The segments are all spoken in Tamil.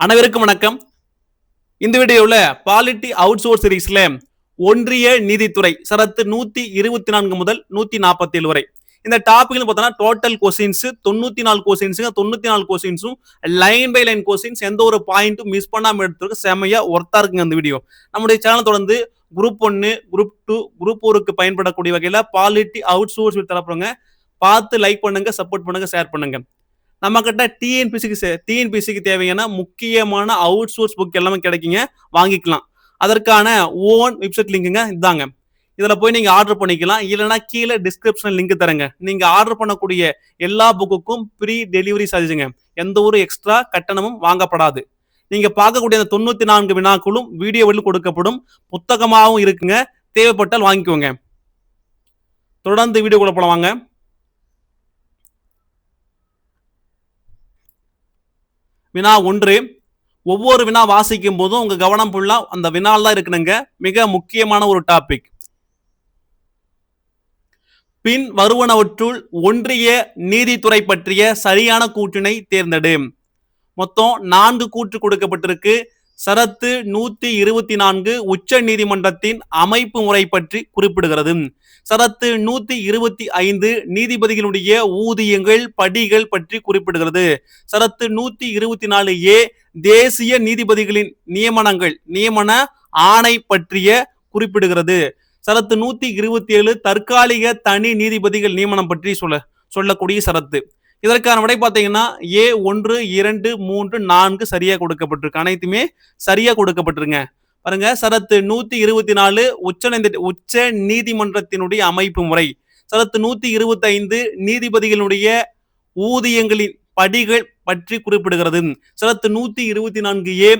அனைவருக்கும் வணக்கம். இந்த வீடியோவில் பாலிட்டி அவுட் சோர்ஸ் சீரிஸ்ல ஒன்றிய நீதித்துறை சரத்து 124 முதல் 147 வரை இந்த டாபிக்னு பார்த்தோம்னா டோட்டல் கொஸ்டின்ஸ் 94 கொஸ்டின்ஸ் 94 கொஸ்டின்ஸும் லைன் பை லைன் கொஸ்டின்ஸ் எந்த ஒரு பாயிண்ட்டும் மிஸ் பண்ணாம எடுத்துருக்கு செமையா ஒர்த்தா இருக்குங்க இந்த வீடியோ. நம்முடைய சேனல் தொடர்ந்து குரூப் 1 குரூப் 2 குரூப் 4க்கு பயன்படக்கூடிய வகையில் பாலிட்டி அவுட் சோர்ஸ் தரப்படுங்க. பார்த்து லைக் பண்ணுங்க, சப்போர்ட் பண்ணுங்க, ஷேர் பண்ணுங்க. நம்ம கிட்ட டிஎன்பிசிக்கு தேவையான முக்கியமான அவுட் சோர்ஸ் புக் எல்லாமே கிடைக்குங்க, வாங்கிக்கலாம். அதற்கான ஓன் வெப்சைட் லிங்க்குங்க இதாங்க. இதுல போய் நீங்க ஆர்டர் பண்ணிக்கலாம். இல்லைன்னா கீழே டிஸ்கிரிப்ஷன் லிங்க் தரங்க. நீங்க ஆர்டர் பண்ணக்கூடிய எல்லா புக்குக்கும் ஃப்ரீ டெலிவரி சார்ஜுங்க. எந்த ஒரு எக்ஸ்ட்ரா கட்டணமும் வாங்கப்படாது. நீங்க பார்க்கக்கூடிய அந்த 94 வினாக்களும் வீடியோவில் கொடுக்கப்படும், புத்தகமாகவும் இருக்குங்க. தேவைப்பட்டால் வாங்கிக்கோங்க. தொடர்ந்து வீடியோக்குள்ள போலாம் வாங்க. வினா 1. ஒவ்வொரு வினா வாசிக்கும் போதும் உங்க கவனம் ஃபுல்லா அந்த வினால தான் இருக்கணுங்க. மிக முக்கியமான ஒரு டாபிக். பின் வருவனவற்றுள் ஒன்றிய நீதித்துறை பற்றிய சரியான கூற்றினை தேர்ந்தெடு. மொத்தம் 4 கூற்று கொடுக்கப்பட்டிருக்கு. சரத்து 124 உச்ச நீதிமன்றத்தின் அமைப்பு முறை பற்றி குறிப்பிடுகிறது. சரத்து 125 நீதிபதிகளுடைய ஊதியங்கள் படிகள் பற்றி குறிப்பிடுகிறது. சரத்து 124A தேசிய நீதிபதிகளின் நியமன ஆணை பற்றிய குறிப்பிடுகிறது. சரத்து 127 தற்காலிக தனி நீதிபதிகள் நியமனம் பற்றி சொல்லக்கூடிய சரத்து. இதற்கான விடை பார்த்தீங்கன்னா A1 2 3 4 சரியா கொடுக்கப்பட்டிருக்கு. அனைத்துமே சரியா கொடுக்கப்பட்டிருங்க. பாருங்க, சரத்து 124 உச்ச நீதிமன்றத்தினுடைய அமைப்பு முறை. சரத்து 125 நீதிபதிகளுடைய ஊதியங்களின் படிகள் பற்றி குறிப்பிடுகிறது. சரத்து 124A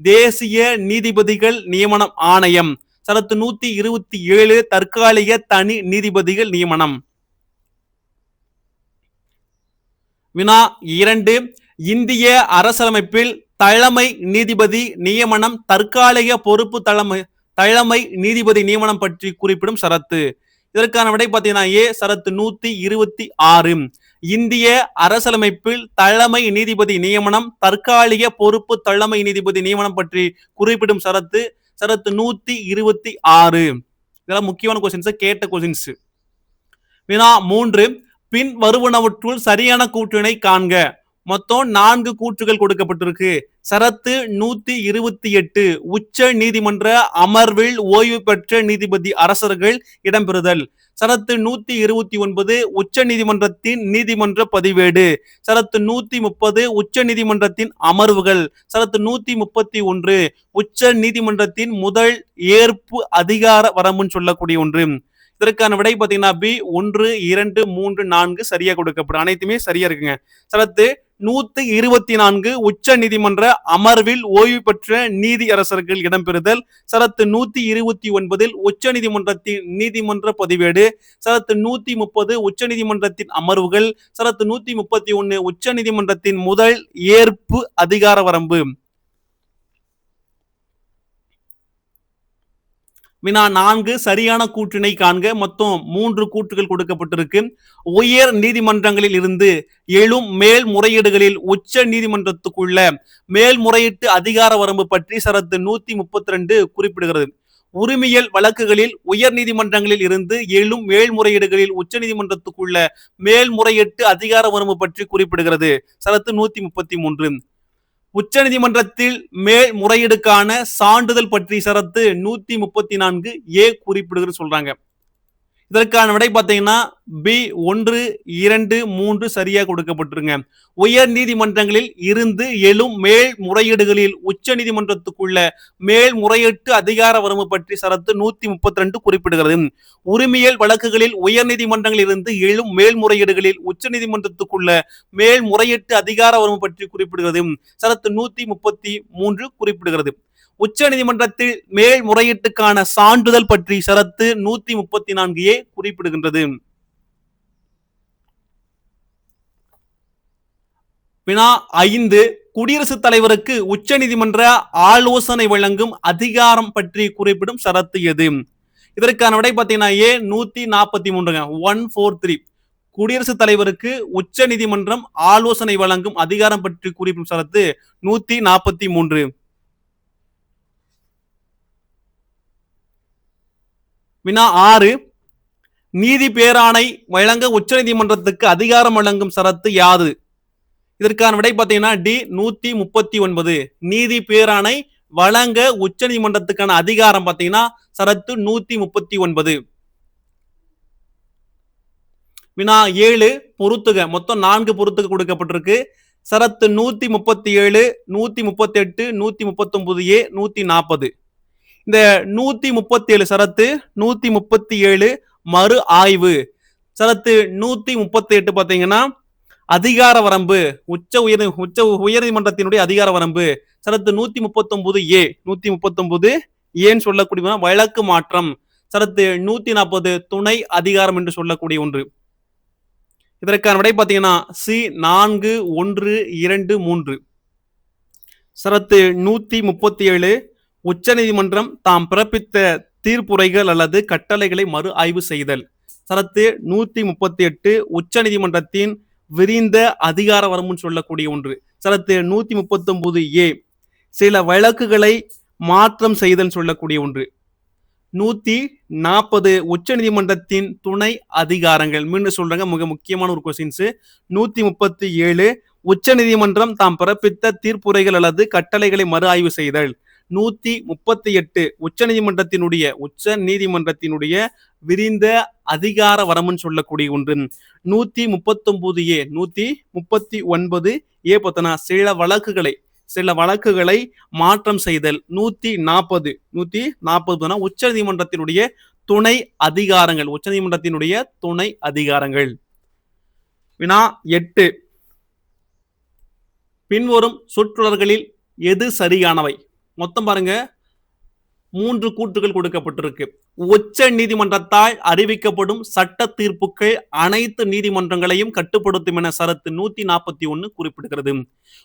தேசிய நீதிபதிகள் நியமனம் ஆணையம். சரத்து 127 தற்காலிக தனி நீதிபதிகள் நியமனம். வினா 2. இந்திய அரசியலமைப்பில் தலைமை நீதிபதி நியமனம் தற்காலிக பொறுப்பு தலைமை நீதிபதி நியமனம் பற்றி குறிப்பிடும் சரத்து. இதற்கான விடை பார்த்தீங்கன்னா ஏ சரத்து 126. இந்திய அரசியலமைப்பில் தலைமை நீதிபதி நியமனம் தற்காலிக பொறுப்பு தலைமை நீதிபதி நியமனம் பற்றி குறிப்பிடும் சரத்து சரத்து 126. இதெல்லாம் முக்கியமான கொஸ்டின்ஸ், கேட்ட கொஸ்டின்ஸ். வினா 3. பின் வருவனவற்றுள் சரியான கூற்றினை காண்க. மொத்தம் 4 கூற்றுகள் கொடுக்கப்பட்டிருக்கு. சரத்து 128 உச்ச நீதிமன்ற அமர்வில் ஓய்வு பெற்ற நீதிபதி அரசர்கள் இடம்பெறுதல். சரத்து 129 உச்ச நீதிமன்றத்தின் நீதிமன்ற பதிவேடு. சரத்து 130 உச்ச நீதிமன்றத்தின் அமர்வுகள். சரத்து 131 உச்ச நீதிமன்றத்தின் முதல் ஏற்பு அதிகார வரம்புன்னு சொல்லக்கூடிய ஒன்று. இதற்கான விடை பார்த்தீங்கன்னா பி 1 2 3 4 சரியா கொடுக்கப்படும். அனைத்துமே சரியா இருக்குங்க. சரத்து 124 உச்ச நீதிமன்ற அமர்வில் ஓய்வு பெற்ற நீதி அரசர்கள் இடம்பெறுதல். சரத்து 129 உச்ச நீதிமன்றத்தின் நீதிமன்ற பதிவேடு. சரத்து 130 உச்ச நீதிமன்றத்தின் அமர்வுகள். சரத்து 131 உச்ச நீதிமன்றத்தின் முதல் ஏற்பு அதிகார வரம்பு. வினா 4 சரியான கூற்றினை காண்க. மொத்தம் 3 கூற்றுகள் கொடுக்கப்பட்டிருக்கு. உயர் நீதிமன்றங்களில் இருந்து எழும் மேல்முறையீடுகளில் உச்ச நீதிமன்றத்துக்குள்ள மேல்முறையீட்டு அதிகார வரம்பு பற்றி சரத்து 132 குறிப்பிடுகிறது. உரிமையல் வழக்குகளில் உயர் நீதிமன்றங்களில் இருந்து எழும் மேல்முறையீடுகளில் உச்ச நீதிமன்றத்துக்குள்ள மேல்முறையீட்டு அதிகார வரம்பு பற்றி குறிப்பிடுகிறது. சரத்து 133. உச்ச நீதிமன்றத்தில் மேல்முறையீடுக்கான சான்றிதழ் பற்றி சரத்து 134A குறிப்பிடுகிறது சொல்றாங்க. இதற்கான விடை பார்த்தீங்கன்னா பி 1 2 3 சரியா கொடுக்கப்பட்டிருங்க. உயர் நீதிமன்றங்களில் இருந்து எழும் மேல்முறையீடுகளில் உச்ச நீதிமன்றத்துக்குள்ள மேல்முறையீட்டு அதிகார வரம்பு பற்றி சரத்து 132 குறிப்பிடுகிறது. உரிமையல் வழக்குகளில் உயர் நீதிமன்றங்களில் இருந்து எழும் மேல்முறையீடுகளில் உச்ச நீதிமன்றத்துக்குள்ள மேல்முறையீட்டு அதிகார வரம்பு பற்றி குறிப்பிடுகிறது. சரத்து 133 குறிப்பிடுகிறது. உச்ச நீதிமன்றத்தில் மேல்முறையீட்டுக்கான சான்றிதழ் பற்றி சரத்து 134A குறிப்பிடுகின்றது. வினா 5. குடியரசுத் தலைவருக்கு உச்ச நீதிமன்ற ஆலோசனை வழங்கும் அதிகாரம் பற்றி குறிப்பிடும் சரத்து எது? இதற்கான விடை பார்த்தீங்கன்னா ஏ 143. 143. குடியரசுத் தலைவருக்கு உச்ச நீதிமன்றம் ஆலோசனை வழங்கும் அதிகாரம் பற்றி குறிப்பிடும் சரத்து 143. வினா 6. நீதி பேராணை வழங்க உச்ச நீதிமன்றத்துக்கு அதிகாரம் வழங்கும் சரத்து யாது? இதற்கான விடை பார்த்தீங்கன்னா டி 139. நீதி பேராணை வழங்க உச்ச நீதிமன்றத்துக்கான அதிகாரம் பார்த்தீங்கன்னா சரத்து 139. வினா 7. பொறுத்துக. மொத்தம் 4 பொறுத்துக கொடுக்கப்பட்டிருக்கு. சரத்து 137, 138, 139A, 140. இந்த 137 சரத்து 137 மறு ஆய்வு. சரத்து 138 பாத்தீங்கன்னா அதிகார வரம்பு, உச்ச உயர்நீதிமன்றத்தினுடைய அதிகார வரம்பு. சரத்து 139A, 139 ஏன் சொல்லக்கூடிய வழக்கு மாற்றம். சரத்து 140 துணை அதிகாரம் என்று சொல்லக்கூடிய ஒன்று. இதற்கான விடை பார்த்தீங்கன்னா சி 4, 1, 2, 3. சரத்து 137 உச்ச நீதிமன்றம் தாம் பிறப்பித்த தீர்ப்புரைகள் அல்லது கட்டளைகளை மறு ஆய்வு செய்தல். சரத்து 138 உச்ச நீதிமன்றத்தின் விரிந்த அதிகார வரம்புன்னு சொல்லக்கூடிய ஒன்று. சரத்து 139A சில வழக்குகளை மாற்றம் செய்தல் சொல்லக்கூடிய ஒன்று. 140 உச்ச நீதிமன்றத்தின் துணை அதிகாரங்கள். மீண்டும் சொல்றாங்க, மிக முக்கியமான ஒரு கொஸ்டின்ஸ். 137 உச்ச நீதிமன்றம் தாம் பிறப்பித்த தீர்ப்புரைகள் அல்லது கட்டளைகளை மறு ஆய்வு செய்தல். 138 உச்ச நீதிமன்றத்தினுடைய விரிந்த அதிகார வரம்புன்னு சொல்லக்கூடிய ஒன்று. 139A 139A பார்த்தனா சில வழக்குகளை மாற்றம் செய்தல். 140 உச்ச நீதிமன்றத்தினுடைய துணை அதிகாரங்கள். வினா 8. பின்வரும் சொற்றொடர்களில் எது சரியானவை? மொத்தம் பாருங்க 3 கூற்றுகள் கொடுக்கப்பட்டிருக்கு. உச்ச நீதிமன்றத்தால் அறிவிக்கப்படும் சட்ட தீர்ப்புகள் அனைத்து நீதிமன்றங்களையும் கட்டுப்படுத்தும் என சரத்து 141 குறிப்பிடுகிறது.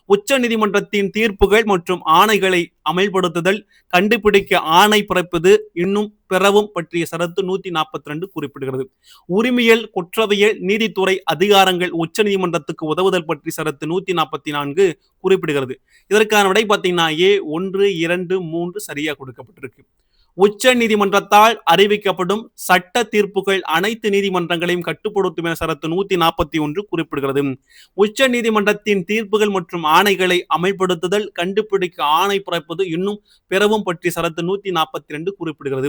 உச்ச நீதிமன்றத்தின் தீர்ப்புகள் மற்றும் ஆணைகளை அமல்படுத்துதல், கண்டுபிடிக்க ஆணை பிறப்பது, இன்னும் பெறவும் பற்றிய சரத்து 142 குறிப்பிடுகிறது. உரிமையல், குற்றவியல், நீதித்துறை அதிகாரங்கள் உச்ச நீதிமன்றத்துக்கு உதவுதல் பற்றி சரத்து 144 குறிப்பிடுகிறது. இதற்கான விடை பார்த்தீங்கன்னா A 1, 2, 3 சரியா கொடுக்கப்பட்டிருக்கு. உச்ச நீதிமன்றத்தால் அறிவிக்கப்படும் சட்ட தீர்ப்புகள் அனைத்து நீதிமன்றங்களையும் கட்டுப்படுத்தும் என சரத்து 141 குறிப்பிடுகிறது. உச்ச நீதிமன்றத்தின் தீர்ப்புகள் மற்றும் ஆணைகளை அமல்படுத்துதல், கண்டுபிடிக்க ஆணை பிறப்பது, இன்னும் பெறவும் பற்றி சரத்து 142 குறிப்பிடுகிறது.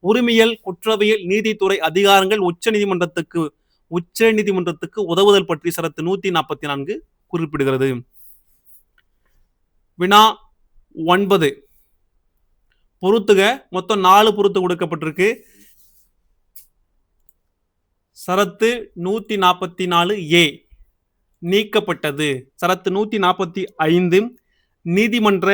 உரிமையல், குற்றவியல், நீதித்துறை அதிகாரங்கள் உச்ச நீதிமன்றத்துக்கு உதவுதல் பற்றி சரத்து 144 குறிப்பிடுகிறது. வினா 9. பொறுத்துக. மொத்தம் 4 பொறுத்து கொடுக்கப்பட்டிருக்கு. சரத்து 144A நீக்கப்பட்டது. சரத்து 145 நீதிமன்ற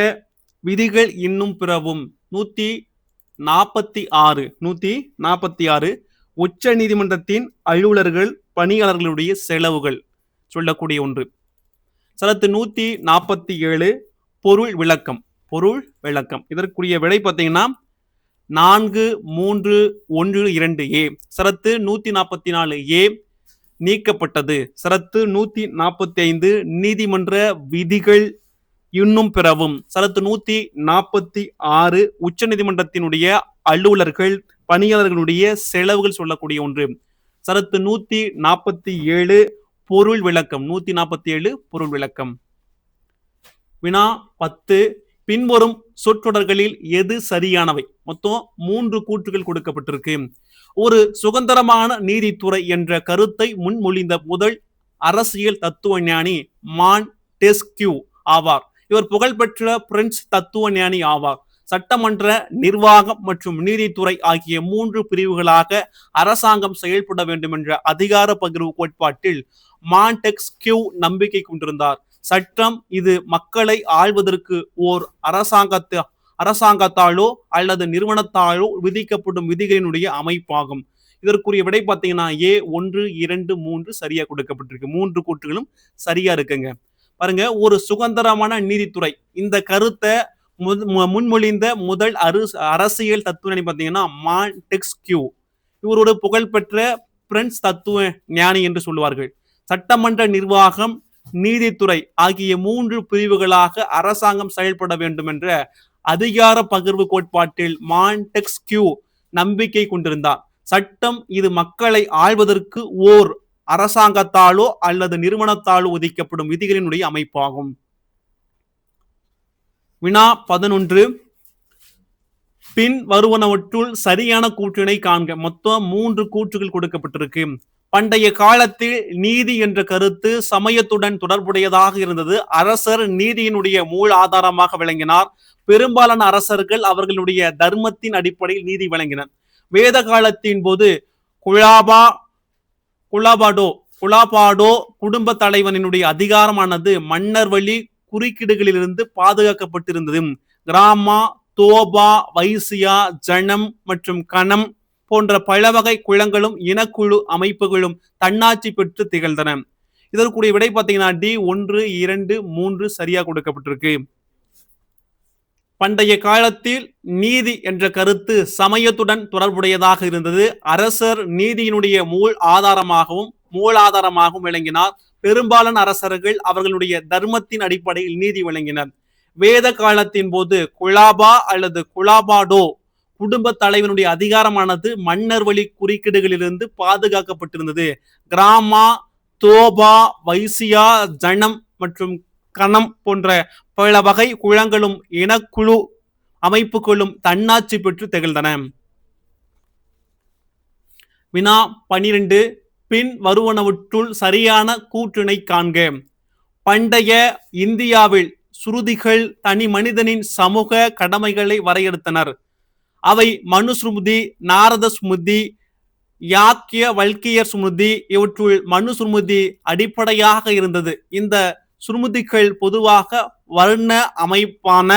விதிகள் இன்னும் பிறவும். 146 உச்ச நீதிமன்றத்தின் அலுவலர்கள் பணியாளர்களுடைய செலவுகள் சொல்லக்கூடிய ஒன்று. சரத்து 147 பொருள் விளக்கம். இதற்குரிய விடை பார்த்தீங்கன்னா 4, 3, 1, 2A. சரத்து 144A நீக்கப்பட்டது. சரத்து 145 நீதிமன்ற விதிகள் இன்னும் பிறவும். சரத்து 146 உச்ச நீதிமன்றத்தினுடைய அலுவலர்கள் பணியாளர்களுடைய செலவுகள் சொல்லக்கூடிய ஒன்று. சரத்து 147 பொருள் விளக்கம். வினா 10. பின்வரும் சொற்றொடர்களில் எது சரியானவை? மொத்தம் 3 கூற்றுகள் கொடுக்கப்பட்டிருக்கு. ஒரு சுதந்திரமான நீதித்துறை என்ற கருத்தை முன்மொழிந்த முதல் அரசியல் தத்துவ ஞானி மாண்டெஸ்கியூ ஆவார். இவர் புகழ்பெற்ற பிரெஞ்சு தத்துவ ஞானி ஆவார். சட்டமன்ற, நிர்வாகம் மற்றும் நீதித்துறை ஆகிய 3 பிரிவுகளாக அரசாங்கம் செயல்பட வேண்டும் என்ற அதிகார பகிர்வு கோட்பாட்டில் மாண்டெஸ்கியூ நம்பிக்கை கொண்டிருந்தார். சட்டம் இது மக்களை ஆள்வதற்கு ஓர் அரசாங்கத்தாலோ அல்லது நிறுவனத்தாலோ விதிக்கப்படும் விதிகளினுடைய அமைப்பாகும். இதற்குரிய விடை பார்த்தீங்கன்னா A 1, 2, 3 சரியா கொடுக்கப்பட்டிருக்கு. 3 கூற்றுகளும் சரியா இருக்குங்க. பாருங்க, ஒரு சுதந்திரமான நீதித்துறை இந்த கருத்தை முன்மொழிந்த முதல் அரசியல் தத்துவ பார்த்தீங்கன்னா மாண்டெஸ்கியூ. இவரோட புகழ்பெற்ற பிரெஞ்சு தத்துவ ஞானி என்று சொல்லுவார்கள். சட்டமன்ற நிர்வாகம், நீதித்துறை ஆகிய 3 பிரிவுகளாக அரசாங்கம் செயல்பட வேண்டும் என்ற அதிகார பகிர்வு கோட்பாட்டில் மாண்டெஸ்கியூ நம்பிக்கை கொண்டிருந்தார். சட்டம் இது மக்களை ஆள்வதற்கு ஓர் அரசாங்கத்தாலோ அல்லது நிறுவனத்தாலோ ஒதுக்கப்படும் விதிகளினுடைய அமைப்பாகும். வினா 11. பின் வருவனவற்றுள் சரியான கூற்றினை காண்க. மொத்தம் 3 கூற்றுகள் கொடுக்கப்பட்டிருக்கு. பண்டைய காலத்தில் நீதி என்ற கருத்து சமயத்துடன் தொடர்புடையதாக இருந்தது. அரசர் நீதியினுடைய மூல ஆதாரமாக விளங்கினார். பெரும்பாலான அரசர்கள் அவர்களுடைய தர்மத்தின் அடிப்படையில் நீதி வழங்கினர். வேத காலத்தின் போது குலாபாடோ குடும்ப தலைவனினுடைய அதிகாரமானது மன்னர் வழி குறுக்கீடுகளிலிருந்து பாதுகாக்கப்பட்டிருந்தது. கிராமா, தோபா, வைசியா, ஜனம் மற்றும் கணம் போன்ற பல வகை குளங்களும் இனக்குழு அமைப்புகளும் தன்னாட்சி பெற்று திகழ்ந்தன. இதற்குரிய விடை பார்த்தீங்கன்னா டி 1, 2, 3 சரியா கொடுக்கப்பட்டிருக்கு. பண்டைய காலத்தில் நீதி என்ற கருத்து சமயத்துடன் தொடர்புடையதாக இருந்தது. அரசர் நீதியினுடைய மூலாதாரமாகவும் விளங்கினார். பெரும்பாலான அரசர்கள் அவர்களுடைய தர்மத்தின் அடிப்படையில் நீதி வழங்கினர். வேத காலத்தின் போது குலாபா அல்லது குலாபாடோ குடும்ப தலைவனுடைய அதிகாரமானது மன்னர் வழி குறுக்கீடுகளிலிருந்து பாதுகாக்கப்பட்டிருந்தது. கிராமா, தோபா, வைசியா, ஜனம் மற்றும் கணம் போன்ற பல வகை குளங்களும் இனக்குழு அமைப்புகளும் தன்னாட்சி பெற்று திகழ்ந்தன. வினா 12. பின் வருவனவற்றுள் சரியான கூற்றினை காண்க. பண்டைய இந்தியாவில் சுருதிகள் தனி மனிதனின் சமூக கடமைகளை வரையறுத்தனர். அவை மனுஸ்மிருதி, நாரத ஸ்மிருதி, யாக்கிய வல்கியர் ஸ்மிருதி. இவற்றுள் மனுஸ்மிருதி அடிப்படையாக இருந்தது. இந்த ஸ்மிருதிகள் பொதுவாக வர்ண அமைப்பான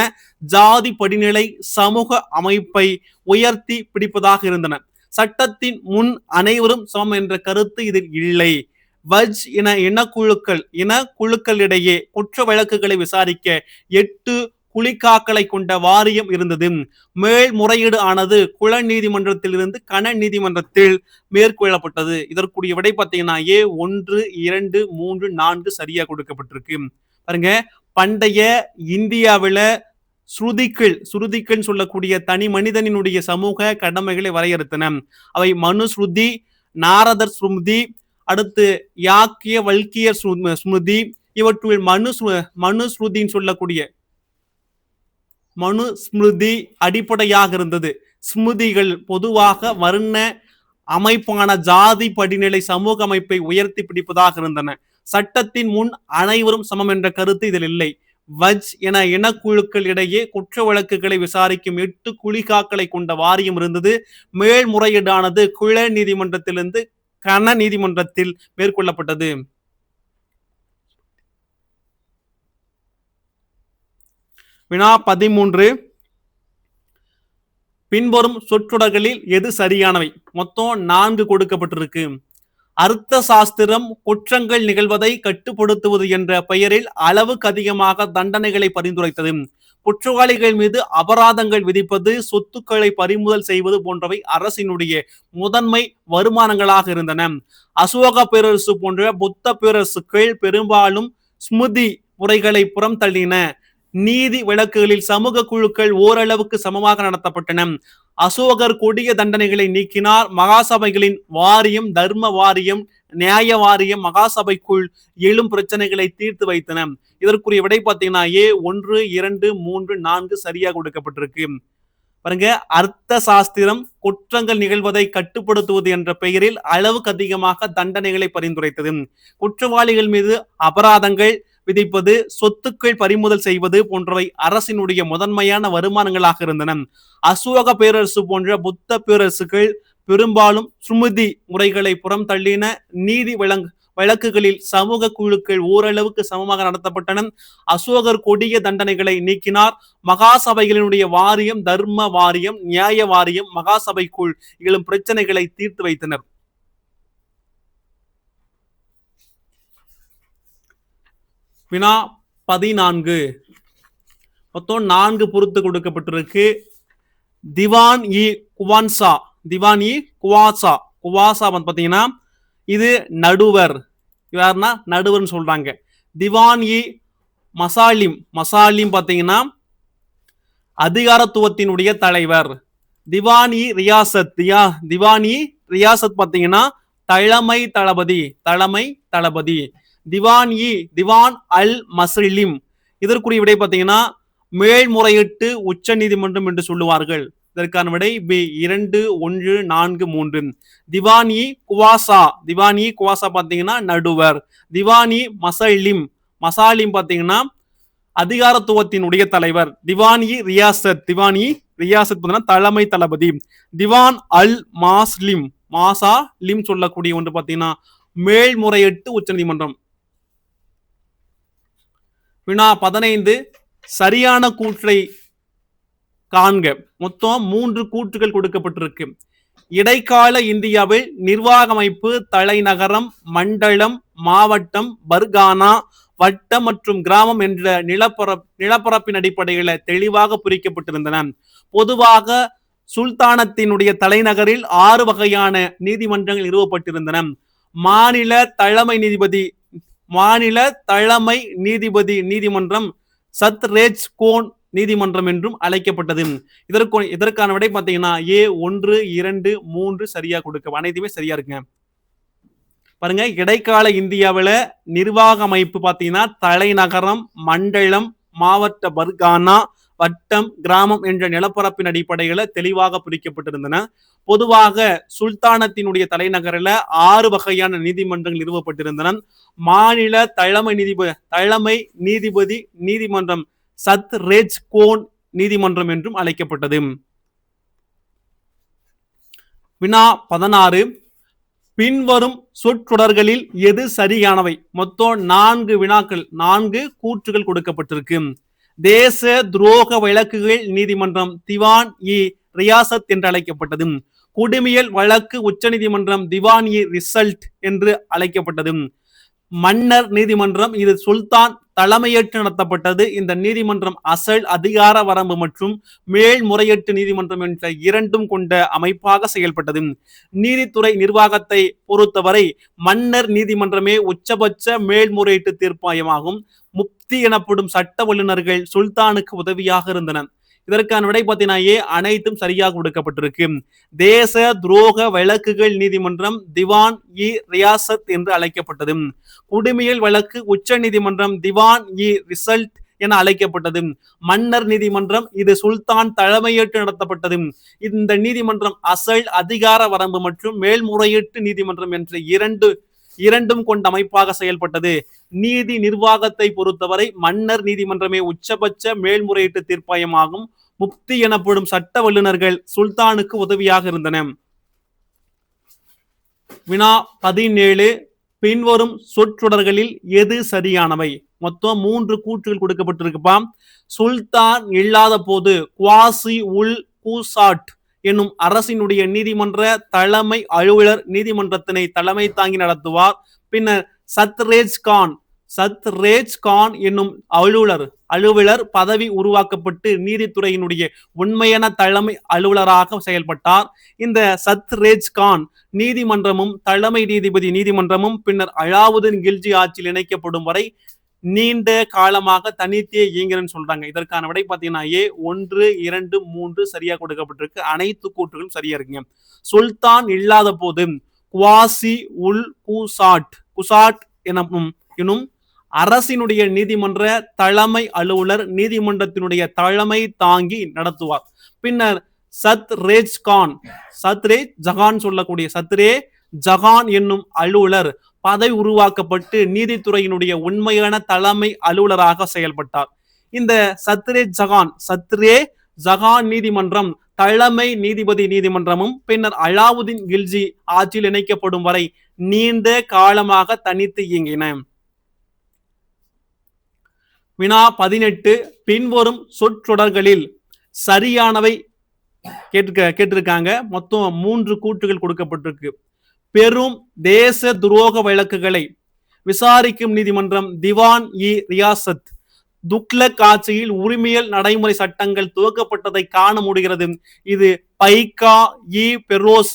ஜாதி படிநிலை சமூக அமைப்பை உயர்த்தி பிடிப்பதாக இருந்தன. சட்டத்தின் முன் அனைவரும் சமம் என்ற கருத்து இதில் இல்லை. வஜ் இனக்குழுக்களிடையே குற்ற வழக்குகளை விசாரிக்க 8 குளிக்காக்களை கொண்ட வாரியம் இருந்தது. மேல்முறையீடு ஆனது குல நீதிமன்றத்தில் இருந்து கன நீதிமன்றத்தில் மேற்கொள்ளப்பட்டது. இதற்குரிய விடை பார்த்தீங்கன்னா A 1, 2, 3, 4 சரியா கொடுக்கப்பட்டிருக்கு. பாருங்க, பண்டைய இந்தியாவில சுருதிகள் சொல்லக்கூடிய தனி மனிதனினுடைய சமூக கடமைகளை வரையறுத்தன. அவை மனுஸ்மிருதி, நாரதர் ஸ்மிருதி, அடுத்து யாக்கிய வல்கியர் ஸ்மிருதி. இவற்றுள் மனுஸ்மிருதின்னு சொல்லக்கூடிய மனுஸ்மிருதி அடிப்படையாக இருந்தது. ஸ்மிருதிகள் பொதுவாக வர்ண அமைப்பான ஜாதி படிநிலை சமூக அமைப்பை உயர்த்தி பிடிப்பதாக இருந்தன. சட்டத்தின் முன் அனைவரும் சமம் என்ற கருத்து இதில் இல்லை. வஜ் இனக்குழுக்கள் இடையே குற்ற வழக்குகளை விசாரிக்கும் 8 குளிகாக்களை கொண்ட வாரியம் இருந்தது. மேல்முறையீடானது குல நீதிமன்றத்திலிருந்து கன நீதிமன்றத்தில் மேற்கொள்ளப்பட்டது. வினா 13. பின்வரும் சொற்றொடர்களில் எது சரியானவை? மொத்தம் 4 கொடுக்கப்பட்டிருக்கு. அர்த்த சாஸ்திரம் குற்றங்கள் நிகழ்வதை கட்டுப்படுத்துவது என்ற பெயரில் அளவுக்கு அதிகமாக தண்டனைகளை பரிந்துரைத்தது. குற்றவாளிகள் மீது அபராதங்கள் விதிப்பது, சொத்துக்களை பறிமுதல் செய்வது போன்றவை அரசினுடைய முதன்மை வருமானங்களாக இருந்தன. அசோக பேரரசு போன்ற புத்த பேரரசுகள் பெரும்பாலும் ஸ்மிருதி முறைகளை புறம் தள்ளின. நீதி வழக்குகளில் சமூக குழுக்கள் ஓரளவுக்கு சமமாக நடத்தப்பட்டன. அசோகர் கொடிய தண்டனைகளை நீக்கினார். மகாசபைகளின் வாரியம், தர்ம வாரியம், நியாய வாரியம் மகாசபைக்குள் எழும் பிரச்சனைகளை தீர்த்து வைத்தன. இதற்குரிய விடை பார்த்தீங்கன்னா A 1, 2, 3, 4 சரியாக கொடுக்கப்பட்டிருக்கு. பாருங்க, அர்த்த சாஸ்திரம் குற்றங்கள் நிகழ்வதை கட்டுப்படுத்துவது என்ற பெயரில் அளவுக்கு அதிகமாக தண்டனைகளை பரிந்துரைத்தது. குற்றவாளிகள் மீது அபராதங்கள் விதிப்பது, சொத்துக்கள் பறிமுதல் செய்வது போன்றவை அரசினுடைய முதன்மையான வருமானங்களாக இருந்தன. அசோக பேரரசு போன்ற புத்த பேரரசுகள் பெரும்பாலும் ஸ்மிருதி முறைகளை புறம் தள்ளின. நீதி வழக்குகளில் சமூக குழுக்கள் ஓரளவுக்கு சமமாக நடத்தப்பட்டன. அசோகர் கொடிய தண்டனைகளை நீக்கினார். மகாசபைகளினுடைய வாரியம், தர்ம வாரியம், நியாய வாரியம் மகாசபைக்குள் எழும் பிரச்சனைகளை தீர்த்து வைத்தனர். வினா 14. மொத்தம் 4 பொறுத்து கொடுக்கப்பட்டிருக்கு. திவான் இ குவாசா குவாசா வந்து பாத்தீங்கன்னா இது நடுவர், யாருன்னா நடுவர்னு சொல்றாங்க. திவான் இ மசாலிம், மசாலிம் பாத்தீங்கன்னா அதிகாரத்துவத்தினுடைய தலைவர். திவான் இ ரியாசத், திவான் இ ரியாசத் பாத்தீங்கன்னா தலைமை தளபதி, தலைமை தளபதி. திவான் அல் மஸ்லிம், இதற்குரிய விடை பாத்தீங்கன்னா மேல்முறையீட்டு உச்ச நீதிமன்றம் என்று சொல்லுவார்கள். இதற்கான விடை பி 2, 1, 4, 3. திவானி குவாசா, திவானி குவாசா பாத்தீங்கன்னா நடுவர். திவானி மசலிம், மசாலிம் பாத்தீங்கன்னா அதிகாரத்துவத்தினுடைய தலைவர். திவானி ரியாசத், திவானி ரியாசத் பாத்தீங்கன்னா தலைமை தளபதி. திவான் அல் மாஸ்லிம், மாசா லிம் சொல்லக்கூடிய ஒன்று பாத்தீங்கன்னா மேல்முறையீட்டு உச்ச நீதிமன்றம். வினா 15 சரியான கூற்றை காண்க. மொத்தம் 3 கூற்றுகள் கொடுக்கப்பட்டிருக்கு. இடைக்கால இந்தியாவில் நிர்வாக அமைப்பு தலைநகரம், மண்டலம், மாவட்டம், பர்கானா, வட்டம் மற்றும் கிராமம் என்ற நிலப்பரப்பின் அடிப்படையில் தெளிவாக பிரிக்கப்பட்டிருந்தன. பொதுவாக சுல்தானத்தினுடைய தலைநகரில் 6 வகையான நீதிமன்றங்கள் நிறுவப்பட்டிருந்தன. மாநில தலைமை நீதிபதி, மாநில தலைமை நீதிபதி நீதிமன்றம் சத்ரேஜ் கோன் நீதிமன்றம் என்றும் அழைக்கப்பட்டது. இதற்கான விடை பாத்தீங்கன்னா A 1, 2, 3 சரியா கொடுக்க, அனைத்துமே சரியா இருக்குங்க. பாருங்க, இடைக்கால இந்தியாவில நிர்வாக அமைப்பு பாத்தீங்கன்னா தலைநகரம், மண்டலம், மாவட்ட, பர்கானா, வட்டம், கிராமம் என்ற நிலப்பரப்பின் அடிப்படையில தெளிவாக பிரிக்கப்பட்டிருந்தன. பொதுவாக சுல்தானத்தினுடைய தலைநகரில் 6 வகையான நீதிமன்றங்கள் நிறுவப்பட்டிருந்தன. மாநில தலைமை நீதிபதி நீதிமன்றம் சத்ரேஜ் கோன் நீதிமன்றம் என்றும் அழைக்கப்பட்டது. வினா 16 பின்வரும் சொற்றொடர்களில் எது சரியானவை? மொத்தம் 4 வினாக்கள், 4 கூற்றுகள் கொடுக்கப்பட்டிருக்கு. தேச துரோக வழக்குகள் நீதிமன்றம் திவான் இ ரியாசத் என்று அழைக்கப்பட்டது. குடிமியல் வழக்கு உச்ச நீதிமன்றம் திவான் இ ரிசல்ட் என்று அழைக்கப்பட்டது. மன்னர் நீதிமன்றம் இது சுல்தான் தலைமையேற்று நடத்தப்பட்டது. இந்த நீதிமன்றம் அசல், அதிகார வரம்பு மற்றும் மேல்முறையீட்டு நீதிமன்றம் என்ற இரண்டும் கொண்ட அமைப்பாக செயல்பட்டது. நீதித்துறை நிர்வாகத்தை பொறுத்தவரை மன்னர் நீதிமன்றமே உச்சபட்ச மேல்முறையீட்டு தீர்ப்பாயமாகும். முப்தி எனப்படும் சட்ட வல்லுநர்கள் சுல்தானுக்கு உதவியாக இருந்தனர். இதற்கான விடை பார்த்தீங்கன்னா அனைத்தும் சரியாக கொடுக்கப்பட்டிருக்கு. தேச துரோக வழக்குகள் நீதிமன்றம் திவான் இ ரியாசத் என்று அழைக்கப்பட்டது. குடிமியல் வழக்கு உச்ச நீதிமன்றம் திவான் இ ரிசல்ட் என அழைக்கப்பட்டது. மன்னர் நீதிமன்றம் இது சுல்தான் தலைமையேற்று நடத்தப்பட்டது. இந்த நீதிமன்றம் அசல், அதிகார வரம்பு மற்றும் மேல்முறையீட்டு நீதிமன்றம் என்ற இரண்டும் கொண்ட அமைப்பாக செயல்பட்டது. நீதி நிர்வாகத்தை பொறுத்தவரை மன்னர் நீதிமன்றமே உச்சபட்ச மேல்முறையீட்டு தீர்ப்பாயமாகும். முப்தி எனப்படும் சட்ட வல்லுநர்கள் சுல்தானுக்கு உதவியாக இருந்தன. வினா 17 பின்வரும் சொற்றொடர்களில் எது சரியானவை? மொத்தம் 3 கூற்றுகள் கொடுக்கப்பட்டிருக்குப்பா. சுல்தான் இல்லாத போது குவாசி உல் கூசாட் என்னும் அரசினுடைய நீதிமன்ற தலைமை அலுவலர் நீதிமன்றத்தினை தலைமை தாங்கி நடத்துவார். பின்னர் சத்ரேஜ் கான் என்னும் அலுவலர் பதவி உருவாக்கப்பட்டு நீதித்துறையினுடைய உண்மையான தலைமை அலுவலராக செயல்பட்டார். இந்த சத்ரேஜ் கான் நீதிமன்றமும் தலைமை நீதிபதி நீதிமன்றமும் பின்னர் அலாவுதீன் கில்ஜி ஆட்சியில் இணைக்கப்படும் வரை நீண்ட காலமாக தனித்தே இயங்கிறன்னு சொல்றாங்க. இதற்கான விடை பார்த்தீங்கன்னா A 1, 2, 3 சரியா கொடுக்கப்பட்டிருக்கு. அனைத்து கூற்றுகளும் சரியா இருக்குங்க. சுல்தான் இல்லாத போது குவாசி உல் குசாட் எனும் அரசினுடைய நீதிமன்ற தலைமை அலுவலர் நீதிமன்றத்தினுடைய தலைமை தாங்கி நடத்துவார். பின்னர் சத்ரேஜ் ஜகான் என்னும் அலுவலர் பதவி உருவாக்கப்பட்டு நீதித்துறையினுடைய உண்மையான தலைமை அலுவலராக செயல்பட்டார். இந்த சத்ரே ஜகான் நீதிமன்றம் தலைமை நீதிபதி நீதிமன்றமும் பின்னர் அலாவுதீன் கில்ஜி ஆட்சியில் இணைக்கப்படும் வரை நீண்ட காலமாக தனித்து இயங்கின. வினா 18 பின்வரும் சொற்றொடர்களில் சரியானவை கேட்டிருக்காங்க. மொத்தம் 3 கூற்றுகள் கொடுக்கப்பட்டிருக்கு. பெரும் தேச துரோக வழக்குகளை விசாரிக்கும் நீதிமன்றம் திவான் இ ரியாசத். துக்ளக் ஆட்சியில் உரிமையல் நடைமுறை சட்டங்கள் துவக்கப்பட்டதை காண முடிகிறது. இது பைகா இ பெரோஸ்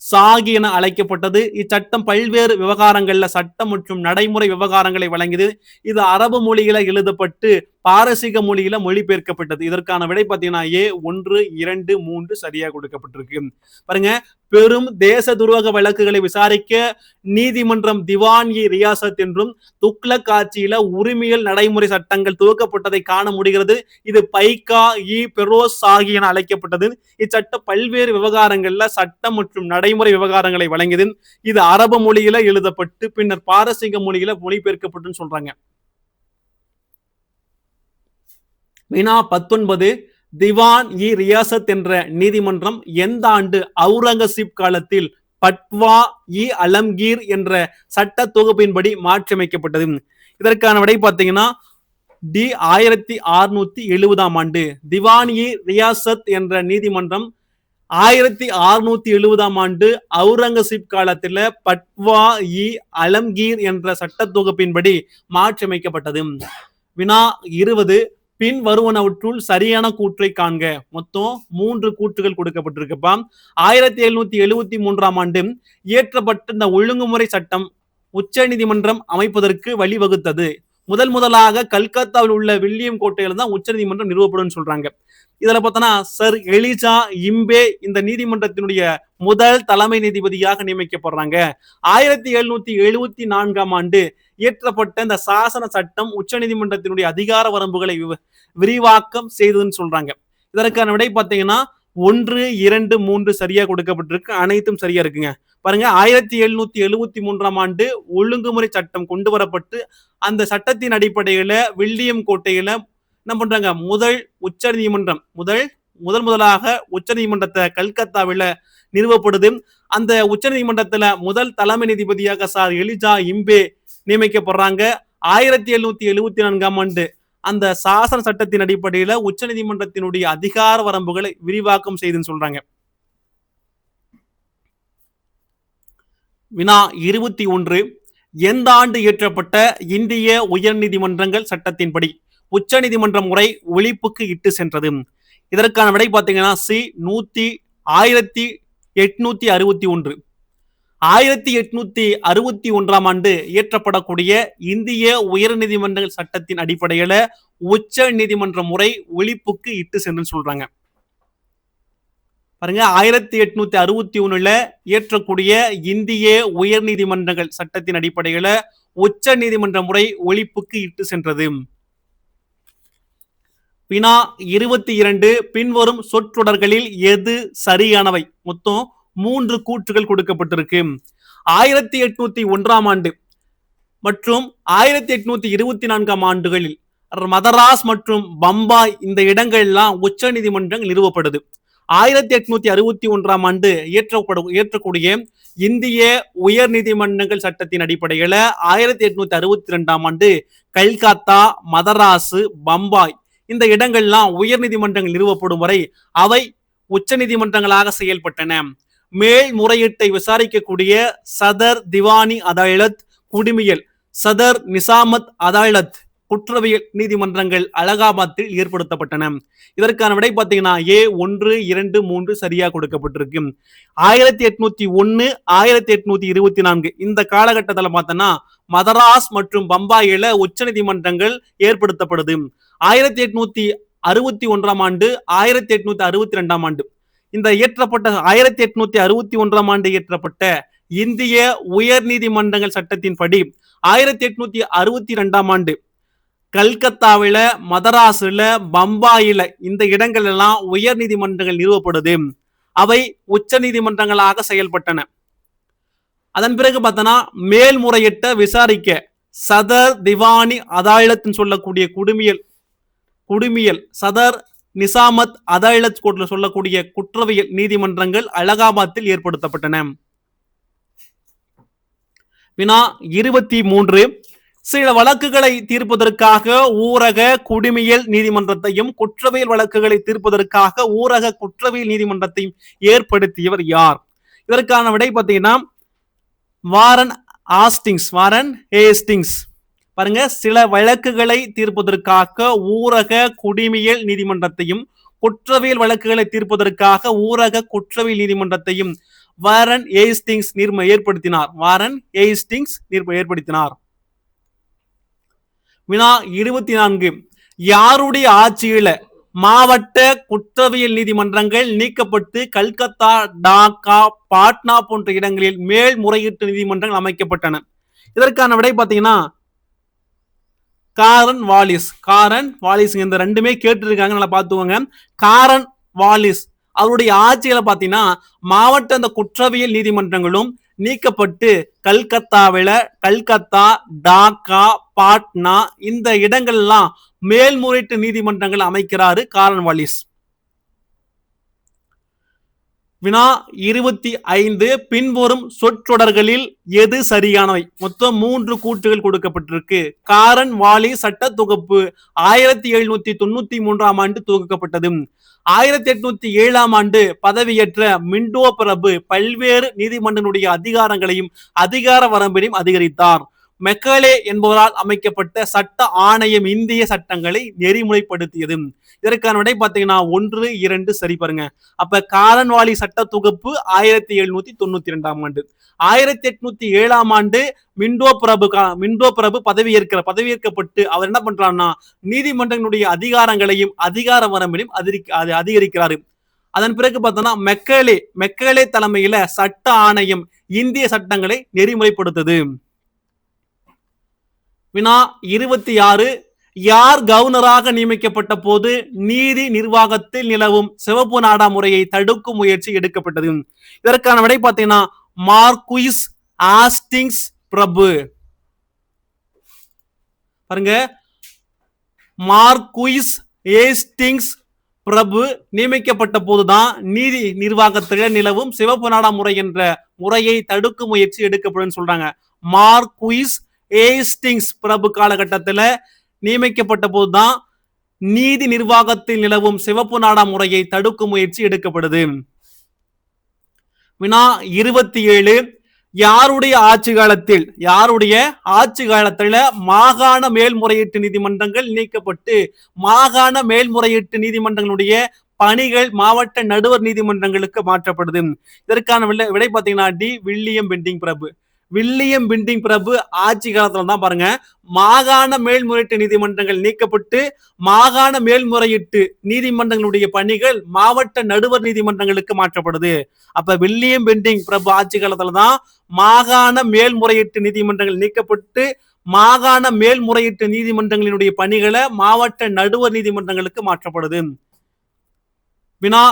சாகி என அழைக்கப்பட்டது. இச்சட்டம் பல்வேறு விவகாரங்கள்ல சட்டம் மற்றும் நடைமுறை விவகாரங்களை வழங்கியது. இது அரபு மொழியில எழுதப்பட்டு பாரசீக மொழியில மொழிபெயர்க்கப்பட்டது. இதற்கான விடை பார்த்தீங்கன்னா ஏ 1, 2, 3 சரியா கொடுக்கப்பட்டிருக்கு. பாருங்க, பெரும் தேச துரோக வழக்குகளை விசாரிக்க நீதிமன்றம் திவான்-இ ரியாசத் என்றும் துக்ளக் ஆட்சியில உரிமையல் நடைமுறை சட்டங்கள் துவக்கப்பட்டதை காண முடிகிறது. இது பைகா-இ பெரோஸ் சாகி என அழைக்கப்பட்டது. இச்சட்டம் பல்வேறு விவகாரங்கள்ல சட்டம் மற்றும் நடைமுறை விவகாரங்களை வழங்கியது. இது அரபு மொழியில எழுதப்பட்டு பின்னர் பாரசீக மொழியில மொழிபெயர்க்கப்பட்டு சொல்றாங்க. வினா 19, திவான்-இ ரியாசத் என்ற நீதிமன்றம் எந்த ஆண்டு அவுரங்கசீப் காலத்தில் பட்வா-இ அலம்கீர் என்ற சட்ட தொகுப்பின்படி மாற்றியமைக்கப்பட்டது? இதற்கான விடை பார்த்தீங்கன்னா டி 1670 ஆண்டு. திவான்-இ ரியாசத் என்ற நீதிமன்றம் 1670 ஆண்டு அவுரங்கசீப் காலத்தில் பட்வா-இ அலம்கீர் என்ற சட்ட தொகுப்பின்படி மாற்றியமைக்கப்பட்டது. வினா 20, பின் வருவனவற்றுள் சரியான கூற்றை காண்க. மொத்தம் 3 கூற்றுகள் கொடுக்கப்பட்டிருக்குப்பா. 1773 ஆண்டு இயற்றப்பட்ட இந்த ஒழுங்குமுறை சட்டம் உச்ச நீதிமன்றம் அமைப்பதற்கு வழிவகுத்தது. முதலாக கல்கத்தாவில் உள்ள வில்லியம் கோட்டையில தான் உச்ச நீதிமன்றம் நிறுவப்படும் சொல்றாங்க. இதுல பார்த்தோன்னா சர் எலிஜா இம்பே இந்த நீதிமன்றத்தினுடைய முதல் தலைமை நீதிபதியாக நியமிக்கப்படுறாங்க. 1774 ஆண்டு இயற்றப்பட்ட இந்த சாசன சட்டம் உச்ச நீதிமன்றத்தினுடைய அதிகார வரம்புகளை விரிவாக்கம் செய்ததுன்னு சொல்றாங்க. இதற்கான விடை பார்த்தீங்கன்னா 1, 2, 3 சரியா கொடுக்கப்பட்டிருக்கு. அனைத்தும் சரியா இருக்குங்க. பாருங்க, 1773 ஆண்டு ஒழுங்குமுறை சட்டம் கொண்டு வரப்பட்டு அந்த சட்டத்தின் அடிப்படையில வில்லியம் கோட்டையில என்ன பண்றாங்க, முதலாக உச்ச நீதிமன்றத்தை கல்கத்தாவில நிறுவப்படுது. அந்த உச்ச நீதிமன்றத்துல முதல் தலைமை நீதிபதியாக சார் எலிஜா இம்பே நியமிக்கப்படுறாங்க. 1774 ஆண்டு அந்த சாசன சட்டத்தின் அடிப்படையில உச்ச நீதிமன்றத்தினுடைய அதிகார வரம்புகளை விரிவாக்கம் செய்துன்னு சொல்றாங்க. வினா 21, எந்த ஆண்டு இயற்றப்பட்ட இந்திய உயர் நீதிமன்றங்கள் சட்டத்தின்படி உச்ச நீதிமன்ற முறை ஒழிப்புக்கு இட்டு சென்றது? இதற்கான விடை பார்த்தீங்கன்னா சி 1861. 1861 ஆண்டு இயற்றப்படக்கூடிய இந்திய உயர் நீதிமன்றங்கள் சட்டத்தின் அடிப்படையில உச்ச நீதிமன்ற முறை ஒழிப்புக்கு இட்டு சென்று சொல்றாங்க. பாருங்க, 1861 இயற்றக்கூடிய இந்திய உயர் நீதிமன்றங்கள் சட்டத்தின் அடிப்படையில உச்ச நீதிமன்ற முறை ஒழிப்புக்கு இட்டு சென்றது. வினா 22, பின்வரும் சொற்றொடர்களில் எது சரியானவை? மொத்தம் 3 கூற்றுகள் கொடுக்கப்பட்டிருக்கு. 1801 ஆண்டு மற்றும் 1824 ஆண்டுகளில் மதராஸ் மற்றும் பம்பாய் இந்த இடங்கள்லாம் உச்ச நீதிமன்றங்கள் நிறுவப்படுது. 1861 ஆண்டு இயற்றக்கூடிய இந்திய உயர் நீதிமன்றங்கள் சட்டத்தின் அடிப்படையில 1862 ஆண்டு கல்கத்தா, மதராசு, பம்பாய் இந்த இடங்கள்லாம் உயர் நீதிமன்றங்கள் நிறுவப்படும் வரை அவை உச்ச நீதிமன்றங்களாக செயல்பட்டன. மேல்முறையீட்டை விசாரிக்கக்கூடிய சதர் திவானி அதாலத், குடிமியல் சதர் நிசாமத் அதாலத், குற்றவியல் நீதிமன்றங்கள் அலகாபாத்தில் ஏற்படுத்தப்பட்டன. இதற்கான விடை பார்த்தீங்கன்னா ஏ 1, 2, 3 சரியா கொடுக்கப்பட்டிருக்கு. 1801, 1824 இந்த காலகட்டத்தில் பார்த்தோன்னா மதராஸ் மற்றும் பம்பாயில உச்ச நீதிமன்றங்கள் ஏற்படுத்தப்படுது. 1861 ஆண்டு, 1862 ஆண்டு இந்த இயற்றப்பட்ட 1861 ஆண்டு இயற்றப்பட்ட இந்திய உயர் நீதிமன்றங்கள் சட்டத்தின்படி 1862 ஆண்டு கல்கத்தாவில, மதராசுல, பம்பாயில இந்த இடங்கள் எல்லாம் உயர் நீதிமன்றங்கள் நிறுவப்படுது. அவை உச்ச நீதிமன்றங்களாக செயல்பட்டன. அதன் பிறகு பார்த்தோன்னா மேல்முறையிட்ட விசாரிக்க சதர் திவானி அதாலத் சொல்லக்கூடிய குடிமியல் சதர் நிசாமத் அதாலத் கோர்ட்ல சொல்லக்கூடிய குற்றவியல் நீதிமன்றங்கள் அலகாபாத்தில் ஏற்படுத்தப்பட்டன. வினா 23, சில வழக்குகளை தீர்ப்பதற்காக ஊரக குடிமியல் நீதிமன்றத்தையும் குற்றவியல் வழக்குகளை தீர்ப்பதற்காக ஊரக குற்றவியல் நீதிமன்றத்தையும் ஏற்படுத்தியவர் யார்? இதற்கான விடை பார்த்தீங்கன்னா வாரன் ஹேஸ்டிங்ஸ். பாருங்க, சில வழக்குகளை தீர்ப்பதற்காக ஊரக குடிமியல் நீதிமன்றத்தையும் குற்றவியல் வழக்குகளை தீர்ப்பதற்காக ஊரக குற்றவியல் நீதிமன்றத்தையும் வாரன் ஹேஸ்டிங்ஸ் ஏற்படுத்தினார். வினா 24. யாருடைய ஆட்சியில மாவட்ட குற்றவியல் நீதிமன்றங்கள் நீக்கப்பட்டு கல்கத்தா, டாக்கா, பாட்னா போன்ற இடங்களில் மேல்முறையீட்டு நீதிமன்றங்கள் அமைக்கப்பட்டன? இதற்கான விடை பாத்தீங்கன்னா காரன் வாலிஸ். இந்த ரெண்டுமே கேட்டிருக்காங்க, நல்லா பாத்துக்கோங்க. காரன் வாலிஸ் அவருடைய ஆட்சியில பாத்தீங்கன்னா மாவட்ட அந்த குற்றவியல் நீதிமன்றங்களும் நீக்கப்பட்டு கல்கத்தா, டாக்கா, பாட்னா இந்த இடங்கள்லாம் மேல்முறையீட்டு நீதிமன்றங்கள் அமைக்கிறாரு காரன் வாலிஸ். வினா 25. பின்வரும் சொற்றொடர்களில் எது சரியானவை? மொத்தம் 3 கூற்றுகள் கொடுக்கப்பட்டிருக்கு. காரன் வாலிஸ் சட்ட தொகுப்பு 1793 ஆண்டு துவக்கப்பட்டது. 1807 ஆண்டு பதவியேற்ற மிண்டோ பிரபு பல்வேறு நீதிமன்றங்களுடைய அதிகாரங்களையும் அதிகார வரம்பையும் அதிகரித்தார். மெக்காலே என்பவரால் அமைக்கப்பட்ட சட்ட ஆணையம் இந்திய சட்டங்களை நெறிமுறைப்படுத்தியது. இதற்கான விடை பாத்தீங்கன்னா 1, 2 சரி பாருங்க. அப்ப காரன்வாலி சட்ட தொகுப்பு 1792 ஆண்டு. 1807 ஆண்டு மிண்டோ பிரபு பதவியேற்கப்பட்டு அவர் என்ன பண்றாருன்னா நீதிமன்றங்களுடைய அதிகாரங்களையும் அதிகார வரம்பையும் அதிகரிக்கிறாரு. அதன் பிறகு பார்த்தோம்னா மெக்காலே தலைமையில சட்ட ஆணையம் இந்திய சட்டங்களை நெறிமுறைப்படுத்தது. வினா 26. யார் கவர்னராக நியமிக்கப்பட்ட போது நீதி நிர்வாகத்தில் நிலவும் சிவப்பு நாடா முறையை தடுக்கும் முயற்சி எடுக்கப்பட்டது? இதற்கான விடை பார்த்தீங்கன்னா மார்க்விஸ் ஹேஸ்டிங்ஸ் பிரபு. பாருங்க, மார்க்விஸ் ஹேஸ்டிங்ஸ் பிரபு நியமிக்கப்பட்ட போதுதான் நீதி நிர்வாகத்தில் நிலவும் சிவப்பு நாடா முறை என்ற முறையை தடுக்கும் முயற்சி எடுக்கப்படும் சொல்றாங்க. மார்க்விஸ் ஹேஸ்டிங்ஸ் பிரபு காலகட்டத்தில் நியமிக்கப்பட்ட போதுதான் நீதி நிர்வாகத்தில் நிலவும் சிவப்பு நாடா முறையை தடுக்கும் முயற்சி எடுக்கப்படுது. வினா 27. யாருடைய ஆட்சி காலத்தில் மாகாண மேல்முறையீட்டு நீதிமன்றங்கள் நீக்கப்பட்டு மாகாண மேல்முறையீட்டு நீதிமன்றங்களுடைய பணிகள் மாவட்ட நடுவர் நீதிமன்றங்களுக்கு மாற்றப்படுது? இதற்கான விடை பாத்தீங்கன்னா டி. வில்லியம் பெண்டிங் பிரபு ஆட்சி காலத்துல தான் பாருங்க மாகாண மேல்முறையீட்டு நீதிமன்றங்கள் நீக்கப்பட்டு மாகாண மேல்முறையீட்டு நீதிமன்றங்களுடைய பணிகள் மாவட்ட நடுவர் நீதிமன்றங்களுக்கு மாற்றப்படுது. அப்ப வில்லியம் பெண்டிங் பிரபு ஆட்சி காலத்துல தான் மாகாண மேல்முறையீட்டு நீதிமன்றங்கள் நீக்கப்பட்டு மாகாண மேல்முறையீட்டு நீதிமன்றங்களினுடைய பணிகளை மாவட்ட நடுவர் நீதிமன்றங்களுக்கு மாற்றப்படுது. வினா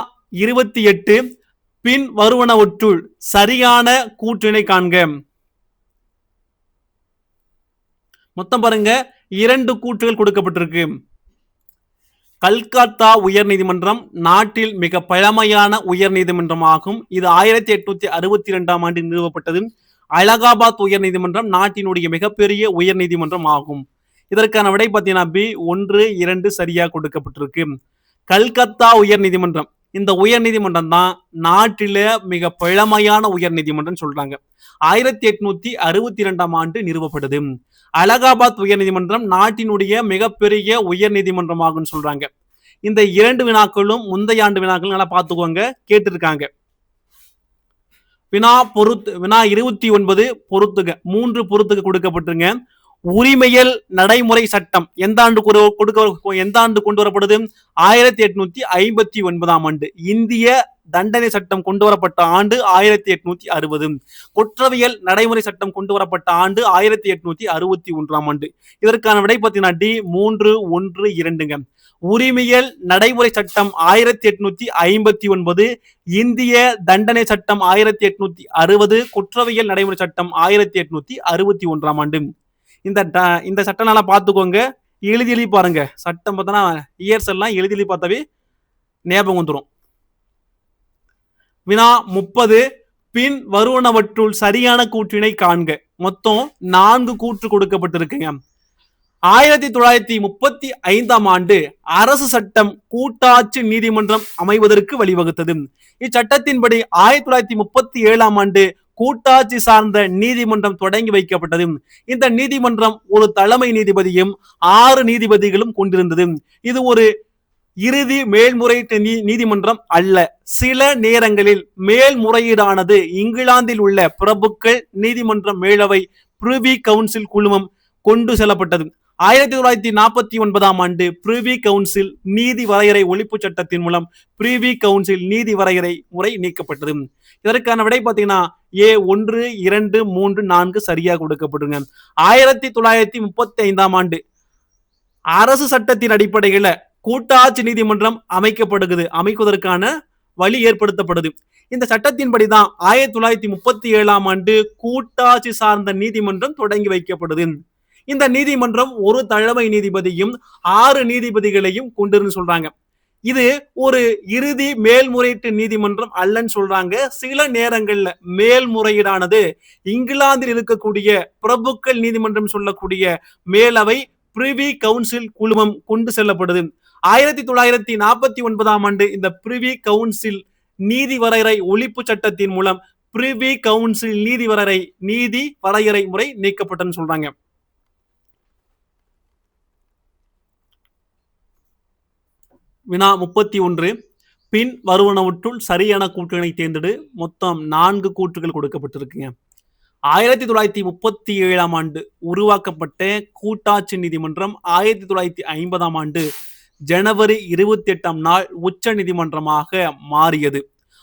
28. பின் வருவனவற்றுள் சரியான கூற்றினை காண்க. மொத்தம் பாருங்க 2 கூற்றுகள் கொடுக்கப்பட்டிருக்கு. கல்கத்தா உயர் நீதிமன்றம் நாட்டில் மிக பழமையான உயர் நீதிமன்றம் ஆகும். இது 1862 ஆண்டு நிறுவப்பட்டது. அலகாபாத் உயர் நீதிமன்றம் நாட்டினுடைய மிகப்பெரிய உயர் நீதிமன்றம் ஆகும். இதற்கான விடை பார்த்தீங்கன்னா பி. 1, 2 சரியா கொடுக்கப்பட்டிருக்கு. கல்கத்தா உயர் நீதிமன்றம், இந்த உயர் நீதிமன்றம் தான் நாட்டில மிக பழமையான உயர் நீதிமன்றம் சொல்றாங்க. 1862 ஆண்டு நிறுவப்பட்டது. அலகாபாத் உயர் நீதிமன்றம் நாட்டினுடைய மிகப்பெரிய உயர் நீதிமன்றமாகும் சொல்றாங்க. இந்த 2 வினாக்களும் முந்தைய ஆண்டு வினாக்கள் நல்லா பார்த்துக்கோங்க, கேட்டிருக்காங்க. வினா 29 பொறுத்துக 3 பொறுத்துக கொடுக்கப்பட்டிருங்க. உரிமையல் நடைமுறை சட்டம் எந்த ஆண்டு கொண்டு வரப்படுது? 1859 ஆண்டு. இந்திய தண்டனை சட்டம் கொண்டு வரப்பட்ட ஆண்டு 1860. குற்றவியல் நடைமுறை சட்டம் கொண்டு வரப்பட்ட ஆண்டு 1861 ஆண்டு. இதற்கான விடை பார்த்தீங்கன்னா டி. 3, 1, 2ங்க. உரிமையல் நடைமுறை சட்டம் 1859, இந்திய தண்டனை சட்டம் 1860, குற்றவியல் நடைமுறை சட்டம் 1861 ஆண்டு. இந்த சட்டம் நல்லா பார்த்துக்கோங்க, எழுதி பாருங்க. சட்டம் பார்த்தோன்னா இயர்ஸ் எல்லாம் எழுதி பார்த்தாவே ஞாபகம் வந்துடும். வினா 30. பின் வருவனவற்றுள் சரியான கூற்றினை காண்க. மொத்தம் 4 கூற்று கொடுக்கப்பட்டிருக்குங்க. 1935 ஆண்டு அரசு சட்டம் கூட்டாட்சி நீதிமன்றம் அமைவதற்கு வழிவகுத்தது. இச்சட்டத்தின்படி 1937 ஆண்டு கூட்டாட்சி சார்ந்த நீதிமன்றம் தொடங்கி வைக்கப்பட்டது. இந்த நீதிமன்றம் ஒரு தலைமை நீதிபதியும் 6 நீதிபதிகளும் கொண்டிருந்தது. இது ஒரு இறுதி மேல்முறையீட்டு நீதிமன்றம் அல்ல. சில நேரங்களில் மேல்முறையீடானது இங்கிலாந்தில் உள்ள பிரபுக்கள் நீதிமன்றம் மேலவை பிரிவி கவுன்சில் குழுமம் கொண்டு செல்லப்பட்டது. 1949ஆம் ஆண்டு பிரிவி கவுன்சில் நீதி வரையறை ஒழிப்பு சட்டத்தின் மூலம் பிரிவி கவுன்சில் நீதி வரையறை முறை நீக்கப்பட்டது. இதற்கான விடை பார்த்தீங்கன்னா A1, 2, 3, 4 சரியாக கொடுக்கப்பட்டுங்க. 1935ஆம் ஆண்டு அரசு சட்டத்தின் அடிப்படையில கூட்டாட்சி நீதிமன்றம் அமைக்குவதற்கான வழி ஏற்படுத்தப்படுது. இந்த சட்டத்தின்படிதான் 1937ஆம் ஆண்டு கூட்டாட்சி சார்ந்த நீதிமன்றம் தொடங்கி வைக்கப்படுது. இந்த நீதிமன்றம் ஒரு தலைமை நீதிபதியும் 6 நீதிபதிகளையும் கொண்டிருந்து சொல்றாங்க. இது ஒரு இறுதி மேல்முறையீட்டு நீதிமன்றம் அல்லன்னு சொல்றாங்க. சில நேரங்கள்ல மேல்முறையீடானது இங்கிலாந்தில் இருக்கக்கூடிய பிரபுக்கள் நீதிமன்றம் சொல்லக்கூடிய மேலவை பிரிவி கவுன்சில் குழுமம் கொண்டு செல்லப்படுது. 1949ஆம் ஆண்டு இந்த பிரிவி கவுன்சில் நீதி வரையறை ஒழிப்பு சட்டத்தின் மூலம் பிரிவி கவுன்சில் நீதி வரையறை முறை நீக்கப்பட்டதுன்னு சொல்றாங்க. வினா 31. பின் வருவனவற்றுள் சரியான கூற்றுகளை தேர்ந்தெடு. மொத்தம் 4 கூற்றுகள் கொடுக்கப்பட்டிருக்குங்க. 1937ஆம் ஆண்டு உருவாக்கப்பட்ட கூட்டாட்சி நீதிமன்றம் 1950ஆம் ஆண்டு ஜனவரி 28ஆம் நாள் உச்ச நீதிமன்றமாக மாறியது.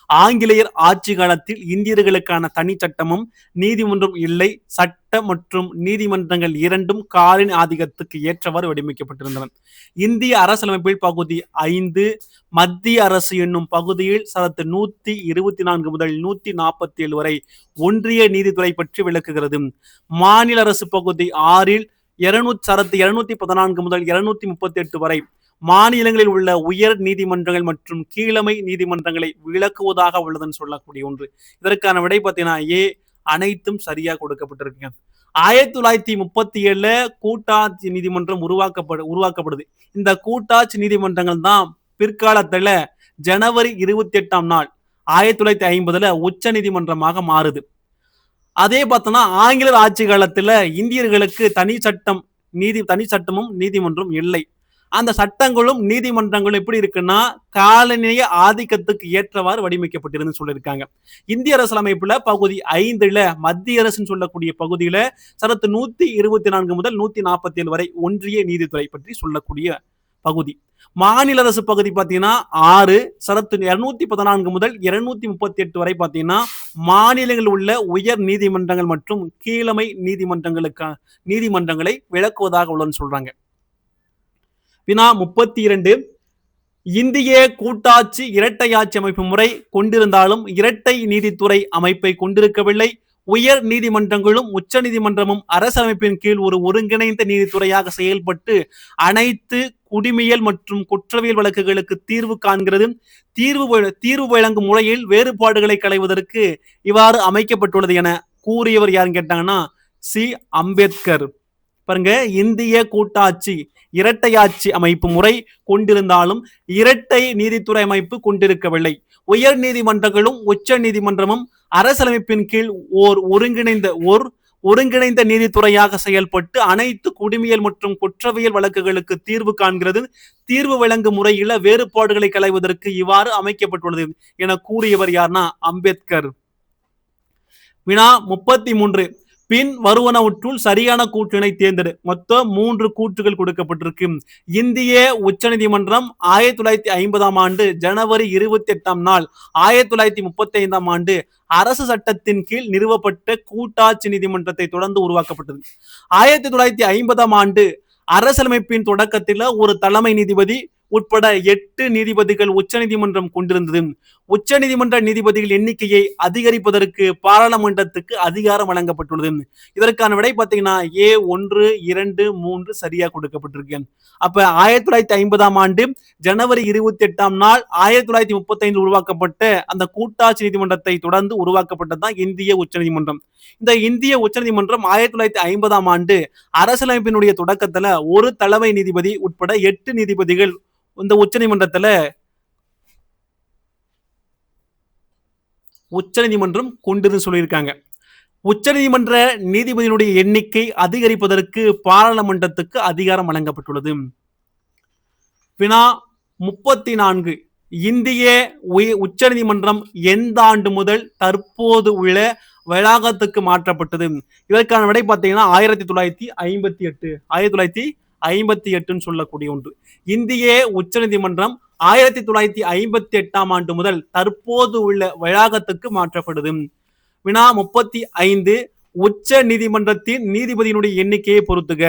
ஆங்கிலேயர் ஆட்சி காலத்தில் இந்தியர்களுக்கான தனி சட்டமும் நீதிமன்றம் இல்லை. சட்ட மற்றும் நீதிமன்றங்கள் இரண்டும் காலின் ஆதிக்கத்துக்கு ஏற்றவாறு வடிவமைக்கப்பட்டிருந்தன. இந்திய அரசியலமைப்பில் பகுதி 5 மத்திய அரசு என்னும் பகுதியில் சரத்து 124 முதல் 147 வரை ஒன்றிய நீதித்துறை பற்றி விளக்குகிறது. மாநில அரசு பகுதி 6 சரத்து 214 முதல் 238 வரை மாநிலங்களில் உள்ள உயர் நீதிமன்றங்கள் மற்றும் கீழமை நீதிமன்றங்களை விளக்குவதாக உள்ளதுன்னு சொல்லக்கூடிய ஒன்று. இதற்கான விடை பார்த்தீங்கன்னா அனைத்தும் சரியாக கொடுக்கப்பட்டிருக்குங்க. 1937 கூட்டாட்சி நீதிமன்றம் உருவாக்கப்படுது. இந்த கூட்டாட்சி நீதிமன்றங்கள் தான் பிற்காலத்துல ஜனவரி 28ஆம் நாள் 1950 உச்ச நீதிமன்றமாக மாறுது. அதே பார்த்தோம்னா ஆங்கிலேயர் ஆட்சி காலத்துல இந்தியர்களுக்கு தனி சட்டமும் நீதிமன்றம் இல்லை. அந்த சட்டங்களும் நீதிமன்றங்களும் எப்படி இருக்குன்னா காலனிய ஆதிக்கத்துக்கு ஏற்றவாறு வடிவமைக்கப்பட்டிருந்து சொல்லியிருக்காங்க. இந்திய அரசியலமைப்புல பகுதி 5 மத்திய அரசுன்னு சொல்லக்கூடிய பகுதியில சரத்து 124 முதல் 147 வரை ஒன்றிய நீதித்துறை பற்றி சொல்லக்கூடிய பகுதி. மாநில அரசு பகுதி பார்த்தீங்கன்னா 6 சரத்து 214 முதல் 238 வரை பார்த்தீங்கன்னா மாநிலங்களில் உள்ள உயர் நீதிமன்றங்கள் மற்றும் கீழமை நீதிமன்றங்களை விளக்குவதாக உள்ளதுன்னு சொல்றாங்க. வினா 32. இந்திய கூட்டாட்சி இரட்டையாட்சி அமைப்பு முறை கொண்டிருந்தாலும் இரட்டை நீதித்துறை அமைப்பை கொண்டிருக்கவில்லை. உயர் நீதிமன்றங்களும் உச்ச நீதிமன்றமும் அரசமைப்பின் கீழ் ஒரு ஒருங்கிணைந்த நீதித்துறையாக செயல்பட்டு அனைத்து குடிமையியல் மற்றும் குற்றவியல் வழக்குகளுக்கு தீர்வு காண்கிறது. தீர்வு வழங்கும் முறையில் வேறுபாடுகளை களைவதற்கு இவ்வாறு அமைக்கப்பட்டுள்ளது என கூறியவர் யாருன்னு கேட்டாங்கன்னா அம்பேத்கர். பாருங்க, இந்திய கூட்டாட்சி இரட்டையாட்சி அமைப்பு முறை கொண்டிருந்தாலும் இரட்டை நீதித்துறை அமைப்பு கொண்டிருக்கவில்லை. உயர் நீதிமன்றங்களும் உச்ச நீதிமன்றமும் அரசியலமைப்பின் கீழ் ஒருங்கிணைந்த நீதித்துறையாக செயல்பட்டு அனைத்து குடிமையியல் மற்றும் குற்றவியல் வழக்குகளுக்கு தீர்வு காண்கிறது. தீர்வு வழங்கும் முறையில வேறுபாடுகளை களைவதற்கு இவ்வாறு அமைக்கப்பட்டுள்ளது என கூறியவர் யார்னா அம்பேத்கர். வினா 33. பின் வருவனவற்றுள் சரியான கூற்றினை தேர்ந்தெடு. மொத்தம் 3 கூற்றுகள் கொடுக்கப்பட்டிருக்கு. இந்திய உச்ச நீதிமன்றம் 1950ஆம் ஆண்டு ஜனவரி 28ஆம் நாள் 1935ஆம் ஆண்டு அரசு சட்டத்தின் கீழ் நிறுவப்பட்ட கூட்டாட்சி நீதிமன்றத்தை தொடர்ந்து உருவாக்கப்பட்டது. 1950ஆம் ஆண்டு அரசியலமைப்பின் தொடக்கத்தில் ஒரு தலைமை நீதிபதி உட்பட 8 நீதிபதிகள் உச்ச நீதிமன்றம் கொண்டிருந்தது. உச்ச நீதிமன்ற நீதிபதிகள் எண்ணிக்கையை அதிகரிப்பதற்கு பாராளுமன்றத்துக்கு அதிகாரம் வழங்கப்பட்டுள்ளது. இதற்கான விடை பார்த்தீங்கன்னா A1, 2, 3 சரியா கொடுக்கப்பட்டிருக்கு. அப்ப 1950ஆம் ஆண்டு ஜனவரி 28ஆம் நாள் 1935 உருவாக்கப்பட்ட அந்த கூட்டாட்சி நீதிமன்றத்தை தொடர்ந்து உருவாக்கப்பட்டதுதான் இந்திய உச்ச நீதிமன்றம். இந்த இந்திய உச்ச நீதிமன்றம் 1950ஆம் ஆண்டு அரசியலமைப்பினுடைய தொடக்கத்துல ஒரு தலைமை நீதிபதி உட்பட 8 நீதிபதிகள் இந்த உச்ச நீதிமன்றம் கொண்டிருந்து சொல்லியிருக்காங்க. உச்ச நீதிமன்ற நீதிபதியினுடைய எண்ணிக்கை அதிகரிப்பதற்கு பாராளுமன்றத்துக்கு அதிகாரம் வழங்கப்பட்டுள்ளது. வினா 34 இந்திய உச்ச நீதிமன்றம் எந்த ஆண்டு முதல் தற்போது உள்ள வளாகத்துக்கு மாற்றப்பட்டது? இதற்கான விடை பார்த்தீங்கன்னா 1958 1958 சொல்லக்கூடிய ஒன்று. இந்திய உச்ச நீதிமன்றம் 1958 ஆண்டு முதல் தற்போது உள்ள வளாகத்துக்கு மாற்றப்படுது. வினா 35 உச்ச நீதிமன்றத்தின் நீதிபதியினுடைய எண்ணிக்கையை பொறுத்துக.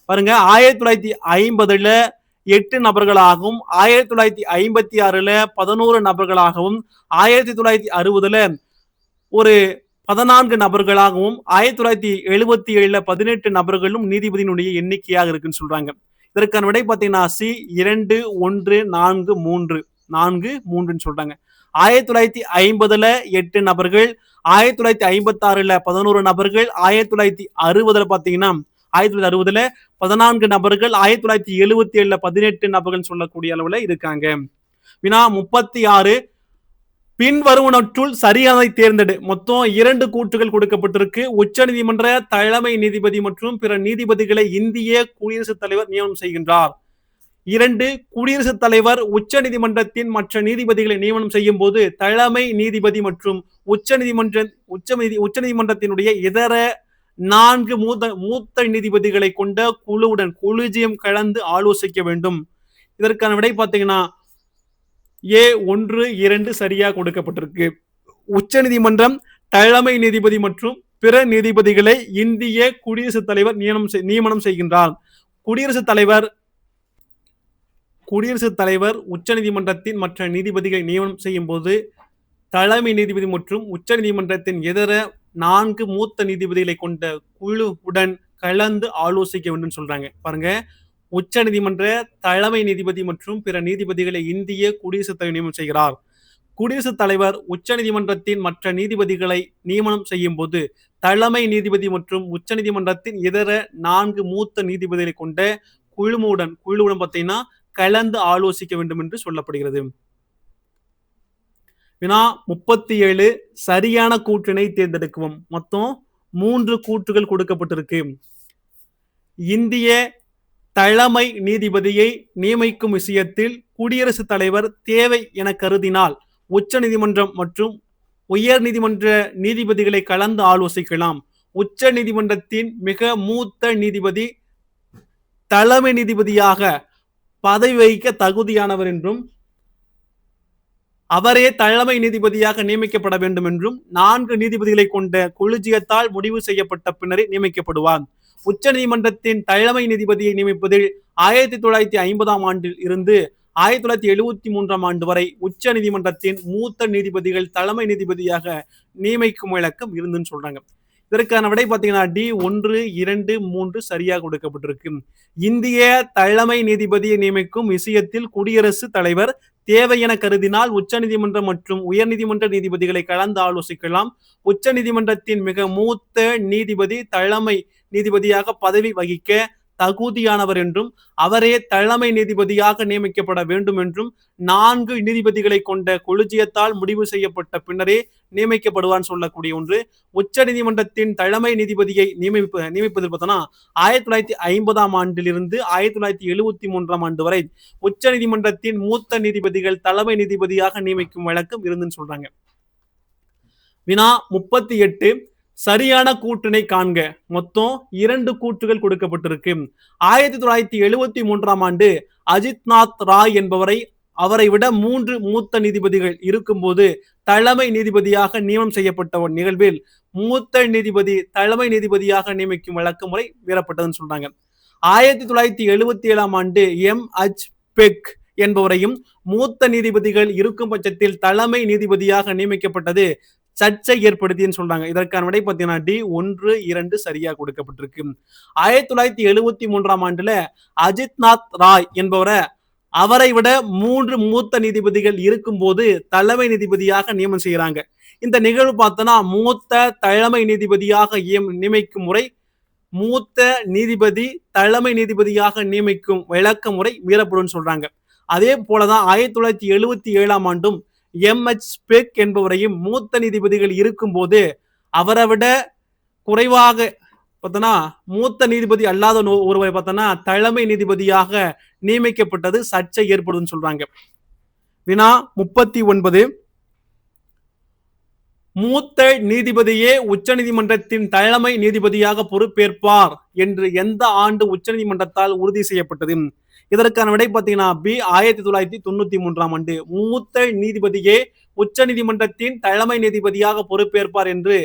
பாருங்க, 1950ல 8 நபர்களாகவும் 1956ல 11 நபர்களாகவும் 1960ல ஒரு 14 நபர்களாகவும் 1977ல 18 நபர்களும் நீதிபதியினுடைய எண்ணிக்கையாக இருக்குன்னு சொல்றாங்க. இதற்கான விடை பார்த்தீங்கன்னா சி 2 1 4 3 4 3 சொல்றாங்க. 1950ல 8 நபர்கள், 1956ல 11 நபர்கள், 1960ல பாத்தீங்கன்னா 1960ல 14 நபர்கள், 1977ல 18 நபர்கள் சொல்லக்கூடிய அளவுல இருக்காங்க. வினா 36 பின்வருவனற்றுள் சரியானதை தேர்ந்தெடு. மொத்தம் 2 கூற்றுகள் கொடுக்கப்பட்டிருக்கு. உச்ச நீதிமன்ற தலைமை நீதிபதி மற்றும் பிற நீதிபதிகளை இந்திய குடியரசுத் தலைவர் நியமனம் செய்கின்றார். 2 குடியரசுத் தலைவர் உச்ச நீதிமன்றத்தின் மற்ற நீதிபதிகளை நியமனம் செய்யும் போது தலைமை நீதிபதி மற்றும் உச்ச நீதிமன்றத்தினுடைய இதர 4 மூத்த நீதிபதிகளை கொண்ட குழுவுடன் கொலிஜியம் கலந்து ஆலோசிக்க வேண்டும். இதற்கான விடை பார்த்தீங்கன்னா ஏ 1 2 சரியா கொடுக்கப்பட்டிருக்கு. உச்ச நீதிமன்றம் தலைமை நீதிபதி மற்றும் பிற நீதிபதிகளை இந்திய குடியரசுத் தலைவர் நியமனம் செய்கின்றார். குடியரசுத் தலைவர் உச்ச நீதிமன்றத்தின் மற்ற நீதிபதிகளை நியமனம் செய்யும் போது தலைமை நீதிபதி மற்றும் உச்ச நீதிமன்றத்தின் இதர 4 மூத்த நீதிபதிகளை கொண்ட குழுவுடன் கலந்து ஆலோசிக்க வேண்டும் சொல்றாங்க. பாருங்க, உச்ச நீதிமன்ற தலைமை நீதிபதி மற்றும் பிற நீதிபதிகளை இந்திய குடியரசுத் தலைவர் நியமனம் செய்கிறார். குடியரசுத் தலைவர் உச்ச நீதிமன்றத்தின் மற்ற நீதிபதிகளை நியமனம் செய்யும் போது தலைமை நீதிபதி மற்றும் உச்ச நீதிமன்றத்தின் இதர 4 மூத்த நீதிபதிகளை கொண்ட குழுவுடன் பார்த்தீங்கன்னா கலந்து ஆலோசிக்க வேண்டும் என்று சொல்லப்படுகிறது. வினா 37 சரியான கூற்றினை தேர்ந்தெடுக்கவும். மொத்தம் 3 கூற்றுகள் கொடுக்கப்பட்டிருக்கு. இந்திய தலைமை நீதிபதியை நியமிக்கும் விஷயத்தில் குடியரசுத் தலைவர் தேவை என கருதினால் உச்ச நீதிமன்றம் மற்றும் உயர் நீதிமன்ற நீதிபதிகளை கலந்து ஆலோசிக்கலாம். உச்ச நீதிமன்றத்தின் மிக மூத்த நீதிபதி தலைமை நீதிபதியாக பதவி வகிக்க தகுதியானவர் என்றும் அவரே தலைமை நீதிபதியாக நியமிக்கப்பட வேண்டும் என்றும் 4 நீதிபதிகளை கொண்ட கொலிஜியத்தால் முடிவு செய்யப்பட்ட பின்னரே நியமிக்கப்படுவார். உச்ச நீதிமன்றத்தின் தலைமை நீதிபதியை நியமிப்பதில் 1950ஆம் ஆண்டில் இருந்து 1973ஆம் ஆண்டு வரை உச்ச நீதிமன்றத்தின் மூத்த நீதிபதிகள் தலைமை நீதிபதியாக நியமிக்கும் வழக்கம் இருந்துன்னு சொல்றாங்க. இதற்கான விடை பார்த்தீங்கன்னா டி 1 2 3 சரியாக கொடுக்கப்பட்டிருக்கு. இந்திய தலைமை நீதிபதியை நியமிக்கும் விஷயத்தில் குடியரசுத் தலைவர் தேவை என கருதினால் உச்ச நீதிமன்றம் மற்றும் உயர் நீதிமன்ற நீதிபதிகளை கலந்து ஆலோசிக்கலாம். உச்ச நீதிமன்றத்தின் மிக மூத்த நீதிபதி தலைமை நீதிபதியாக பதவி வகிக்க தகுதியானவர் என்றும் அவரே தலைமை நீதிபதியாக நியமிக்கப்பட வேண்டும் என்றும் 4 நீதிபதிகளை கொண்ட கொலிஜியத்தால் முடிவு செய்யப்பட்ட பின்னரே நியமிக்கப்படுவான்னு சொல்லக்கூடிய ஒன்று. உச்ச நீதிமன்றத்தின் தலைமை நீதிபதியை நியமிப்பதில் பார்த்தோம்னா 1950ஆம் ஆண்டிலிருந்து 1973ஆம் ஆண்டு வரை உச்ச நீதிமன்றத்தின் மூத்த நீதிபதிகள் தலைமை நீதிபதியாக நியமிக்கும் வழக்கம் இருந்துன்னு சொல்றாங்க. வினா 38 சரியான கூற்றினை காண்க. மொத்தம் 2 கூற்றுகள் கொடுக்கப்பட்டிருக்கு. 1973ஆம் ஆண்டு அஜித்நாத் ராய் என்பவரை அவரை விட 3 மூத்த நீதிபதிகள் இருக்கும்போது தலைமை நீதிபதியாக நியமனம் செய்யப்பட்ட ஒரு நிகழ்வில் மூத்த நீதிபதி தலைமை நீதிபதியாக நியமிக்கும் வழக்கு முறை மீறப்பட்டதுன்னு சொல்றாங்க. 1977ஆம் ஆண்டு எம்.எச். பெக் என்பவரையும் மூத்த நீதிபதிகள் இருக்கும் பட்சத்தில் தலைமை நீதிபதியாக நியமிக்கப்பட்டது சர்ச்சை ஏற்படுத்தின்னு சொல்றாங்க. இதற்கான விடை பார்த்தீங்கன்னா டி 1 2 சரியா கொடுக்கப்பட்டிருக்கு. 1973ஆம் ஆண்டுல அஜித்நாத் ராய் என்பவரை அவரை விட 3 மூத்த நீதிபதிகள் இருக்கும் போது தலைமை நீதிபதியாக நியமனம் செய்யறாங்க. இந்த நிகழ்வு பார்த்தோன்னா மூத்த தலைமை நீதிபதியாக நியமிக்கும் முறை மூத்த நீதிபதி தலைமை நீதிபதியாக நியமிக்கும் வழக்க முறை மீறப்படும் சொல்றாங்க. அதே போலதான் 1977ஆம் ஆண்டும் எம்.எச். பெக் என்பவரையும் மூத்த நீதிபதிகள் இருக்கும் போது அவரை விட குறைவாக பார்த்தோன்னா மூத்த நீதிபதி அல்லாத ஒருவரை பார்த்தோன்னா தலைமை நீதிபதியாக நியமிக்கப்பட்டது சர்ச்சை ஏற்படுதுன்னு சொல்றாங்க. வினா 39. மூத்த நீதிபதியே உச்சநீதிமன்றத்தின் தலைமை நீதிபதியாக பொறுப்பேற்பார் என்று எந்த ஆண்டு உச்சநீதிமன்றத்தால் உறுதி செய்யப்பட்டது? இதற்கான விடை பார்த்தீங்கன்னா பி 1993ஆம் ஆண்டு. மூத்த நீதிபதியே உச்சநீதிமன்றத்தின் தலைமை நீதிபதியாக பொறுப்பேற்பார் என்று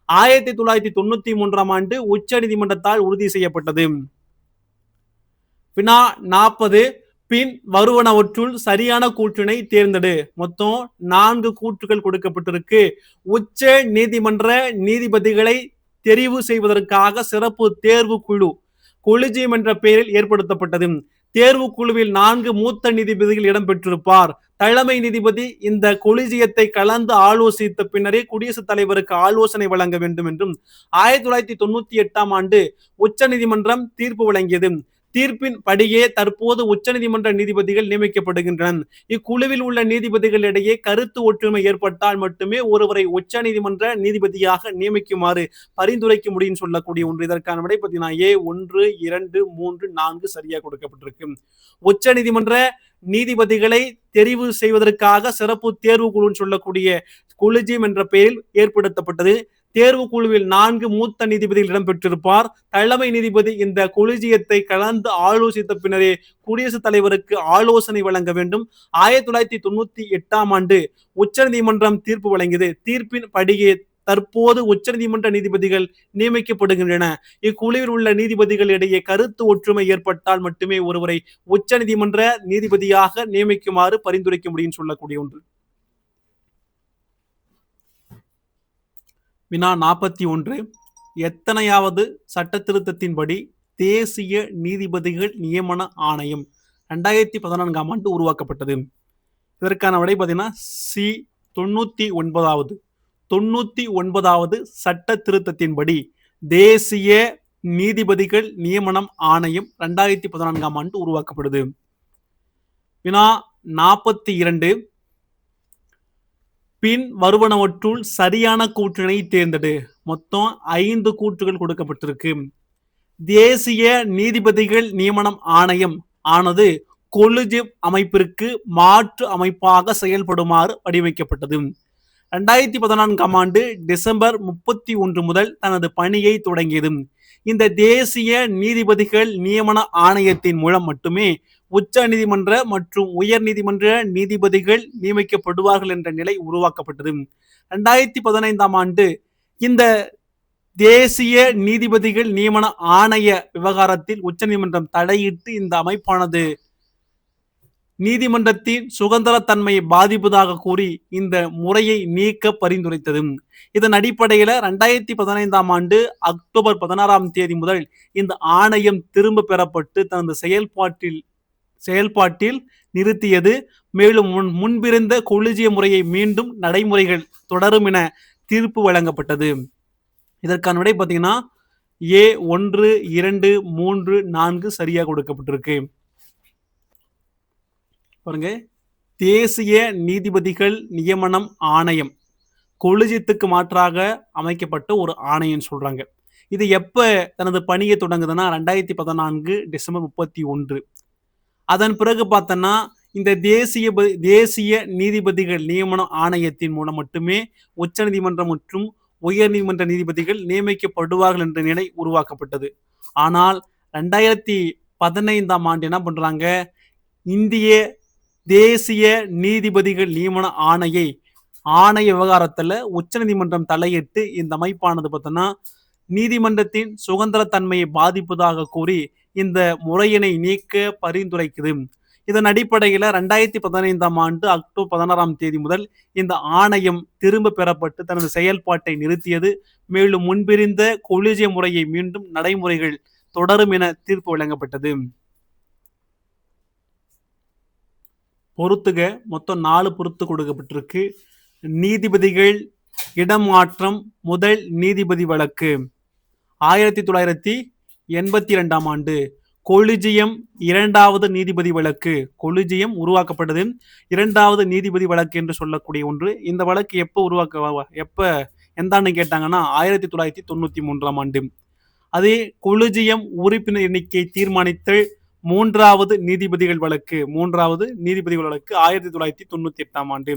1993ஆம் ஆண்டு உச்சநீதிமன்றத்தால் உறுதி செய்யப்பட்டது. வினா 40. பின் வருவனவற்றுள் சரியான கூற்றினை தேர்ந்தெடு. மொத்தம் 4 கூற்றுகள் கொடுக்கப்பட்டிருக்கு. உச்ச நீதிமன்ற நீதிபதிகளை தெரிவு செய்வதற்காக சிறப்பு தேர்வு குழு கொலிஜியம் என்ற பெயரில் ஏற்படுத்தப்பட்டது. தேர்வு குழுவில் 4 மூத்த நீதிபதிகள் இடம்பெற்றிருப்பார். தலைமை நீதிபதி இந்த கொலிஜியத்தை கலந்து ஆலோசித்த பின்னரே குடியரசுத் தலைவருக்கு ஆலோசனை வழங்க வேண்டும் என்றும் 1998ஆம் ஆண்டு உச்ச நீதிமன்றம் தீர்ப்பு வழங்கியது. தீர்ப்பின் படியே தற்போது உச்சநீதிமன்ற நீதிபதிகள் நியமிக்கப்படுகின்றனர். இக்குழுவில் உள்ள நீதிபதிகளிடையே கருத்து ஒற்றுமை ஏற்பட்டால் மட்டுமே ஒருவரை உச்சநீதிமன்ற நீதிபதியாக நியமிக்குமாறு பரிந்துரைக்க முடியும் சொல்லக்கூடிய ஒன்று. இதற்கான விடை பார்த்தீங்கன்னா A 1, 2, 3, 4 சரியா கொடுக்கப்பட்டிருக்கு. உச்சநீதிமன்ற நீதிபதிகளை தெரிவு செய்வதற்காக சிறப்பு தேர்வு குழு சொல்லக்கூடிய கொலிஜியம் என்ற பெயரில் ஏற்படுத்தப்பட்டது. தேர்வு குழுவில் 4 மூத்த நீதிபதிகள் இடம்பெற்றிருப்பார். தலைமை நீதிபதி இந்த கொலிஜியத்தை கலந்து ஆலோசித்த பின்னரே குடியரசுத் தலைவருக்கு ஆலோசனை வழங்க வேண்டும். 1998ஆம் ஆண்டு உச்சநீதிமன்றம் தீர்ப்பு வழங்கியது. தீர்ப்பின் படியே தற்போது உச்சநீதிமன்ற நீதிபதிகள் நியமிக்கப்படுகின்றன. இக்குழுவில் உள்ள நீதிபதிகள் இடையே கருத்து ஒற்றுமை ஏற்பட்டால் மட்டுமே ஒருவரை உச்சநீதிமன்ற நீதிபதியாக நியமிக்குமாறு பரிந்துரைக்க முடியும் சொல்லக்கூடிய ஒன்று. வினா 41. எத்தனையாவது சட்ட திருத்தத்தின்படி தேசிய நீதிபதிகள் நியமன ஆணையம் 2014ஆம் ஆண்டு உருவாக்கப்பட்டது? இதற்கான விடை பார்த்தீங்கன்னா சி 99வது. 99வது சட்ட திருத்தத்தின்படி தேசிய நீதிபதிகள் நியமனம் ஆணையம் 2014ஆம் ஆண்டு உருவாக்கப்படுது. வினா 42. பின் வருவனவற்றுள் சரியான கூற்றினை தேர்ந்தெடு. மொத்தம் 5 கூற்றுகள் கொடுக்கப்பட்டிருக்கு. தேசிய நீதிபதிகள் நியமனம் ஆணையம் ஆனது கொலிஜியம் அமைப்பிற்கு மாற்று அமைப்பாக செயல்படுமாறு வடிவமைக்கப்பட்டது. 2014ஆம் ஆண்டு டிசம்பர் 31 முதல் தனது பணியை தொடங்கியது. இந்த தேசிய நீதிபதிகள் நியமன ஆணையத்தின் மூலம் மட்டுமே உச்ச நீதிமன்ற மற்றும் உயர் நீதிமன்ற நீதிபதிகள் நியமிக்கப்படுவார்கள் என்ற நிலை உருவாக்கப்பட்டது. 2015ஆம் ஆண்டு இந்த தேசிய நீதிபதிகள் நியமன ஆணைய விவகாரத்தில் உச்சநீதிமன்றம் தலையிட்டு இந்த அமைப்பானது நீதிமன்றத்தின் சுதந்திரத்தன்மையை பாதிப்பதாக கூறி இந்த முறையை நீக்க பரிந்துரைத்தது. இதன் அடிப்படையில் 2015ஆம் ஆண்டு அக்டோபர் 16ஆம் தேதி முதல் இந்த ஆணையம் திரும்ப பெறப்பட்டு தனது செயல்பாட்டில் நிறுத்தியது. மேலும் முன்பிருந்த கொலிஜிய முறையை மீண்டும் நடைமுறைகள் தொடரும் என தீர்ப்பு வழங்கப்பட்டது. இதற்கான விடை பார்த்தீங்கன்னா A 1, 2, 3, 4 சரியாக கொடுக்கப்பட்டிருக்கு. பாருங்க, தேசிய நீதிபதிகள் நியமனம் ஆணையம் கொலிஜியத்துக்கு மாற்றாக அமைக்கப்பட்ட ஒரு ஆணையம் சொல்றாங்க. இது எப்ப தனது பணியை தொடங்குதுன்னா 2014 டிசம்பர் 31. அதன் பிறகு பார்த்தோன்னா இந்த தேசிய நீதிபதிகள் நியமன ஆணையத்தின் மூலம் மட்டுமே உச்சநீதிமன்றம் மற்றும் உயர் நீதிமன்ற நீதிபதிகள் நியமிக்கப்படுவார்கள் என்ற நிலை உருவாக்கப்பட்டது. ஆனால் 2015ஆம் ஆண்டு என்ன பண்றாங்க, இந்திய தேசிய நீதிபதிகள் நியமன ஆணைய விவகாரத்துல உச்சநீதிமன்றம் தலையிட்டு இந்த அமைப்பானது பார்த்தோன்னா நீதிமன்றத்தின் சுதந்திரத்தன்மையை பாதிப்பதாக கூறி இந்த முறையினை நீக்க பரிந்துரைக்குது. இதன் அடிப்படையில் 2015ஆம் ஆண்டு அக்டோபர் 16ஆம் தேதி முதல் இந்த ஆணையம் திரும்ப பெறப்பட்டு தனது செயல்பாட்டை நிறுத்தியது. மேலும் முன்பிருந்த கொலிஜிய முறையை மீண்டும் நடைமுறைகள் தொடரும் என தீர்ப்பு வழங்கப்பட்டது. பொறுத்துக, மொத்தம் 4 பொறுத்து கொடுக்கப்பட்டிருக்கு. நீதிபதிகள் இடமாற்றம் முதல் நீதிபதி வழக்கு 1982ஆம் ஆண்டு. கொலிஜியம் 2வது நீதிபதி வழக்கு. கொலிஜியம் உருவாக்கப்பட்டது 2வது நீதிபதி வழக்கு என்று சொல்லக்கூடிய ஒன்று. இந்த வழக்கு எப்ப எந்த ஆண்டு கேட்டாங்கன்னா 1993ஆம் ஆண்டு. அதே கொலிஜியம் உறுப்பினர் எண்ணிக்கை தீர்மானித்தல் மூன்றாவது நீதிபதிகள் வழக்கு 1998 ஆண்டு.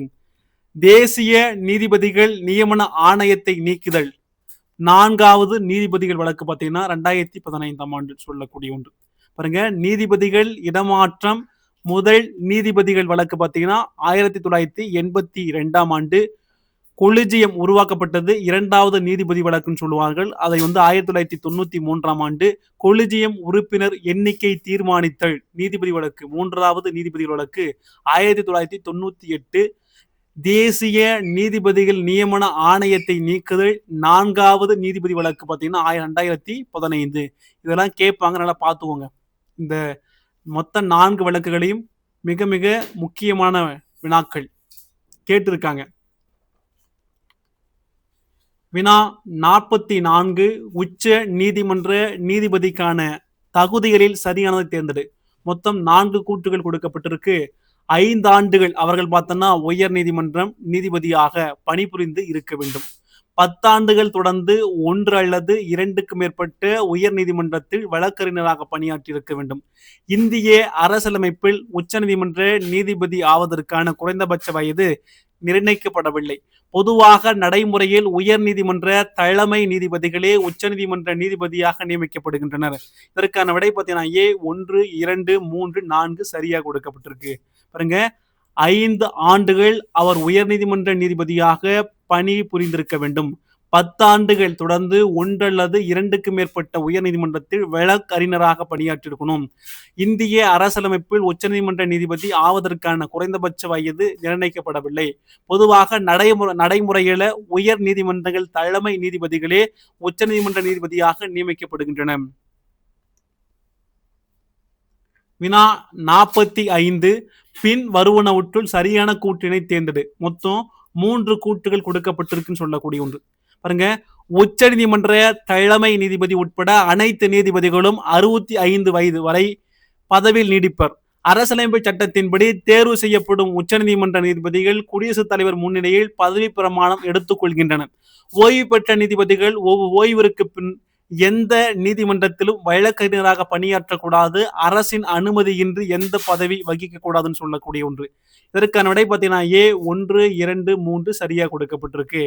தேசிய நீதிபதிகள் நியமன ஆணையத்தை நீக்குதல் 4வது நீதிபதிகள் வழக்கு பார்த்தீங்கன்னா 2015 ஆண்டு சொல்லக்கூடிய ஒன்று. பாருங்க, நீதிபதிகள் இடமாற்றம் முதல் நீதிபதிகள் வழக்கு பார்த்தீங்கன்னா 1982 ஆண்டு. கொலிஜியம் உருவாக்கப்பட்டது 2வது நீதிபதி வழக்குன்னு சொல்லுவார்கள். அதை 1993 ஆண்டு. கொலிஜியம் உறுப்பினர் எண்ணிக்கை தீர்மானித்தல் நீதிபதி வழக்கு 3வது நீதிபதி வழக்கு 1998. தேசிய நீதிபதிகள் நியமன ஆணையத்தை நீக்குதல் 4வது நீதிபதி வழக்கு பார்த்தீங்கன்னா 2015. இதெல்லாம் கேட்பாங்க, நல்லா பார்த்துக்கோங்க. இந்த மொத்த 4 வழக்குகளையும் மிக மிக முக்கியமான வினாக்கள் கேட்டிருக்காங்க. வினா 44 உச்ச நீதிமன்ற நீதிபதிக்கான தகுதிகளில் சரியானதை தேர்ந்தெடு. மொத்தம் 4 கூற்றுகள் கொடுக்கப்பட்டிருக்கு. 5 ஆண்டுகள் அவர்கள் பார்த்தோம்னா உயர் நீதிமன்றம் நீதிபதியாக பணிபுரிந்து இருக்க வேண்டும். 10 ஆண்டுகள் தொடர்ந்து 1 அல்லது 2க்கு மேற்பட்ட உயர் நீதிமன்றத்தில் வழக்கறிஞராக பணியாற்றி இருக்க வேண்டும். இந்திய அரசியலமைப்பில் உச்சநீதிமன்ற நீதிபதி ஆவதற்கான குறைந்தபட்ச வயது நிர்ணயிக்கப்படவில்லை. பொதுவாக நடைமுறையில் உயர் நீதிமன்ற தலைமை நீதிபதிகளே உச்சநீதிமன்ற நீதிபதியாக நியமிக்கப்படுகின்றனர். இதற்கான விடை பார்த்தீங்கன்னா A 1, 2, 3, 4 சரியாக கொடுக்கப்பட்டிருக்கு. பாருங்க, 5 ஆண்டுகள் அவர் உயர் நீதிமன்ற நீதிபதியாக பணி புரிந்திருக்க வேண்டும். 10 ஆண்டுகள் தொடர்ந்து 1 அல்லது 2க்கு மேற்பட்ட உயர் நீதிமன்றத்தில் வழக்கறிஞராக பணியாற்றியிருக்கணும். இந்திய அரசியலமைப்பில் உச்சநீதிமன்ற நீதிபதி ஆவதற்கான குறைந்தபட்ச வயது நிர்ணயிக்கப்படவில்லை. பொதுவாக நடைமுறையில உயர் நீதிமன்றங்கள் தலைமை நீதிபதிகளே உச்சநீதிமன்ற நீதிபதியாக நியமிக்கப்படுகின்றன. வினா 45 பின் வருவனவற்றுள் சரியான கூற்றினை தேர்ந்தெடு. மொத்தம் 3 கூற்றுகள் கொடுக்கப்பட்டிருக்குன்னு சொல்லக்கூடிய ஒன்று. பாருங்க, உச்ச நீதிமன்ற தலைமை நீதிபதி உட்பட அனைத்து நீதிபதிகளும் 65 வயது வரை பதவியில் நீடிப்பர். அரசியலமைப்பு சட்டத்தின்படி தேர்வு செய்யப்படும் உச்சநீதிமன்ற நீதிபதிகள் குடியரசுத் தலைவர் முன்னிலையில் பதவி பிரமாணம் எடுத்துக் கொள்கின்றனர். ஓய்வு பெற்ற நீதிபதிகள் ஓய்விற்கு பின் எந்த நீதிமன்றத்திலும் வழக்கறிஞராக பணியாற்றக்கூடாது. அரசின் அனுமதியின்றி எந்த பதவி வகிக்க கூடாதுன்னு சொல்லக்கூடிய ஒன்று. இதற்கான விடை பார்த்தீங்கன்னா A 1, 2, 3 சரியா கொடுக்கப்பட்டிருக்கு.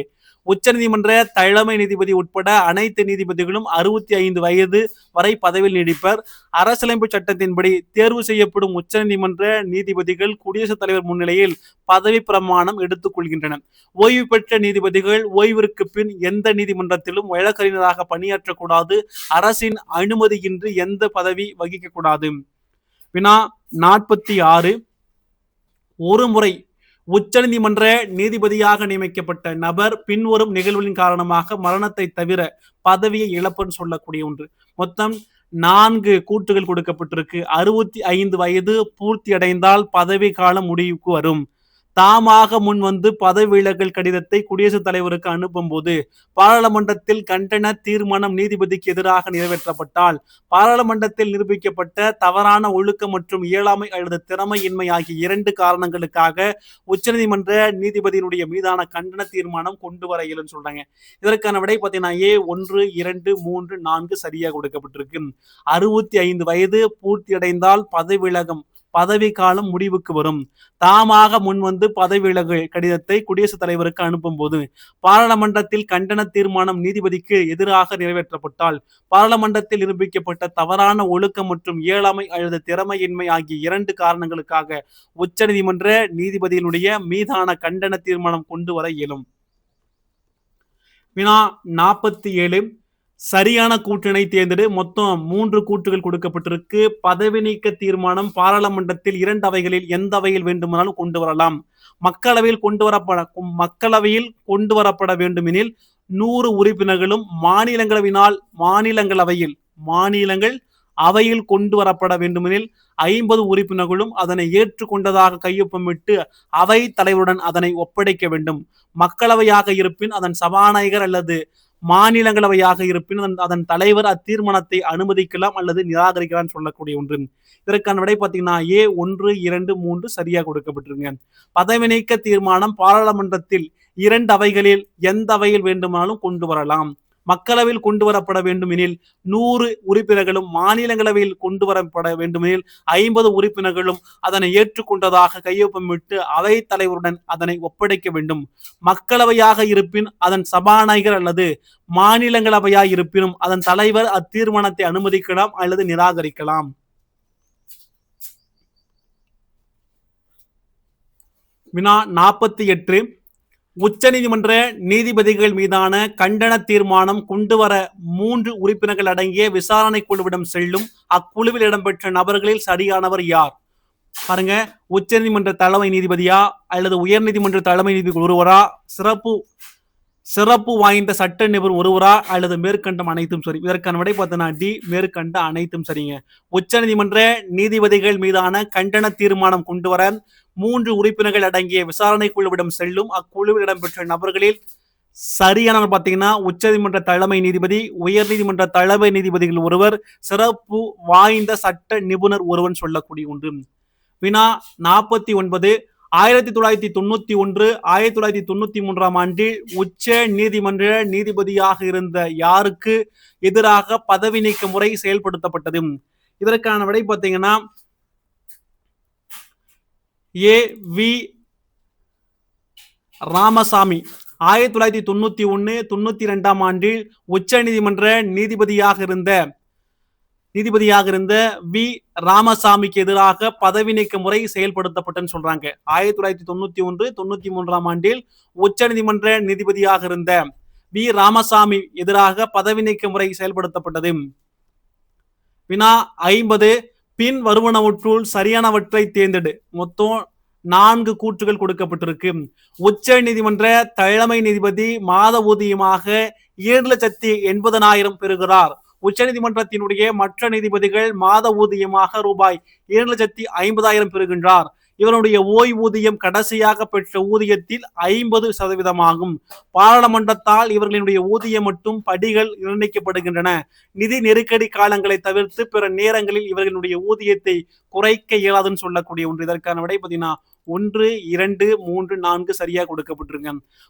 உச்சநீதிமன்ற தலைமை நீதிபதி உட்பட அனைத்து நீதிபதிகளும் 65 வயது வரை பதவியில் நீடிப்பர். அரசியலமைப்பு சட்டத்தின்படி தேர்வு செய்யப்படும் உச்சநீதிமன்ற நீதிபதிகள் குடியரசுத் தலைவர் முன்னிலையில் பதவி பிரமாணம் எடுத்துக் கொள்கின்றனர். ஓய்வு பெற்ற நீதிபதிகள் ஓய்விற்கு பின் எந்த நீதிமன்றத்திலும் வழக்கறிஞராக பணியாற்றக்கூடாது. அரசின் அனுமதியின்றி எந்த பதவி வகிக்க கூடாது. வினா 46 ஒரு முறை உச்சநீதிமன்ற நீதிபதியாக நியமிக்கப்பட்ட நபர் பின்வரும் நிகழ்வுகளின் காரணமாக மரணத்தை தவிர பதவியை இழப்பன்னு சொல்லக்கூடிய ஒன்று. மொத்தம் 4 கூற்றுகள் கொடுக்கப்பட்டிருக்கு. 65 வயது பூர்த்தி அடைந்தால் பதவி காலம் முடிவுக்கு வரும். தாமாக முன் வந்து பதவி விலகல் கடிதத்தை குடியரசுத் தலைவருக்கு அனுப்பும் போது பாராளுமன்றத்தில் கண்டன தீர்மானம் நீதிபதிக்கு எதிராக நிறைவேற்றப்பட்டால் பாராளுமன்றத்தில் நிரூபிக்கப்பட்ட தவறான ஒழுக்கம் மற்றும் இயலாமை அல்லது திறமையின்மை ஆகிய 2 காரணங்களுக்காக உச்சநீதிமன்ற நீதிபதியினுடைய மீதான கண்டன தீர்மானம் கொண்டு வர இயலும்னு சொல்றாங்க. இதற்கான விடை பார்த்தீங்கன்னா A 1, 2, 3, 4 சரியாக கொடுக்கப்பட்டிருக்கு. 65 வயது பூர்த்தி அடைந்தால் பதவி விலகும் பதவி காலம் முடிவுக்கு வரும். தாமாக முன் வந்து பதவி விலகல் கடிதத்தை குடியரசுத் தலைவருக்கு அனுப்பும் போது பாராளுமன்றத்தில் கண்டன தீர்மானம் நீதிபதிக்கு எதிராக நிறைவேற்றப்பட்டால் பாராளுமன்றத்தில் நிரூபிக்கப்பட்ட தவறான ஒழுக்கம் மற்றும் இயலாமை அல்லது திறமையின்மை ஆகிய 2 காரணங்களுக்காக உச்சநீதிமன்ற நீதிபதியினுடைய மீதான கண்டன தீர்மானம் கொண்டு வர இயலும். வினா 47 சரியான கூற்றினை தேர்ந்தெடு. மொத்தம் 3 கூற்றுகள் கொடுக்கப்பட்டிருக்கு. பதவி நீக்க தீர்மானம் பாராளுமன்றத்தில் 2 அவைகளில் எந்த அவையில் வேண்டுமானாலும் கொண்டு வரலாம். மக்களவையில் கொண்டு வரப்பட வேண்டுமெனில் 100 உறுப்பினர்களும் மாநிலங்கள் அவையில் கொண்டு வரப்பட வேண்டுமெனில் 50 உறுப்பினர்களும் அதனை ஏற்றுக்கொண்டதாக கையொப்பமிட்டு அவை தலைவருடன் அதனை ஒப்படைக்க வேண்டும். மக்களவையாக இருப்பின் அதன் சபாநாயகர் அல்லது மாநிலங்களவையாக இருப்பின் அதன் தலைவர் அத்தீர்மானத்தை அனுமதிக்கலாம் அல்லது நிராகரிக்கலாம் சொல்லக்கூடிய ஒன்று. இதற்கான விடை பார்த்தீங்கன்னா A 1, 2, 3 சரியாக கொடுக்கப்பட்டிருங்க. பதவி நீக்க தீர்மானம் பாராளுமன்றத்தில் 2 அவைகளில் எந்த அவையில் வேண்டுமானாலும் கொண்டு வரலாம். மக்களவையில் கொண்டு வரப்பட வேண்டும் எனில் 100 உறுப்பினர்களும், மாநிலங்களவையில் கொண்டு வரப்பட வேண்டுமெனில் 50 உறுப்பினர்களும் அதனை ஏற்றுக்கொண்டதாக கையொப்பமிட்டு அவைத் தலைவருடன் அதனை ஒப்படைக்க வேண்டும். மக்களவையாக இருப்பின் அதன் சபாநாயகர் அல்லது மாநிலங்களவையாக இருப்பினும் அதன் தலைவர் அத்தீர்மானத்தை அனுமதிக்கலாம் அல்லது நிராகரிக்கலாம். வினா 48. உச்சநீதிமன்ற நீதிபதிகள் மீதான கண்டன தீர்மானம் கொண்டுவர 3 உறுப்பினர்கள் அடங்கிய விசாரணை குழுவிடம் செல்லும். அக்குழுவில் இடம்பெற்ற நபர்களில் சரியானவர் யார்? பாருங்க, உச்சநீதிமன்ற தலைமை நீதிபதியா அல்லது உயர்நீதிமன்ற தலைமை நீதிபதி ஒருவரா, சிறப்பு வாய்ந்த சட்ட நிபுணர் ஒருவரா அல்லது மேற்கண்டம் அனைத்தும் சரி. இதற்கான விடை பார்த்தனா டி, மேற்கண்ட அனைத்தும் சரிங்க. உச்சநீதிமன்ற நீதிபதிகள் மீதான கண்டன தீர்மானம் கொண்டு வர 3 உறுப்பினர்கள் அடங்கிய விசாரணை குழுவிடம் செல்லும். அக்குழுவில் இடம்பெற்ற நபர்களில் சரியானவர் பார்த்தீங்கன்னா உச்சநீதிமன்ற தலைமை நீதிபதி, உயர்நீதிமன்ற தலைமை நீதிபதிகள் ஒருவர், சிறப்பு வாய்ந்த சட்ட நிபுணர் ஒருவன் சொல்லக்கூடிய ஒன்று. வினா 49. 1991 1993 ஆண்டில் உச்ச நீதிமன்ற நீதிபதியாக இருந்த யாருக்கு எதிராக பதவி நீக்க முறை செயல்படுத்தப்பட்டது? இதற்கான விடை பார்த்தீங்கன்னா ஏ வி ராமசாமி. 1991 92 ஆண்டில் உச்ச நீதிமன்ற நீதிபதியாக இருந்த வி ராமசாமிக்கு எதிராக பதவி நீக்க முறை செயல்படுத்தப்பட்டன்னு சொல்றாங்க. 1991 93 ஆண்டில் உச்ச நீதிமன்ற நீதிபதியாக இருந்த வி ராமசாமி எதிராக பதவி நீக்க முறை செயல்படுத்தப்பட்டது. வினா 50. பின் வருவனவற்றுள் சரியானவற்றை தேர்ந்தெடு. மொத்தம் 4 கூற்றுகள் கொடுக்கப்பட்டிருக்கு. உச்ச நீதிமன்ற தலைமை நீதிபதி மாத ஊதியமாக 7,80,000 பெறுகிறார். உச்சநீதிமன்றத்தினுடைய மற்ற நீதிபதிகள் மாத ஊதியமாக ரூபாய் 7,50,000 பெறுகின்றார். இவருடைய ஓய்வூதியம் கடைசியாக பெற்ற ஊதியத்தில் 50% ஆகும். பாராளுமன்றத்தால் இவர்களுடைய ஊதியம் மற்றும் படிகள் நிர்ணயிக்கப்படுகின்றன. நிதி நெருக்கடி காலங்களை தவிர்த்து பிற நேரங்களில் இவர்களுடைய ஊதியத்தை குறைக்க இயலாதுன்னு சொல்லக்கூடிய ஒன்று. இதற்கான விடை பார்த்தீங்கன்னா 1 2 3 4 சரியாக கொடுக்கப்பட்டிருங்க.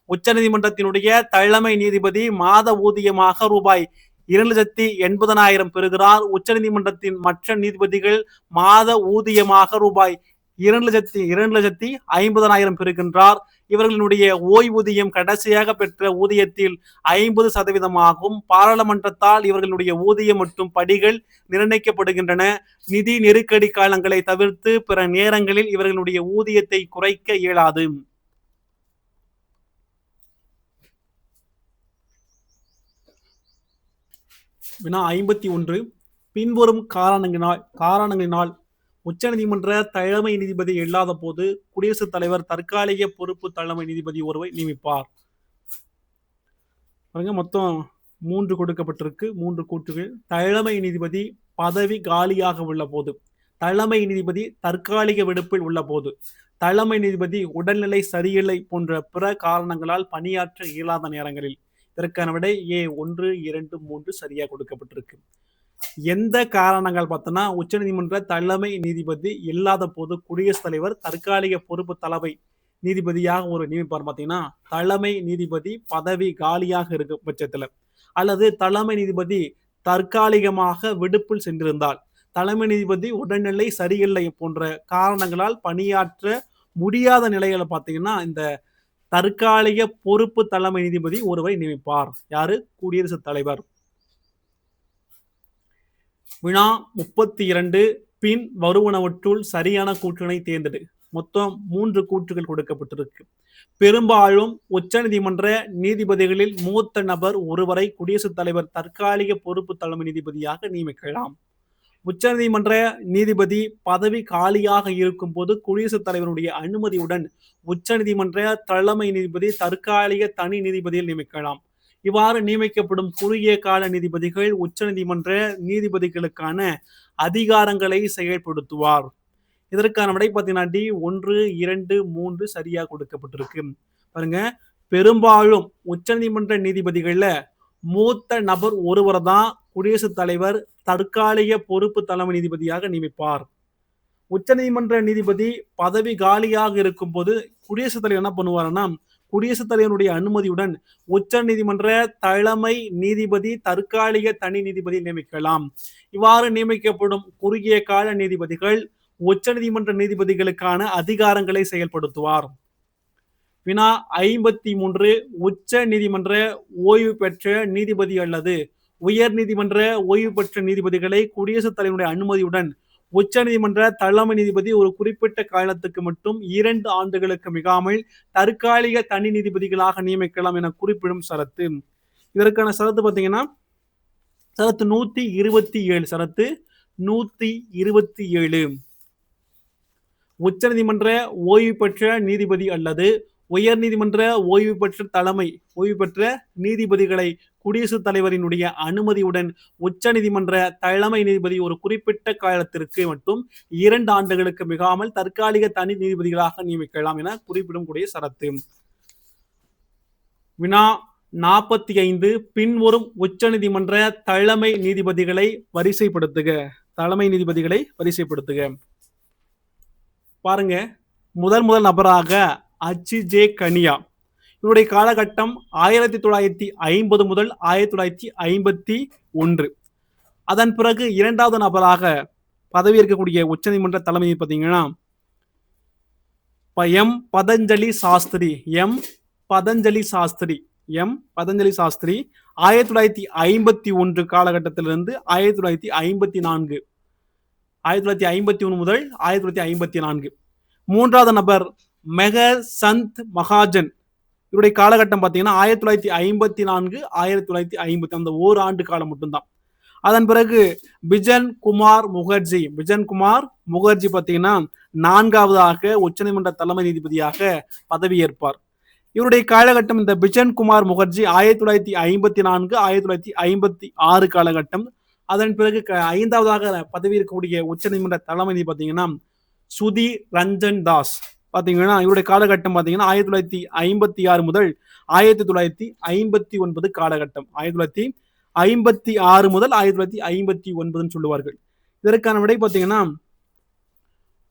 உச்சநீதிமன்றத்தினுடைய தலைமை நீதிபதி மாத ஊதியமாக ரூபாய் 2,80,000 பெறுகிறார். உச்சநீதிமன்றத்தின் மற்ற நீதிபதிகள் மாத ஊதியமாக ரூபாய் 2,50,000 பெறுகின்றார். இவர்களுடைய ஓய்வூதியம் கடைசியாக பெற்ற ஊதியத்தில் 50% ஆகும். பாராளுமன்றத்தால் இவர்களுடைய ஊதியம் மற்றும் படிகள் நிர்ணயிக்கப்படுகின்றன. நிதி நெருக்கடி காலங்களை தவிர்த்து பிற நேரங்களில் இவர்களுடைய ஊதியத்தை குறைக்க இயலாது. வினா 51. பின்வரும் காரணங்களினால் உச்சநீதிமன்ற தலைமை நீதிபதி இல்லாத போது குடியரசுத் தலைவர் தற்காலிக பொறுப்பு தலைமை நீதிபதி ஒருவரை நியமிப்பார். மொத்தம் 3 கொடுக்கப்பட்டிருக்கு. 3 கூற்றுகள். தலைமை நீதிபதி பதவி காலியாக உள்ள போது, தலைமை நீதிபதி தற்காலிக விடுப்பில் உள்ள போது, தலைமை நீதிபதி உடல்நிலை சரியில்லை போன்ற பிற காரணங்களால் பணியாற்ற இயலாத நேரங்களில். இதற்கான விடை ஏ 1 2 3 சரியா கொடுக்கப்பட்டிருக்கு. எந்த காரணங்கள் பார்த்தோன்னா உச்சநீதிமன்ற தலைமை நீதிபதி இல்லாத போது குடியரசுத் தலைவர் தற்காலிக பொறுப்பு தலைமை நீதிபதியாக ஒரு நியமிப்பார். பார்த்தீங்கன்னா தலைமை நீதிபதி பதவி காலியாக இருக்கும் பட்சத்தில், அல்லது தலைமை நீதிபதி தற்காலிகமாக விடுப்பில் சென்றிருந்தால், தலைமை நீதிபதி உடல்நிலை சரியில்லை போன்ற காரணங்களால் பணியாற்ற முடியாத நிலைகளை பார்த்தீங்கன்னா இந்த தற்காலிக பொறுப்பு தலைமை நீதிபதி ஒருவரை நியமிப்பார். யாரு? குடியரசுத் தலைவர். வினா 32. பின் வருவனவற்றுள் சரியான கூற்றினை தேர்ந்தெடு. மொத்தம் 3 கூற்றுகள் கொடுக்கப்பட்டிருக்கு. பெரும்பாலும் உச்சநீதிமன்ற நீதிபதிகளில் மூத்த நபர் ஒருவரை குடியரசுத் தலைவர் தற்காலிக பொறுப்பு தலைமை நீதிபதியாக நியமிக்கலாம். உச்சநீதிமன்ற நீதிபதி பதவி காலியாக இருக்கும் போது குடியரசுத் தலைவருடைய அனுமதியுடன் உச்சநீதிமன்ற தலைமை நீதிபதி தற்காலிக தனி நீதிபதியில் நியமிக்கலாம். இவ்வாறு நியமிக்கப்படும் குறுகிய கால நீதிபதிகள் உச்சநீதிமன்ற நீதிபதிகளுக்கான அதிகாரங்களை செயல்படுத்துவார். இதற்கான விடை பார்த்தீங்கன்னா டி 1 2 3 சரியா கொடுக்கப்பட்டிருக்கு. பாருங்க, பெரும்பாலும் உச்சநீதிமன்ற நீதிபதிகள்ல மூத்த நபர் ஒருவர் தான் குடியரசுத் தலைவர் தற்காலிக பொறுப்பு தலைமை நீதிபதியாக நியமிப்பார். உச்சநீதிமன்ற நீதிபதி பதவி காலியாக இருக்கும் போது குடியரசுத் தலைவர் என்ன பண்ணுவாருன்னா குடியரசுத் தலைவருடைய அனுமதியுடன் உச்ச நீதிமன்ற தலைமை நீதிபதி தற்காலிக தனி நீதிபதி நியமிக்கலாம். இவ்வாறு நியமிக்கப்படும் குறுகிய கால நீதிபதிகள் உச்ச நீதிமன்ற நீதிபதிகளுக்கான அதிகாரங்களை செயல்படுத்துவார். வினா 53 உச்ச நீதிமன்ற ஓய்வு பெற்ற நீதிபதி அல்லது உயர் நீதிமன்ற ஓய்வு பெற்ற நீதிபதிகளை குடியரசுத் தலைவருடைய அனுமதியுடன் உச்ச நீதிமன்ற தலைமை நீதிபதி ஒரு குறிப்பிட்ட காலத்துக்கு மட்டும் 2 ஆண்டுகளுக்கு மிகாமல் தற்காலிக தனி நீதிபதிகளாக நியமிக்கலாம் என குறிப்பிடும் சரத்து. இதற்கான சரத்து பார்த்தீங்கன்னா சரத்து 127. சரத்து 127. உச்ச நீதிமன்ற ஓய்வு பெற்ற நீதிபதி அல்லது உயர் நீதிமன்ற ஓய்வு பெற்ற நீதிபதிகளை குடியரசுத் தலைவரினுடைய அனுமதியுடன் உச்ச நீதிமன்ற தலைமை நீதிபதி ஒரு குறிப்பிட்ட காலத்திற்கு மட்டும் 2 ஆண்டுகளுக்கு மிகாமல் தற்காலிக தனி நீதிபதிகளாக நியமிக்கலாம் என குறிப்பிடும் கூடிய சரத்து. வினா 45 பின்வரும் உச்ச நீதிமன்ற தலைமை நீதிபதிகளை வரிசைப்படுத்துக. பாருங்க, முதல் நபராக H.J. கனியா. இவருடைய காலகட்டம் 1950 முதல் 1951. அதன் பிறகு இரண்டாவது நபராக பதவியேற்கக்கூடிய உச்ச நீதிமன்ற தலைமை பார்த்தீங்கன்னா எம் பதஞ்சலி சாஸ்திரி. 1951 காலகட்டத்திலிருந்து 1951 முதல் 1954. மூன்றாவது நபர் மெஹர் சந்த் மகாஜன். இவருடைய காலகட்டம் பார்த்தீங்கன்னா 1954 1950, அந்த ஓராண்டு காலம் மட்டும்தான். அதன் பிறகு பிஜன் குமார் முகர்ஜி பார்த்தீங்கன்னா 4வதாக உச்சநீதிமன்ற தலைமை நீதிபதியாக பதவியேற்பார். இவருடைய காலகட்டம் இந்த பிஜன் குமார் முகர்ஜி 1954 1956 காலகட்டம். அதன் பிறகு 5வதாக பதவியேற்கக்கூடிய உச்சநீதிமன்ற தலைமை நீதி பார்த்தீங்கன்னா சுதீர் ரஞ்சன் தாஸ். பார்த்தீங்கன்னா இவருடைய காலகட்டம் பார்த்தீங்கன்னா 1956 முதல் 1959 காலகட்டம். 1956 முதல் 1959 சொல்லுவார்கள். இதற்கான விடை பார்த்தீங்கன்னா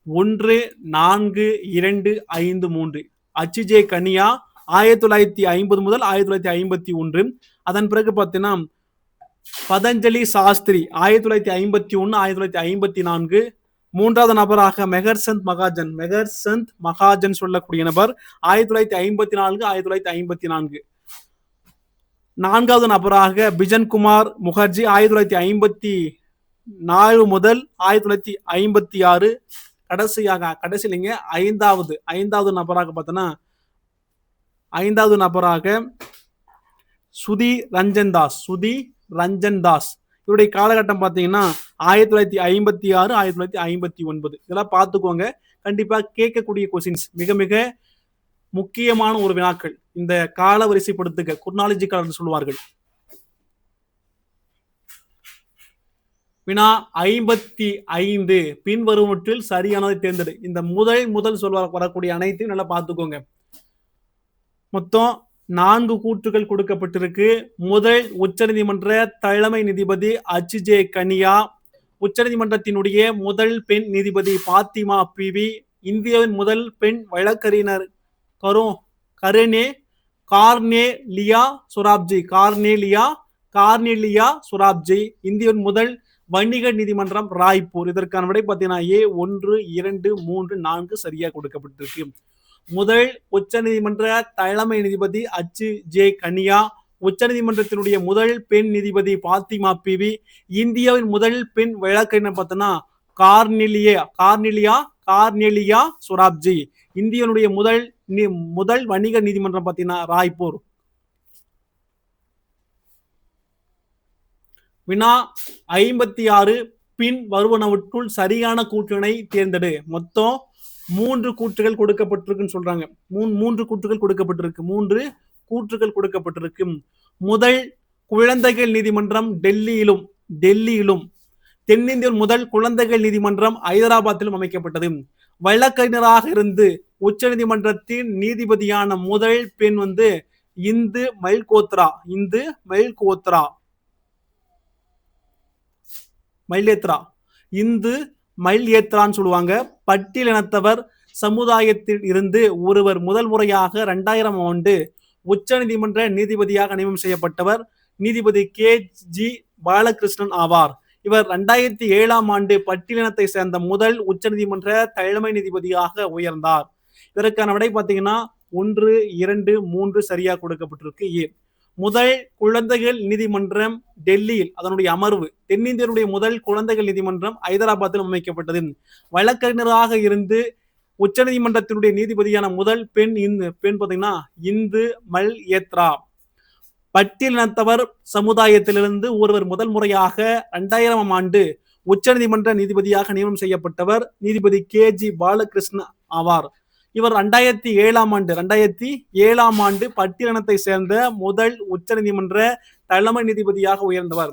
1, 4, 2, 5, 3. H.J. கனியா 1950 முதல் 1951. அதன் பிறகு பார்த்தீங்கன்னா பதஞ்சலி சாஸ்திரி 1951 1954. மூன்றாவது நபராக மெஹர் சந்த் மகாஜன் சொல்லக்கூடிய நபர் 1954 1954. நான்காவது நபராக பிஜன் குமார் முகர்ஜி 1954 முதல் 1956. கடைசியிலங்க ஐந்தாவது நபராக பார்த்தோன்னா சுதீர் ரஞ்சன் தாஸ். இவருடைய காலகட்டம் பார்த்தீங்கன்னா 1956 1959. இதெல்லாம் பார்த்துக்கோங்க. கண்டிப்பா கேட்கக்கூடிய கொஸ்டின்ஸ், மிக மிக முக்கியமான ஒரு வினாக்கள். இந்த கால வரிசைப்படுத்துக குர்னாலஜிக்கல் சொல்லுவார்கள். வினா 55 பின்வருவற்றில் சரியானதை தேர்ந்தெடு. இந்த முதல் வரக்கூடிய அனைத்தையும் நல்லா பார்த்துக்கோங்க. மொத்தம் 4 கூற்றுகள் கொடுக்கப்பட்டிருக்கு. முதல் உச்சநீதிமன்ற தலைமை நீதிபதி H.J. கனியா, உச்சநீதிமன்றத்தினுடைய முதல் பெண் நீதிபதி பாத்திமா பிவி, இந்தியாவின் முதல் பெண் வழக்கறிஞர் கார்னேலியா சொராப்ஜி, இந்தியாவின் முதல் வணிக நீதிமன்றம் ராய்ப்பூர். இதற்கான விடை பார்த்தீங்கன்னா A 1 2 3 4 சரியா கொடுக்கப்பட்டிருக்கு. முதல் உச்ச நீதிமன்ற தலைமை நீதிபதி H.J. கனியா, உச்சநீதிமன்றத்தினுடைய முதல் பெண் நீதிபதி பாத்திமா பிவி, இந்தியாவின் முதல் பெண் வழக்கறிஞர் பார்த்தோன்னா கார்னேலியா சொராப்ஜி, இந்தியாவுடைய முதல் வணிக நீதிமன்றம் பார்த்தீங்கன்னா ராய்ப்பூர். வினா 56 பின் வருவனவற்றுள் சரியான கூற்றினை தேர்ந்தெடு. மொத்தம் 3 கூற்றுகள் கொடுக்கப்பட்டிருக்குன்னு சொல்றாங்க. 3 கூற்றுகள் கொடுக்கப்பட்டிருக்கு. முதல் குழந்தைகள் நீதிமன்றம் டெல்லியிலும், தென்னிந்தியாவின் முதல் குழந்தைகள் நீதிமன்றம் ஹைதராபாத்திலும் அமைக்கப்பட்டது. வழக்கறிஞராக இருந்து உச்ச நீதிமன்றத்தின் நீதிபதியான முதல் பெண் இந்து மல்யேத்ரான்னு சொல்லுவாங்க. பட்டியலினத்தவர் சமுதாயத்தில் இருந்து ஒருவர் முதல் முறையாக 2000 ஆண்டு உச்சநீதிமன்ற நீதிபதியாக நியமனம் செய்யப்பட்டவர் நீதிபதி KG பாலகிருஷ்ணன் ஆவார். இவர் 2007 ஆண்டு பட்டியலினத்தை சேர்ந்த முதல் உச்சநீதிமன்ற தலைமை நீதிபதியாக உயர்ந்தார். இதற்கான விடை பார்த்தீங்கன்னா 1, 2, 3 சரியா கொடுக்கப்பட்டிருக்கு. ஏ. முதல் குழந்தைகள் நீதிமன்றம் டெல்லியில் அதனுடைய அமர்வு தென்னிந்தியனுடைய முதல் குழந்தைகள் நீதிமன்றம் ஹைதராபாத்தில் அமைக்கப்பட்டது. வழக்கறிஞராக இருந்து உச்சநீதிமன்றத்தினுடைய நீதிபதியான முதல் பெண் பார்த்தீங்கன்னா இந்து மல்யத்ரா. பட்டியலினத்தவர் சமுதாயத்திலிருந்து ஒருவர் முதல் முறையாக 2000 ஆண்டு உச்சநீதிமன்ற நீதிபதியாக நியமனம் செய்யப்பட்டவர் நீதிபதி KG பாலகிருஷ்ணன் ஆவார். இவர் 2007 ஆண்டு பட்டியலினத்தை சேர்ந்த முதல் உச்சநீதிமன்ற தலைமை நீதிபதியாக உயர்ந்தவர்.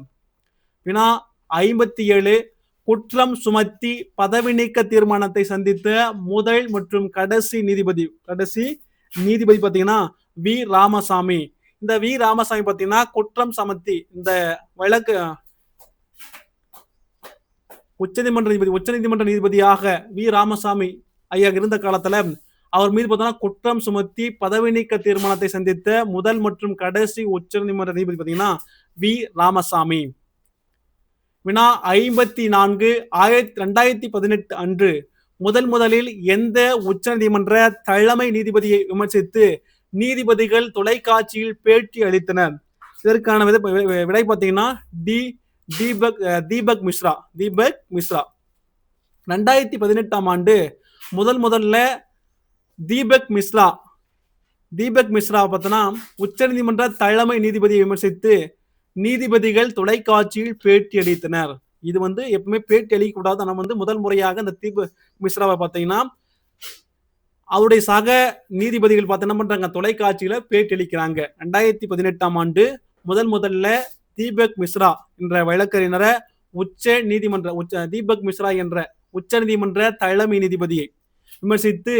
வினா 57 குற்றம் சுமத்தி பதவி நீக்க தீர்மானத்தை சந்தித்த முதல் மற்றும் கடைசி நீதிபதி பார்த்தீங்கன்னா வி ராமசாமி. இந்த வி ராமசாமி பார்த்தீங்கன்னா குற்றம் சமத்தி இந்த வழக்கு உச்சநீதிமன்ற நீதிபதியாக வி ராமசாமி ஐயா இருந்த காலத்துல அவர் மீது பார்த்தீங்கன்னா குற்றம் சுமத்தி பதவி நீக்க தீர்மானத்தை சந்தித்த முதல் மற்றும் கடைசி உச்சநீதிமன்ற நீதிபதி பார்த்தீங்கன்னா வி ராமசாமி. வினா 54 2018 அன்று முதலில் எந்த உச்சநீதிமன்ற தலைமை நீதிபதியை விமர்சித்து நீதிபதிகள் தொலைக்காட்சியில் பேட்டி அளித்தனர்? இதற்கான விடை பார்த்தீங்கன்னா தீபக் மிஸ்ரா. 2018 ஆண்டு முதல்ல தீபக் மிஸ்ரா பார்த்தோன்னா உச்சநீதிமன்ற தலைமை நீதிபதியை விமர்சித்து நீதிபதிகள் தொலைக்காட்சியில் பேட்டி அளித்தனர். இது எப்பவுமே பேட்டி அளிக்க கூடாது. நம்ம முதல் முறையாக இந்த தீபக் மிஸ்ராவை பார்த்தீங்கன்னா அவருடைய சக நீதிபதிகள் பார்த்து என்ன பண்றாங்க தொலைக்காட்சியில பேட்டி அளிக்கிறாங்க. 2018 ஆண்டு முதல்ல தீபக் மிஸ்ரா என்ற வழக்கறிஞரை தீபக் மிஸ்ரா என்ற உச்ச நீதிமன்ற தலைமை நீதிபதியை விமர்சித்து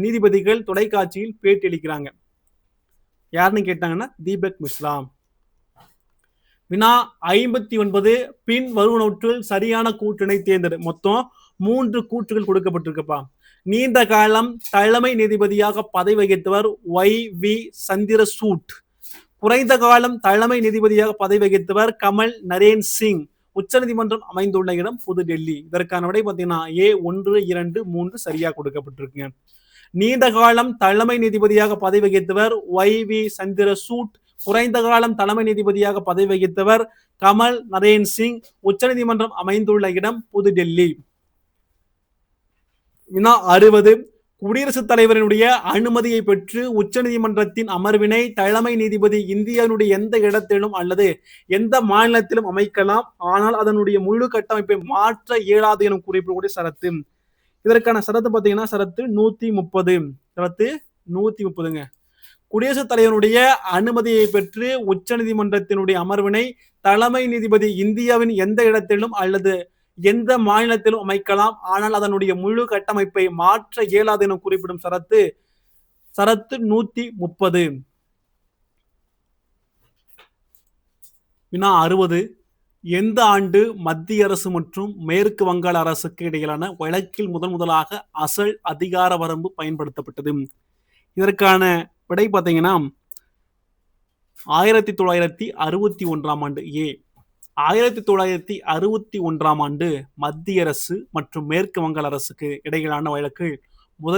நீதிபதிகள் தொலைக்காட்சியில் பேட்டி அளிக்கிறாங்க. யாருன்னு கேட்டாங்கன்னா தீபக் மிஸ்ரா. வினா 59 பின் வருவனவற்றுள் சரியான கூற்றினை தேர்ந்தெடு. மொத்தம் 3 கூற்றுகள் கொடுக்கப்பட்டிருக்குப்பா. நீண்ட காலம் தலைமை நீதிபதியாக பதவி வகித்தவர் YV சந்திரசூட். குறைந்த காலம் தலைமை நீதிபதியாக பதவி வகித்தவர் கமல் நரேன் சிங். உச்சநீதிமன்றம் அமைந்துள்ள இடம் புதுடெல்லி. இதற்கான விடை பார்த்தீங்கன்னா A 1, 2, 3 சரியா கொடுக்கப்பட்டிருக்குங்க. நீண்ட காலம் தலைமை நீதிபதியாக பதவி வகித்தவர் YV சந்திரசூட். குறைந்த காலம் தலைமை நீதிபதியாக பதவி வகித்தவர் கமல் நரேன் சிங். உச்சநீதிமன்றம் அமைந்துள்ள இடம் புதுடெல்லி. வினா 60 குடியரசுத் தலைவரினுடைய அனுமதியை பெற்று உச்சநீதிமன்றத்தின் அமர்வினை தலைமை நீதிபதி இந்தியாவுடைய எந்த இடத்திலும் அல்லது எந்த மாநிலத்திலும் அமைக்கலாம், ஆனால் அதனுடைய முழு கட்டமைப்பை மாற்ற இயலாது எனும் குறிப்பிடக்கூடிய சரத்து. இதற்கான சரத்து பார்த்தீங்கன்னா சரத்து 130. குடியரசுத் தலைவருடைய அனுமதியை பெற்று உச்சநீதிமன்றத்தினுடைய அமர்வினை தலைமை நீதிபதி இந்தியாவின் எந்த இடத்திலும் அல்லது எந்த மாநிலத்திலும் அமைக்கலாம், ஆனால் அதனுடைய முழு கட்டமைப்பை மாற்ற இயலாது என குறிப்பிடும் சரத்து 130. வினா 60 எந்த ஆண்டு மத்திய அரசு மற்றும் மேற்கு வங்காள அரசுக்கு இடையிலான வழக்கில் முதலாக அசல் அதிகார வரம்பு பயன்படுத்தப்பட்டது? இதற்கான விடை பார்த்தீங்கன்னா 1961 ஆண்டு. 1961 ஆண்டு மத்திய அரசு மற்றும் மேற்கு வங்காள அரசுக்கு இடையிலான வழக்கில்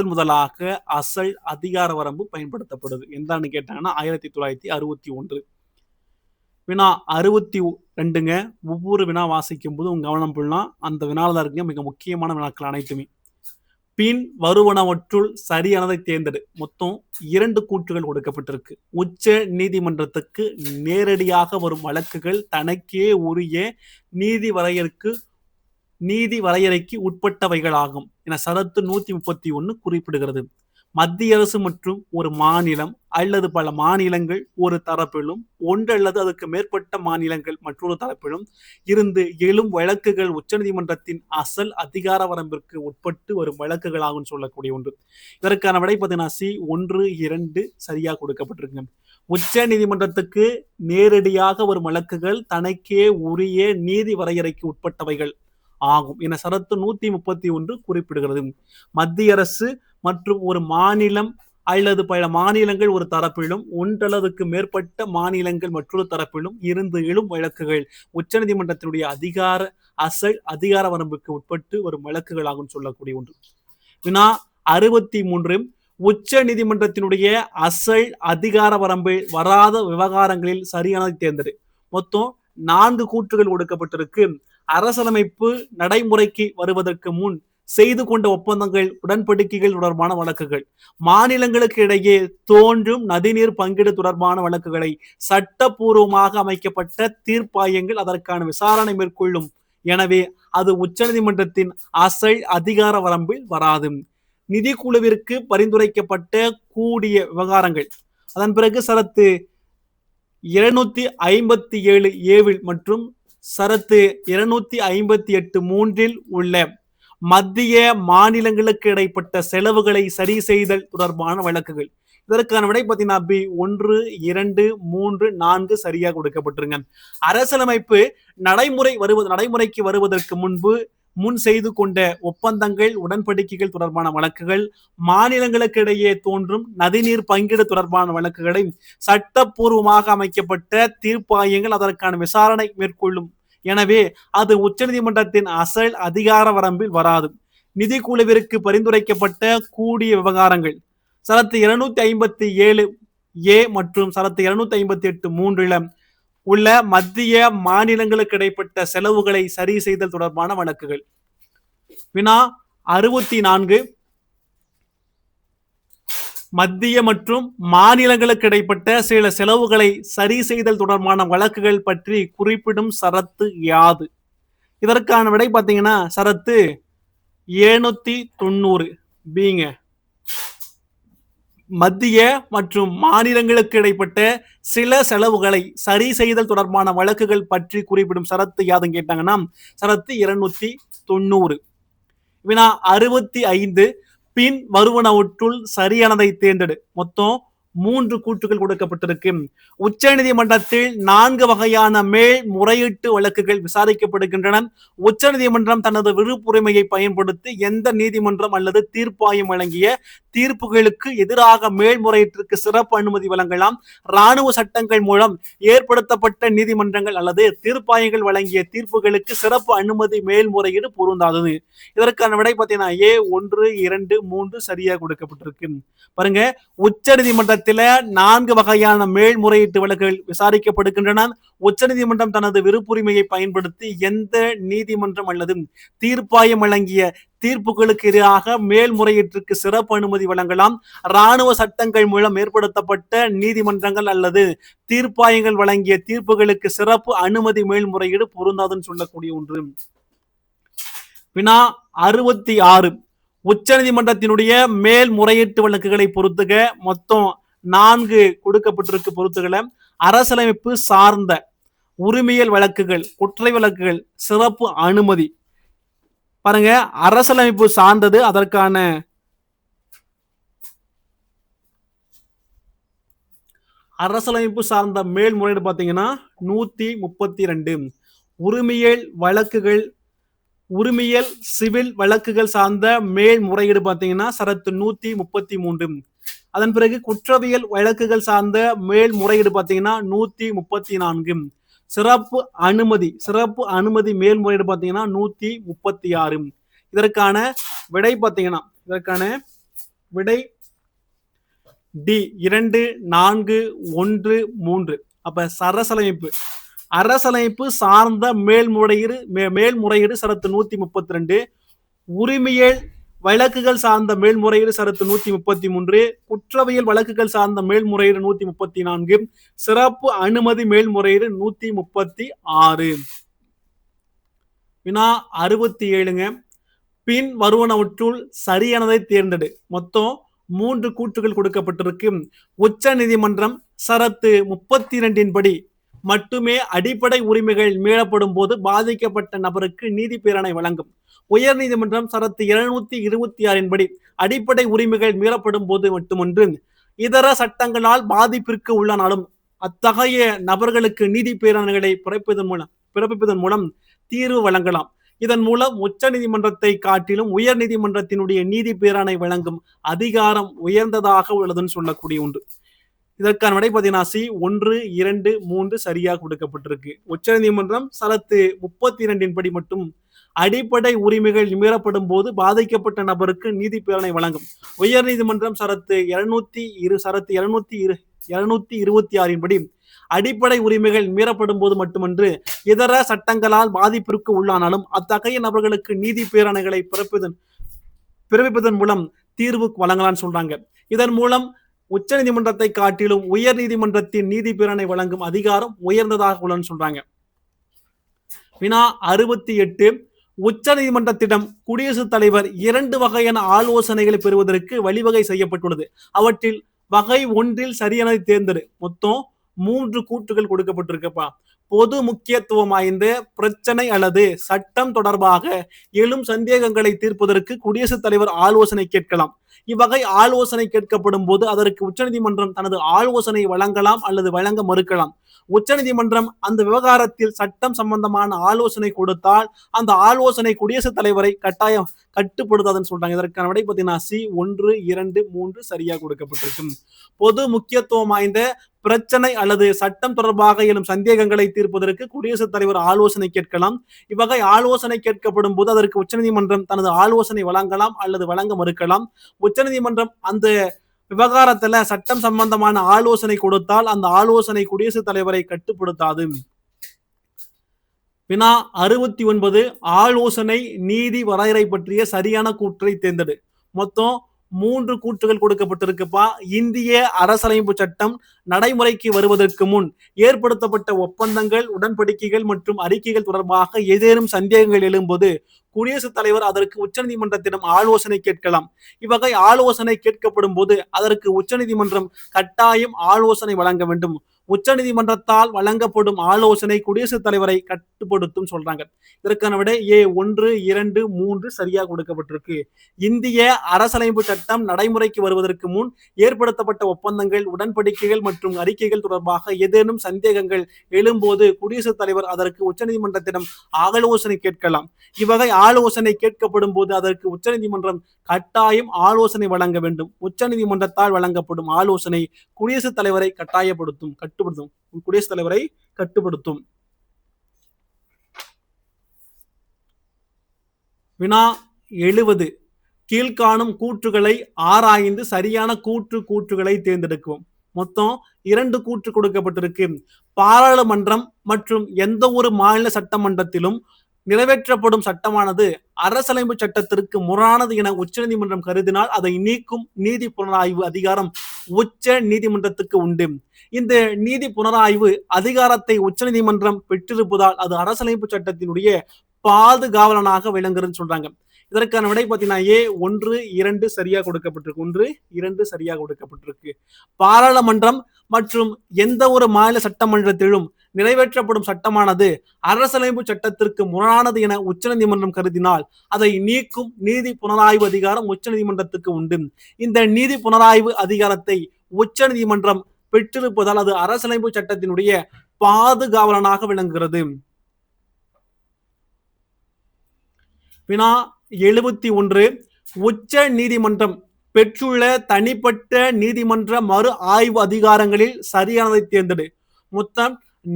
முதலாக அசல் அதிகார வரம்பு பயன்படுத்தப்படுது. எந்தான்னு கேட்டாங்கன்னா 1961. வினா 62ங்க. ஒவ்வொரு வினா வாசிக்கும் போது உங்க கவனம் பண்ணலாம். அந்த வினால இருக்குங்க மிக முக்கியமான வினாக்கள் அனைத்துமே. பின் வருவனவற்றுள் சரியானதை தேர்ந்தெடு. மொத்தம் 2 கூற்றுகள் கொடுக்கப்பட்டிருக்கு. உச்ச நீதிமன்றத்துக்கு நேரடியாக வரும் வழக்குகள் தனக்கே உரிய நீதி வரையறைக்கு உட்பட்டவைகளாகும் என சரத்து 131 குறிப்பிடுகிறது. மத்திய அரசு மற்றும் ஒரு மாநிலம் அல்லது பல மாநிலங்கள் ஒரு தரப்பிலும் ஒன்று அல்லது அதுக்கு மேற்பட்ட மாநிலங்கள் மற்றொரு தரப்பிலும் இருந்து எழும் வழக்குகள் உச்சநீதிமன்றத்தின் அசல் அதிகார வரம்பிற்கு உட்பட்டு வரும் வழக்குகளாகும் சொல்லக்கூடிய ஒன்று. இதற்கான விடை பார்த்தீங்கன்னா C 1, 2 சரியா கொடுக்கப்பட்டிருக்கு. உச்ச நீதிமன்றத்துக்கு நேரடியாக வரும் வழக்குகள் தனக்கே உரிய நீதி வரையறைக்கு உட்பட்டவைகள் ஆகும் என சரத்து 131 குறிப்பிடுகிறது. மத்திய அரசு மற்றும் ஒரு மாநிலம் அல்லது பல மாநிலங்கள் ஒரு தரப்பிலும் ஒன்றளவுக்கு மேற்பட்ட மாநிலங்கள் மற்றொரு தரப்பிலும் இருந்து எழும் வழக்குகள் உச்சநீதிமன்றத்தினுடைய அதிகார வரம்புக்கு உட்பட்டு வரும் வழக்குகளாகும் சொல்லக்கூடிய ஒன்று. வினா 63 உச்ச நீதிமன்றத்தினுடைய அசல் அதிகார வரம்பில் வராத விவகாரங்களில் சரியானதை தேர்ந்தெடு. மொத்தம் 4 கூற்றுகள் கொடுக்கப்பட்டிருக்கு. அரசியலமைப்பு நடைமுறைக்கு வருவதற்கு முன் செய்து கொண்ட ஒப்பந்தங்கள் உடன்படிக்கைகள் தொடர்பான வழக்குகள், மாநிலங்களுக்கு இடையே தோன்றும் நதிநீர் பங்கீடு தொடர்பான வழக்குகளை சட்டப்பூர்வமாக அமைக்கப்பட்ட தீர்ப்பாயங்கள் அதற்கான விசாரணை மேற்கொள்ளும். எனவே அது உச்சநீதிமன்றத்தின் அசல் அதிகார வரம்பில் வராது. நிதிக்குழுவிற்கு பரிந்துரைக்கப்பட்ட கூடிய விவகாரங்கள், அதன் பிறகு சரத்து 257 மற்றும் சரத்து 258 உள்ள மத்திய மாநிலங்களுக்கு இடைப்பட்ட செலவுகளை சரி செய்தல் தொடர்பான வழக்குகள். இதற்கான விடை பார்த்தீங்கன்னா பி 1, 2, 3, 4 சரியாக கொடுக்கப்பட்டிருங்க. அரசியலமைப்பு நடைமுறைக்கு வருவதற்கு முன் செய்து கொண்ட ஒப்பந்தங்கள் உடன்படிக்கைகள் தொடர்பான வழக்குகள், மாநிலங்களுக்கு இடையே தோன்றும் நதிநீர் பங்கீடு தொடர்பான வழக்குகளை சட்டப்பூர்வமாக அமைக்கப்பட்ட தீர்ப்பாயங்கள் அதற்கான விசாரணை மேற்கொள்ளும். எனவே அது உச்சநீதிமன்றத்தின் அசல் அதிகார வரம்பில் வராது. நிதிக்குழுவிற்கு பரிந்துரைக்கப்பட்ட கூடிய விவகாரங்கள் சரத்து 257 மற்றும் சரத்து 258 உள்ள மத்திய மாநிலங்களுக்கு இடைப்பட்ட செலவுகளை சரி செய்தல் தொடர்பான வழக்குகள். வினா 64 மத்திய மற்றும் மாநிலங்களுக்கு இடைப்பட்ட சில செலவுகளை சரி செய்தல் தொடர்பான வழக்குகள் பற்றி குறிப்பிடும் சரத்து யாது? இதற்கான விடை பார்த்தீங்கன்னா சரத்து 790 பிங்க. மத்திய மற்றும் மாநிலங்களுக்கு இடைப்பட்ட சில செலவுகளை சரி செய்தல் தொடர்பான வழக்குகள் பற்றி குறிப்பிடும் சரத்து யாதுன்னு கேட்டாங்கன்னா சரத்து 290. வினா 65 பின் வருவனவற்றுள் சரியானதை தேர்ந்தெடு. மொத்தம் 3 கூற்றுகள் கொடுக்கப்பட்டிருக்கு. உச்ச நீதிமன்றத்தில் 4 வகையான மேல்முறையீட்டு வழக்குகள் விசாரிக்கப்படுகின்றன. உச்ச நீதிமன்றம் தனது விருப்புரிமையை பயன்படுத்தி எந்த நீதிமன்றம் அல்லது தீர்ப்பாயம் வழங்கிய தீர்ப்புகளுக்கு எதிராக மேல்முறையீட்டிற்கு சிறப்பு அனுமதி வழங்கலாம். இராணுவ சட்டங்கள் மூலம் ஏற்படுத்தப்பட்ட நீதிமன்றங்கள் அல்லது தீர்ப்பாயங்கள் வழங்கிய தீர்ப்புகளுக்கு சிறப்பு அனுமதி மேல்முறையீடு பொருந்தாதது. இதற்கான விடை பார்த்தீங்கன்னா A 1, 2, 3 சரியாக கொடுக்கப்பட்டிருக்கு. பாருங்க, உச்ச நீதிமன்றத்தில் 4 வகையான மேல்முறையீட்டு வழக்குகள் விசாரிக்கப்படுகின்றன. உச்ச நீதிமன்றம் தனது விருப்புரிமையை பயன்படுத்தி எந்த நீதிமன்றம் அல்லது தீர்ப்பாயம் வழங்கிய தீர்ப்புகளுக்கு எதிராக மேல்முறையீட்டிற்கு சிறப்பு அனுமதி வழங்கலாம். இராணுவ சட்டங்கள் மூலம் ஏற்படுத்தப்பட்ட நீதிமன்றங்கள் அல்லது தீர்ப்பாயங்கள் வழங்கிய தீர்ப்புகளுக்கு சிறப்பு அனுமதி மேல்முறையீடு பொருந்தாதுன்னு சொல்லக்கூடிய ஒன்று. வினா 66 உச்ச நீதிமன்றத்தினுடைய மேல்முறையீட்டு வழக்குகளை பொறுத்துக. மொத்தம் 4 கொடுக்கப்பட்டிருக்கு பொறுத்துகளை. அரசியலமைப்பு சார்ந்த உரிமையல் வழக்குகள், குற்ற வழக்குகள், சிறப்பு அனுமதி. பாருங்க, அரசியலமைப்பு சார்ந்தது. அதற்கான அரசியலமைப்பு சார்ந்த மேல்முறையீடு பார்த்தீங்கன்னா 132. உரிமையல் வழக்குகள், உரிமையல் சிவில் வழக்குகள் சார்ந்த மேல்முறையீடு பார்த்தீங்கன்னா சரத்து 133. அதன் பிறகு குற்றவியல் வழக்குகள் சார்ந்த மேல்முறையீடு பார்த்தீங்கன்னா 134. சிறப்பு அனுமதி மேல்முறையீடு பார்த்தீங்கன்னா 136. இதற்கான விடை பார்த்தீங்கன்னா விடை டி 2, 4, 1, 3. அப்ப அரசியலமைப்பு சார்ந்த மேல்முறையீடு சரத்து 132. உரிமையல் வழக்குகள் சார்ந்த மேல்முறையீடு சரத்து 133. குற்றவியல் வழக்குகள் சார்ந்த மேல்முறையீடு 134. சிறப்பு அனுமதி மேல்முறையீடு 136. வினா 67 பின் வருவனவற்றுள் சரியானதை தேர்ந்தெடு. மொத்தம் 3 கூற்றுகள் கொடுக்கப்பட்டிருக்கு. உச்ச நீதிமன்றம் சரத்து 32 படி மட்டுமே அடிப்படை உரிமைகள் மீறப்படும் போது பாதிக்கப்பட்ட நபருக்கு நீதி பேரணை வழங்கும். உயர் நீதிமன்றம் சரத்து 226 படி அடிப்படை உரிமைகள் மீறப்படும் போது மட்டுமன்று இதர சட்டங்களால் பாதிப்பிற்கு உள்ளானாலும் அத்தகைய நபர்களுக்கு நீதி பேரணைகளை பிறப்பிப்பதன் மூலம் தீர்வு வழங்கலாம். இதன் மூலம் உச்ச நீதிமன்றத்தை காட்டிலும் உயர் நீதிமன்றத்தினுடைய நீதி பேராணை வழங்கும் அதிகாரம் உயர்ந்ததாக உள்ளதுன்னு சொல்லக்கூடிய உண்டு. இதற்கான விடை பார்த்தீங்கன்னா சி 1, 2, 3 சரியாக கொடுக்கப்பட்டிருக்கு. உச்ச நீதிமன்றம் சரத்து 32 படி மட்டும் அடிப்படை உரிமைகள் மீறப்படும் போது பாதிக்கப்பட்ட நபருக்கு நீதி பேரணை வழங்கும். உயர் நீதிமன்றம் சரத்து 226 படி அடிப்படை உரிமைகள் மீறப்படும் போது மட்டுமன்று இதர சட்டங்களால் பாதிப்பிற்கு உள்ளானாலும் அத்தகைய நபர்களுக்கு நீதி பேரணைகளை பிறப்பிப்பதன் மூலம் தீர்வு வழங்கலாம்னு சொல்றாங்க. இதன் மூலம் உச்ச நீதிமன்றத்தை காட்டிலும் உயர் நீதிமன்றத்தின் நீதி பேரணை வழங்கும் அதிகாரம் உயர்ந்ததாக உள்ளன்னு சொல்றாங்க. வினா 68 உச்ச நீதிமன்றத்திடம் குடியரசுத் தலைவர் 2 வகையான ஆலோசனைகளை பெறுவதற்கு வழிவகை செய்யப்பட்டுள்ளது. அவற்றில் வகை 1 சரியானதை தேர்ந்தெடு. மொத்தம் 3 கூற்றுகள் கொடுக்கப்பட்டிருக்கப்பா. பொது முக்கியத்துவம் வாய்ந்த பிரச்சனை அல்லது சட்டம் தொடர்பாக எழும் சந்தேகங்களை தீர்ப்பதற்கு குடியரசுத் தலைவர் ஆலோசனை கேட்கலாம். இவ்வகை ஆலோசனை கேட்கப்படும் போது அதற்கு உச்சநீதிமன்றம் தனது ஆலோசனை வழங்கலாம் அல்லது வழங்க மறுக்கலாம். உச்சநீதிமன்றம் அந்த விவகாரத்தில் சட்டம் சம்பந்தமான ஆலோசனை கொடுத்தால் அந்த ஆலோசனை குடியரசுத் தலைவரை கட்டாயம் கட்டுப்படுத்தாதுன்னு சொல்றாங்க. இதற்கான விடை பார்த்தீங்கன்னா சி 1, 2, 3 சரியாக கொடுக்கப்பட்டிருக்கும். பொது முக்கியத்துவம் வாய்ந்த பிரச்சனை அல்லது சட்டம் தொடர்பாக எழும் சந்தேகங்களை தீர்ப்பதற்கு குடியரசுத் தலைவர் ஆலோசனை கேட்கலாம். இவ்வகை ஆலோசனை கேட்கப்படும் போது அதற்கு உச்சநீதிமன்றம் தனது ஆலோசனை வழங்கலாம் அல்லது வழங்க மறுக்கலாம். உச்சநீதிமன்றம் அந்த விவகாரத்துல சட்டம் சம்பந்தமான ஆலோசனை கொடுத்தால் அந்த ஆலோசனை குடியரசுத் தலைவரை கட்டுப்படுத்தாது. வினா 69 ஆலோசனை நீதி வரையறை பற்றிய சரியான கூற்றை தேர்ந்தெடு. மொத்தம் 3 கூற்றுகள் கொடுக்கப்பட்டிருக்குப்பா. இந்திய அரசியலமைப்பு சட்டம் நடைமுறைக்கு வருவதற்கு முன் ஏற்படுத்தப்பட்ட ஒப்பந்தங்கள், உடன்படிக்கைகள் மற்றும் அறிக்கைகள் தொடர்பாக ஏதேனும் சந்தேகங்கள் எழும்போது குடியரசுத் தலைவர் அதற்கு உச்சநீதிமன்றத்திடம் ஆலோசனை கேட்கலாம். இவ்வகை ஆலோசனை கேட்கப்படும் போது அதற்கு உச்சநீதிமன்றம் கட்டாயம் ஆலோசனை வழங்க வேண்டும். உச்சநீதிமன்றத்தால் வழங்கப்படும் ஆலோசனை குடியரசுத் தலைவரை கட்டுப்படுத்தும் சொல்றாங்க. இதற்கான விட A 1, 2, 3 சரியாக கொடுக்கப்பட்டிருக்கு. இந்திய அரசியலமைப்பு சட்டம் நடைமுறைக்கு வருவதற்கு முன் ஏற்படுத்தப்பட்ட ஒப்பந்தங்கள், உடன்படிக்கைகள் மற்றும் அறிக்கைகள் தொடர்பாக ஏதேனும் சந்தேகங்கள் எழும்போது குடியரசுத் தலைவர் அதற்கு உச்சநீதிமன்றத்திடம் ஆலோசனை கேட்கலாம். இவ்வகை ஆலோசனை கேட்கப்படும் போது அதற்கு உச்சநீதிமன்றம் கட்டாயம் ஆலோசனை வழங்க வேண்டும். உச்சநீதிமன்றத்தால் வழங்கப்படும் ஆலோசனை குடியரசுத் தலைவரை கட்டுப்படுத்தும். குடியரசுத் தலைவரை கட்டுப்படுத்தும். வினா 70 கீழ்காணும் கூற்றுகளை ஆராய்ந்து சரியான கூற்றுகளை தேர்ந்தெடுக்கும். மொத்தம் 2 கூற்று கொடுக்கப்பட்டிருக்கு. பாராளுமன்றம் மற்றும் எந்த ஒரு மாநில சட்டமன்றத்திலும் நிறைவேற்றப்படும் சட்டமானது அரசியலமைப்பு சட்டத்திற்கு முரணானது என உச்சநீதிமன்றம் கருதினால் அதை நீக்கும் நீதி புனராய்வு அதிகாரம் உச்ச நீதிமன்றத்துக்கு உண்டு. இந்த நீதி புனராய்வு அதிகாரத்தை உச்சநீதிமன்றம் பெற்றிருப்பதால் அது அரசியலமைப்பு சட்டத்தினுடைய பாதுகாவலனாக விளங்குறதுன்னு சொல்றாங்க. இதற்கான விடை பார்த்தீங்கன்னா A 1, 2 சரியாக கொடுக்கப்பட்டிருக்கு. 1, 2 சரியாக கொடுக்கப்பட்டிருக்கு. பாராளுமன்றம் மற்றும் எந்த ஒரு மாநில சட்டமன்றத்திலும் நிறைவேற்றப்படும் சட்டமானது அரசியலமைப்பு சட்டத்திற்கு முரணானது என உச்சநீதிமன்றம் கருதினால் அதை நீக்கும் நீதி புனராய்வு அதிகாரம் உச்சநீதிமன்றத்துக்கு உண்டு. இந்த நீதி புனராய்வு அதிகாரத்தை உச்சநீதிமன்றம் பெற்றிருப்பதால் அது அரசியலமைப்பு சட்டத்தினுடைய பாதுகாவலனாக விளங்குகிறது. வினா 71 உச்ச நீதிமன்றம் பெற்றுள்ள தனிப்பட்ட நீதிமன்ற மறு ஆய்வு அதிகாரங்களில் சரியானதை தேர்ந்தெடு. மொத்தம்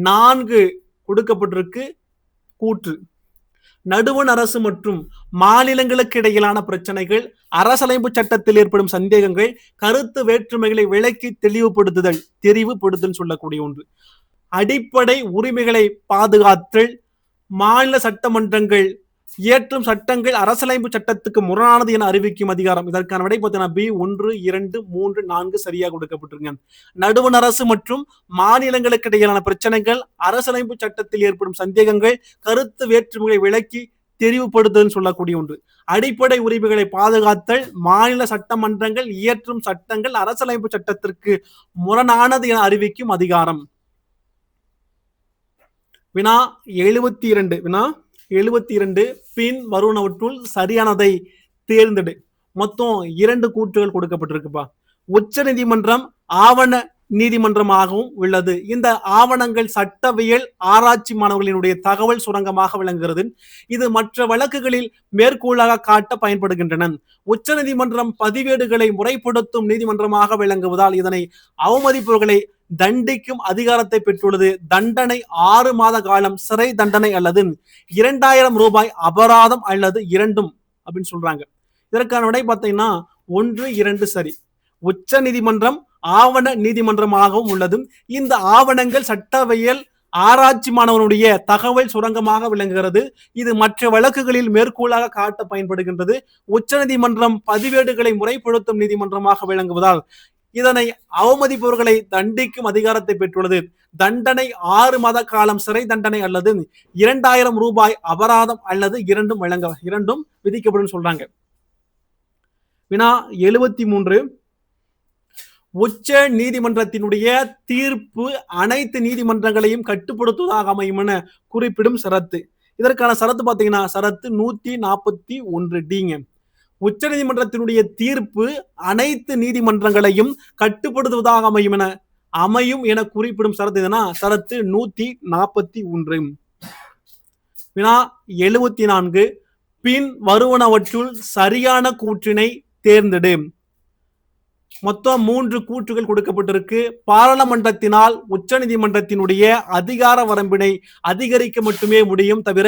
4 கொடுக்கப்பட்டிருக்கு கூற்று. நடுவண் அரசு மற்றும் மாநிலங்களுக்கு இடையிலான பிரச்சனைகள், அரசியலமைப்பு சட்டத்தில் ஏற்படும் சந்தேகங்கள், கருத்து வேற்றுமைகளை விளக்கி தெரிவுபடுத்துதல் சொல்லக்கூடிய ஒன்று. அடிப்படை உரிமைகளை பாதுகாத்தல், மாநில சட்டமன்றங்கள் இயற்றும் சட்டங்கள் அரசியலமைப்பு சட்டத்துக்கு முரணானது என அறிவிக்கும் அதிகாரம். இதற்கான விடை பார்த்தீங்கன்னா B 1, 2, 3, 4 சரியாக கொடுக்கப்பட்டிருங்க. நடுவண் அரசு மற்றும் மாநிலங்களுக்கு இடையிலான பிரச்சனைகள், அரசியலமைப்பு சட்டத்தில் ஏற்படும் சந்தேகங்கள், கருத்து வேற்றுமைகளை விளக்கி தெரிவுபடுத்துதல் சொல்லக்கூடிய ஒன்று. அடிப்படை உரிமைகளை பாதுகாத்தல், மாநில சட்டமன்றங்கள் இயற்றும் சட்டங்கள் அரசியலமைப்பு சட்டத்திற்கு முரணானது என அறிவிக்கும் அதிகாரம். வினா 72 பின் வருவனவற்றுள் சரியானதை தேர்ந்தெடு. மொத்தம் 2 கூற்றுகள் கொடுக்கப்பட்டிருக்குப்பா. உச்ச நீதிமன்றம் ஆவண நீதிமன்றமாகவும் உள்ளது. இந்த ஆவணங்கள் சட்டவியல் ஆராய்ச்சி மாணவர்களினுடைய தகவல் சுரங்கமாக விளங்குகிறது. இது மற்ற வழக்குகளில் மேற்கோளாக காட்ட பயன்படுகின்றன. உச்சநீதிமன்றம் பதிவேடுகளை முறைப்படுத்தும் நீதிமன்றமாக விளங்குவதால் இதனை அவமதிப்பவர்களை தண்டிக்கும் அதிகாரத்தை பெற்றுள்ளது. தண்டனை 6 மாத காலம் சிறை தண்டனை அல்லது 2000 ரூபாய் அபராதம் அல்லது இரண்டும் அப்படின்னு சொல்றாங்க. இதற்கான விடை பார்த்தீங்கன்னா 1, 2 சரி. உச்ச நீதிமன்றம் ஆவண நீதிமன்றமாகவும் உள்ளது. இந்த ஆவணங்கள் சட்டவியல் ஆராய்ச்சி மாணவனுடைய தகவல் சுரங்கமாக விளங்குகிறது. இது மற்ற வழக்குகளில் மேற்கோளாக காட்ட பயன்படுகின்றது. உச்ச நீதிமன்றம் பதிவேடுகளை முறைப்படுத்தும் நீதிமன்றமாக விளங்குவதால் இதனை அவமதிப்பவர்களை தண்டிக்கும் அதிகாரத்தை பெற்றுள்ளது. தண்டனை 6 மாத காலம் சிறை தண்டனை அல்லது 2000 ரூபாய் அபராதம் அல்லது இரண்டும் விதிக்கப்படும் சொல்றாங்க. வினா 73. உச்ச நீதிமன்றத்தினுடைய தீர்ப்பு அனைத்து நீதிமன்றங்களையும் கட்டுப்படுத்துவதாக அமையும் என குறிப்பிடும் சரத்து. இதற்கான சரத்து பாத்தீங்கன்னா சரத்து 141 டிங்க. உச்ச நீதிமன்றத்தினுடைய தீர்ப்பு அனைத்து நீதிமன்றங்களையும் கட்டுப்படுத்துவதாக அமையும் என குறிப்பிடும் சரத்து எதுனா சரத்து 141. வினா 74. பின் வருவனவற்றுள் சரியான கூற்றினை தேர்ந்தெடு. மொத்தம் 3 கூற்றுகள் கொடுக்கப்பட்டிருக்கு. பாராளுமன்றத்தினால் உச்ச நீதிமன்றத்தினுடைய அதிகார வரம்பினை அதிகரிக்க மட்டுமே முடியும், தவிர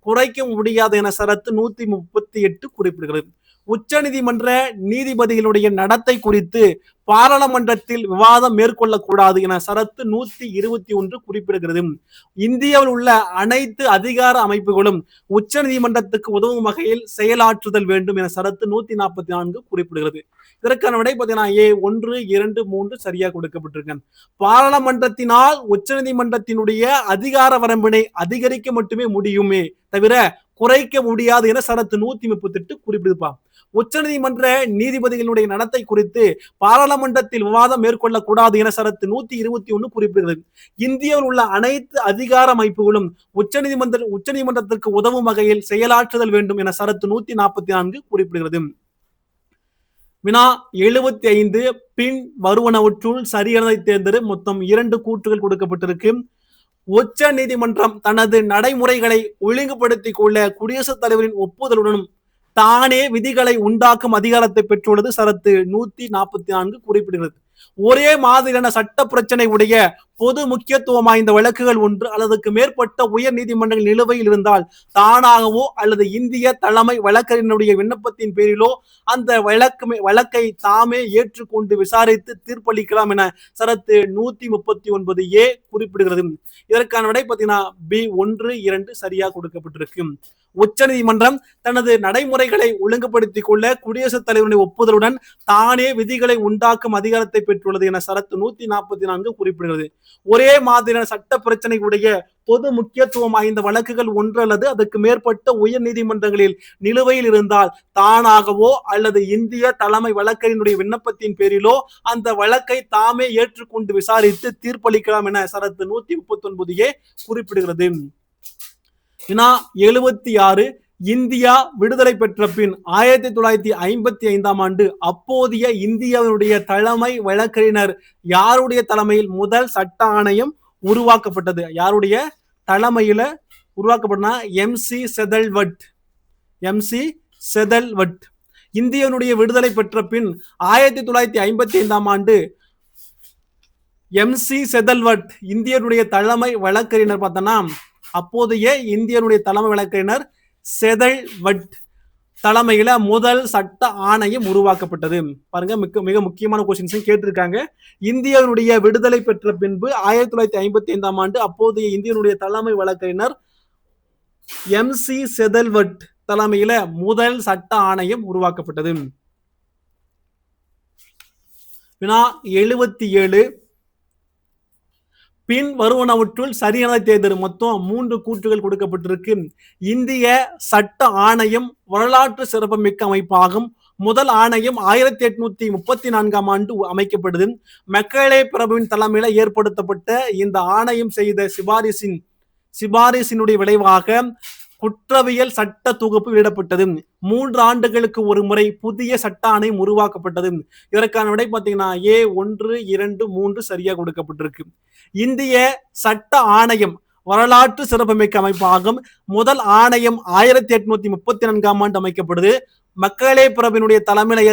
குறைக்க முடியாது என சரத்து 138 குறிப்பிடுகிறது. உச்ச நீதிமன்ற நீதிபதிகளுடைய நடத்தை குறித்து பாராளுமன்றத்தில் விவாதம் மேற்கொள்ளக்கூடாது என சரத்து 121 குறிப்பிடுகிறது. இந்தியாவில் உள்ள அனைத்து அதிகார அமைப்புகளும் உச்ச நீதிமன்றத்துக்கு உதவும் வகையில் செயலாற்றுதல் வேண்டும் என சரத்து 144 குறிப்பிடுகிறது. இதற்கான விடை பார்த்தீங்கன்னா A 1, 2, 3 சரியாக கொடுக்கப்பட்டிருக்கு. பாராளுமன்றத்தினால் உச்ச நீதிமன்றத்தினுடைய அதிகார வரம்பினை அதிகரிக்க மட்டுமே முடியுமே தவிர குறைக்க முடியாது என சரத்து 138 குறிப்பிடுப்பா. உச்ச நீதிமன்ற நீதிபதிகளுடைய நடத்தை குறித்து பாராளுமன்றத்தில் விவாதம் மேற்கொள்ளக்கூடாது என சரத்து 121 குறிப்பிடுகிறது. இந்தியாவில் உள்ள அனைத்து அதிகார அமைப்புகளும் உச்ச நீதிமன்றத்திற்கு உதவும் வகையில் செயலாற்றுதல் வேண்டும் என சரத்து 144 குறிப்பிடுகிறது. வினா 75. பின் வருவனவற்றுள் சரியானதை தேர்ந்தெடு. மொத்தம் 2 கூற்றுகள் கொடுக்கப்பட்டிருக்கு. உச்ச நீதிமன்றம் தனது நடைமுறைகளை ஒழுங்குபடுத்திக் கொள்ள குடியரசுத் தலைவரின் ஒப்புதலுடனும் தானே விதிகளை உண்டாக்கும் அதிகாரத்தை பெற்றுள்ளது. சரத்து 144 குறிப்பிடுகிறது. ஒரே மாதிரியான சட்ட பிரச்சனை உடைய பொது முக்கியத்துவம் வாய்ந்த வழக்குகள் ஒன்று அல்லதுக்கு மேற்பட்ட உயர் நீதிமன்றங்கள் நிலுவையில் இருந்தால் தானாகவோ அல்லது இந்திய தலைமை வழக்கறிஞருடைய விண்ணப்பத்தின் பேரிலோ அந்த வழக்கை தாமே ஏற்றுக்கொண்டு விசாரித்து தீர்ப்பளிக்கலாம் என சரத்து 139A குறிப்பிடுகிறது. இதற்கான விடை பார்த்தீங்கன்னா B 1, 2 சரியாக கொடுக்கப்பட்டிருக்கு. உச்ச நீதிமன்றம் தனது நடைமுறைகளை ஒழுங்குபடுத்திக் கொள்ள குடியரசுத் தலைவருடைய ஒப்புதலுடன் தானே விதிகளை உண்டாக்கும் அதிகாரத்தை பெற்றுள்ளது என சரத்து 144 குறிப்பிடுகிறது. ஒரே மாதிரியான சட்ட பிரச்சனைகளுடைய பொது முக்கியத்துவம் வாய்ந்த வழக்குகள் ஒன்று அல்லது அதற்கு மேற்பட்ட உயர் நீதிமன்றங்களில் நிலுவையில் இருந்தால் தானாகவோ அல்லது இந்திய தலைமை வழக்கறிஞருடைய விண்ணப்பத்தின் பேரிலோ அந்த வழக்கை தாமே ஏற்றுக்கொண்டு விசாரித்து தீர்ப்பளிக்கலாம் என சரத்து 139A குறிப்பிடுகிறது. 76. இந்தியா விடுதலை பெற்ற பின் 1955ஆம் ஆண்டு அப்போதைய இந்தியாவினுடைய தலைமை வழக்கறிஞர் யாருடைய தலைமையில் முதல் சட்ட ஆணையம் உருவாக்கப்பட்டது? யாருடைய தலைமையில உருவாக்கப்பட்டனா MC செதல்வட். இந்தியாவினுடைய விடுதலை பெற்ற பின் 1955ஆம் ஆண்டு MC செதல்வட் இந்தியனுடைய தலைமை வழக்கறிஞர் பார்த்தனா அப்போதைய இந்தியனுடைய தலைமை வழக்கறிஞர் செதல்வட் தலைமையில முதல் சட்ட ஆணையம் உருவாக்கப்பட்டது. பாருங்க, மிக முக்கியமான கொஸ்டின்ஸ் கேட்டிருக்காங்க. இந்தியாவினுடைய விடுதலை பெற்ற பின்பு 1955ஆம் ஆண்டு அப்போதைய இந்தியனுடைய தலைமை வழக்கறிஞர் MC செதல்வட் தலைமையில முதல் சட்ட ஆணையம் உருவாக்கப்பட்டது. வினா 77. பின் வருவனவற்றுள் சரியானதை தேர்ந்தெடு. மொத்தம் 3 கூற்றுகள் கொடுக்கப்பட்டிருக்கு. இந்திய சட்ட ஆணையம் வரலாற்று சிறப்புமிக்க அமைப்பாகும். முதல் ஆணையம் 1834ஆம் ஆண்டு அமைக்கப்படுது. மெக்கலே பிரபுவின் தலைமையில ஏற்படுத்தப்பட்ட இந்த ஆணையம் செய்த சிபாரிசினுடைய விளைவாக குற்றவியல் சட்ட தொகுப்பு வெளியிடப்பட்டது. 3 ஆண்டுகளுக்கு ஒரு முறை புதிய சட்ட ஆணையம் உருவாக்கப்பட்டது. இதற்கான விடை பார்த்தீங்கன்னா ஏ 1, 2, 3 சரியா கொடுக்கப்பட்டிருக்கு. இந்திய சட்ட ஆணையம் வரலாற்று சிறப்புமிக்க அமைப்பாகும். முதல் ஆணையம் 1834ஆம் ஆண்டு அமைக்கப்படுது. மக்களே பிரபினுடைய தலைமையில்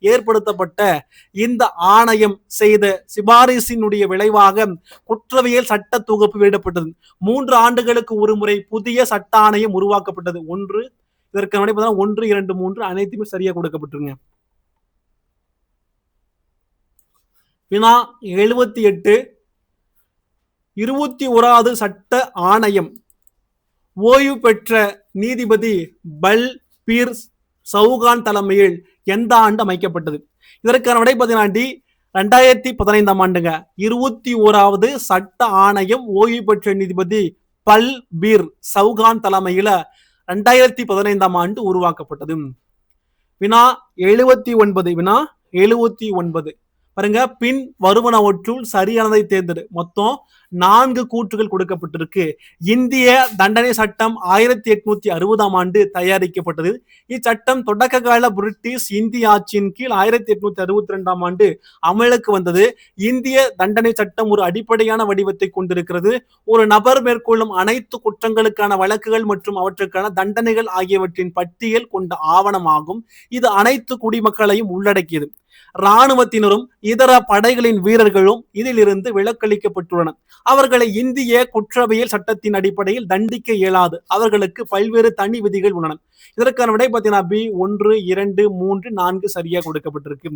ஏற்படுத்தப்பட்ட இந்த ஆணையம் செய்த சிபாரிசினுடைய விளைவாக குற்றவியல் சட்ட தொகுப்பு வெளியிடப்பட்டது. 3 ஆண்டுகளுக்கு ஒரு முறை புதிய சட்ட ஆணையம் உருவாக்கப்பட்டது. இதற்கு 1, 2, 3 அனைத்துமே சரியா கொடுக்கப்பட்டிருங்க. வினா 78 21வது சட்ட ஆணையம் ஓய்வு பெற்ற நீதிபதி பல்பீர் சவுகான் தலைமையில் எந்த ஆண்டு அமைக்கப்பட்டது? இதற்கான விடை பார்த்தீங்கன்னா 2015ஆம் ஆண்டுங்க. 21வது சட்ட ஆணையம் ஓய்வு பெற்ற நீதிபதி பல்பீர் சவுகான் தலைமையில 2015ஆம் ஆண்டு உருவாக்கப்பட்டது. வினா 79 பாருங்க, பின் வருவனவற்றுள் சரியானதை தேர்ந்தெடு. மொத்தம் 4 கூற்றுகள் கொடுக்கப்பட்டிருக்கு. இந்திய தண்டனை சட்டம் 1860ஆம் ஆண்டு தயாரிக்கப்பட்டது. இச்சட்டம் தொடக்க கால பிரிட்டிஷ் இந்திய ஆட்சியின் கீழ் 1862ஆம் ஆண்டு அமலுக்கு வந்தது. இந்திய தண்டனை சட்டம் ஒரு அடிப்படையான வடிவத்தை கொண்டிருக்கிறது. ஒரு நபர் மேற்கொள்ளும் அனைத்து குற்றங்களுக்கான வழக்குகள் மற்றும் அவற்றுக்கான தண்டனைகள் ஆகியவற்றின் பட்டியல் கொண்ட ஆவணமாகும். இது அனைத்து குடிமக்களையும் உள்ளடக்கியது. இராணுவத்தினரும் இதர படைகளின் வீரர்களும் இதிலிருந்து விலக்களிக்கப்பட்டுள்ளனர். அவர்களை இந்திய குற்றவியல் சட்டத்தின் அடிப்படையில் தண்டிக்க இயலாது. அவர்களுக்கு பல்வேறு தனி விதிகள் உள்ளன. இதற்கான விடை பார்த்தீங்கன்னா பி 1, 2, 3, 4 சரியா கொடுக்கப்பட்டிருக்கு.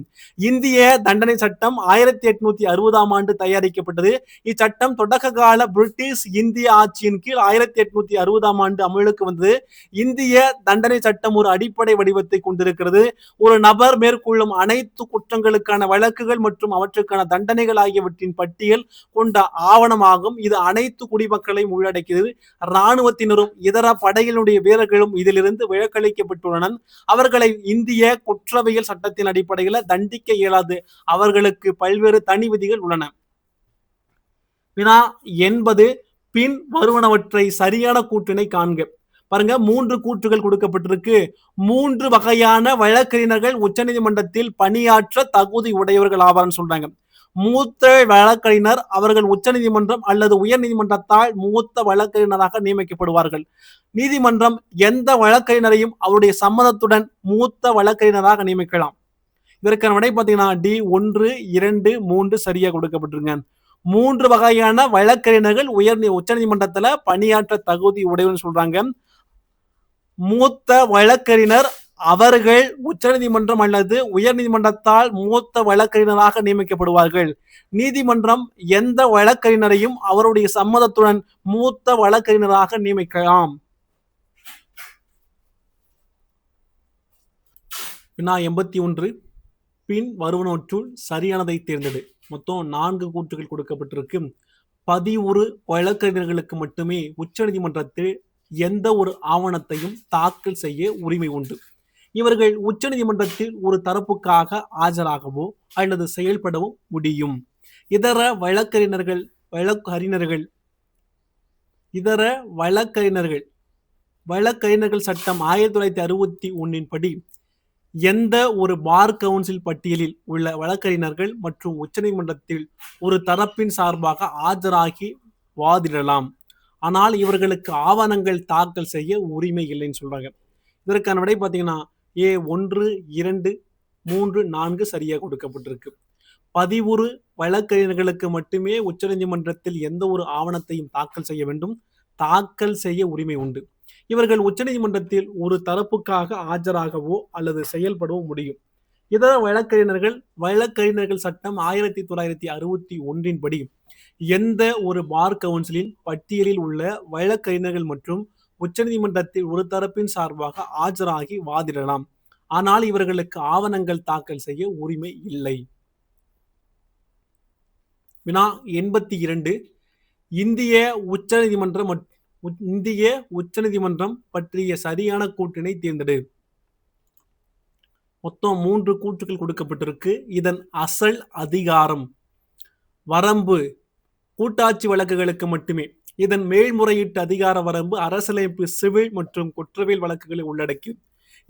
இந்திய தண்டனை சட்டம் 1860ஆம் ஆண்டு தயாரிக்கப்பட்டது. இச்சட்டம் தொடக்க கால பிரிட்டிஷ் இந்திய ஆட்சியின் கீழ் 1860ஆம் ஆண்டு அமலுக்கு வந்தது. இந்திய தண்டனை சட்டம் ஒரு அடிப்படை வடிவத்தை கொண்டிருக்கிறது. ஒரு நபர் மேற்கொள்ளும் அனைத்து குற்றங்களுக்கான வழக்குகள் மற்றும் அவற்றுக்கான தண்டனைகள் ஆகியவற்றின் பட்டியல் கொண்ட ஆவணமாகும். இது அனைத்து குடிமக்களையும் உள்ளடக்கியது. இராணுவத்தினரும் இதர படைகளுடைய வீரர்களும் இதிலிருந்து விலக்களிக்கப்பட்டுள்ளனர். அவர்களை இந்திய குற்றவியல் சட்டத்தின் அடிப்படையில் தண்டிக்க இயலாது. அவர்களுக்கு பல்வேறு தனி விதிகள் உள்ளன. வினா 80 பின் வருவனவற்றை சரியான கூற்றினை காண்க. பாருங்க, 3 கூற்றுகள் கொடுக்கப்பட்டிருக்கு. 3 வகையான வழக்கறிஞர்கள் உச்சநீதிமன்றத்தில் பணியாற்ற தகுதி உடையவர்கள் ஆவார்னு சொல்றாங்க. மூத்த வழக்கறிஞர் அவர்கள் உச்சநீதிமன்றம் அல்லது உயர் நீதிமன்றத்தால் மூத்த வழக்கறிஞராக நியமிக்கப்படுவார்கள். நீதிமன்றம் எந்த வழக்கறிஞரையும் அவருடைய சம்மதத்துடன் மூத்த வழக்கறிஞராக நியமிக்கலாம். இதற்கான விடை பார்த்தீங்கன்னா டி 1, 2, 3 சரியா கொடுக்கப்பட்டிருங்க. 3 வகையான வழக்கறிஞர்கள் உச்சநீதிமன்றத்துல பணியாற்ற தகுதி உடையவர்னு சொல்றாங்க. மூத்த வழக்கறிஞர் அவர்கள் உச்சநீதிமன்றம் அல்லது உயர் நீதிமன்றத்தால் மூத்த வழக்கறிஞராக நியமிக்கப்படுவார்கள். நீதிமன்றம் எந்த வழக்கறிஞரையும் அவருடைய சம்மதத்துடன் மூத்த வழக்கறிஞராக நியமிக்கலாம். வினா 81 பின் வருவனவற்றுள் சரியானதை தேர்ந்தெடு. மொத்தம் 4 கூற்றுகள் கொடுக்கப்பட்டிருக்கு. 11 வழக்கறிஞர்களுக்கு மட்டுமே உச்சநீதிமன்றத்தில் எந்த ஒரு ஆவணத்தையும் தாக்கல் செய்ய உரிமை உண்டு. இவர்கள் உச்சநீதிமன்றத்தில் ஒரு தரப்புக்காக ஆஜராகவோ அல்லது செயல்படவோ முடியும். இதர வழக்கறிஞர்கள் சட்டம் 1961 படி எந்த ஒரு பார் கவுன்சில் பட்டியலில் உள்ள வழக்கறிஞர்கள் மற்றும் உச்சநீதிமன்றத்தில் ஒரு தரப்பின் சார்பாக ஆஜராகி வாதிடலாம். ஆனால் இவர்களுக்கு ஆவணங்கள் தாக்கல் செய்ய உரிமை இல்லைன்னு சொல்றாங்க. இதற்கான விடை பார்த்தீங்கன்னா ஏ 1, 2, 3, 4 சரியா கொடுக்கப்பட்டிருக்கு. 11 வழக்கறிஞர்களுக்கு மட்டுமே உச்சநீதிமன்றத்தில் எந்த ஒரு ஆவணத்தையும் தாக்கல் செய்ய வேண்டும். தாக்கல் செய்ய உரிமை உண்டு. இவர்கள் உச்சநீதிமன்றத்தில் ஒரு தரப்புக்காக ஆஜராகவோ அல்லது செயல்படவோ முடியும். இதர வழக்கறிஞர்கள் சட்டம் 1961 படி எந்த ஒரு பார் கவுன்சிலின் பட்டியலில் உள்ள வழக்கறிஞர்கள் மற்றும் உச்சநீதிமன்றத்தில் ஒரு தரப்பின் சார்பாக ஆஜராகி வாதிடலாம். ஆனால் இவர்களுக்கு ஆவணங்கள் தாக்கல் செய்ய உரிமை இல்லை. வினா 82 இந்திய உச்சநீதிமன்றம் பற்றிய சரியான கூற்றினை தேர்ந்தெடு. மொத்தம் 3 கூற்றுகள் கொடுக்கப்பட்டிருக்கு. இதன் அசல் அதிகாரம் வரம்பு கூட்டாட்சி வழக்குகளுக்கு மட்டுமே. இதன் மேல்முறையீட்டு அதிகார வரம்பு அரசியலமைப்பு சிவில் மற்றும் குற்றவியல் வழக்குகளை உள்ளடக்கியது.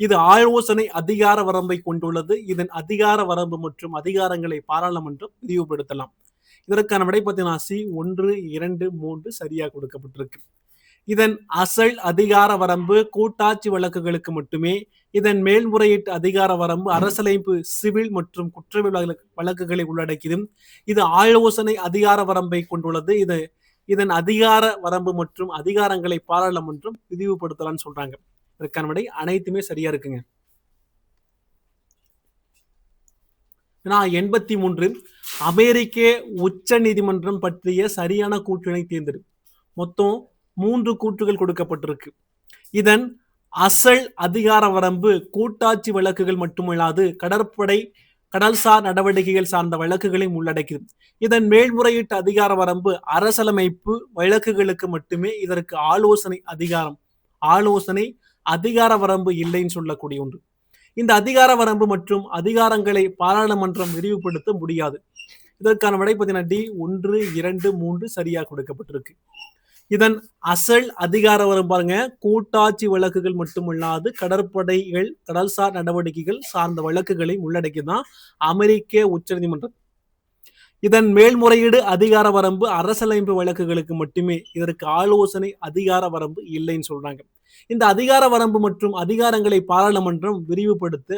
இது ஆலோசனை அதிகார வரம்பை கொண்டுள்ளது. இதன் அதிகார வரம்பு மற்றும் அதிகாரங்களை பாராளுமன்றம் விரிவுபடுத்தலாம். இதற்கான விடை பார்த்தீங்கன்னா சி 1, 2, 3 சரியாக கொடுக்கப்பட்டிருக்கு. இதன் அசல் அதிகார வரம்பு கூட்டாட்சி வழக்குகளுக்கு மட்டுமே. இதன் மேல்முறையீட்டு அதிகார வரம்பு அரசியலமைப்பு சிவில் மற்றும் குற்றவியல் வழக்குகளை உள்ளடக்கியது. இது ஆலோசனை அதிகார வரம்பை கொண்டுள்ளது. இதன் அதிகார வரம்பு மற்றும் அதிகாரங்களை பாராளுமன்றம் விரிவுபடுத்தலாம்னு சொல்றாங்க. இதற்கான விடை அனைத்துமே சரியா இருக்குங்க. 83 அமெரிக்க உச்ச நீதிமன்றம் பற்றிய சரியான கூற்றினை தேர்ந்தெடு. மொத்தம் 3 கூற்றுகள் கொடுக்கப்பட்டிருக்கு. இதன் அசல் அதிகார வரம்பு கூட்டாட்சி வழக்குகள் மட்டுமல்லாது கடற்படை கடல்சார் நடவடிக்கைகள் சார்ந்த வழக்குகளையும் உள்ளடக்கியது. இதன் மேல்முறையீட்டு அதிகார வரம்பு அரசியலமைப்பு வழக்குகளுக்கு மட்டுமே. இதற்கு ஆலோசனை அதிகார வரம்பு இல்லைன்னு சொல்லக்கூடிய ஒன்று. இந்த அதிகார வரம்பு மற்றும் அதிகாரங்களை பாராளுமன்றம் விரிவுபடுத்த முடியாது. இதற்கான விடை பார்த்தீங்கன்னா டி 1, 2, 3 சரியாக கொடுக்கப்பட்டிருக்கு. இதன் அசல் அதிகார வரம்பு பாருங்க கூட்டாட்சி வழக்குகள் மட்டுமல்லாது கடற்படைகள் கடல்சார் நடவடிக்கைகள் சார்ந்த வழக்குகளை உள்ளடக்கிதான் அமெரிக்க உச்ச நீதிமன்றம். இதன் மேல்முறையீடு அதிகார வரம்பு அரசியலமைப்பு வழக்குகளுக்கு மட்டுமே. இதற்கு ஆலோசனை அதிகார வரம்பு இல்லைன்னு சொல்றாங்க. இந்த அதிகார வரம்பு மற்றும் அதிகாரங்களை பாராளுமன்றம் விரிவுபடுத்த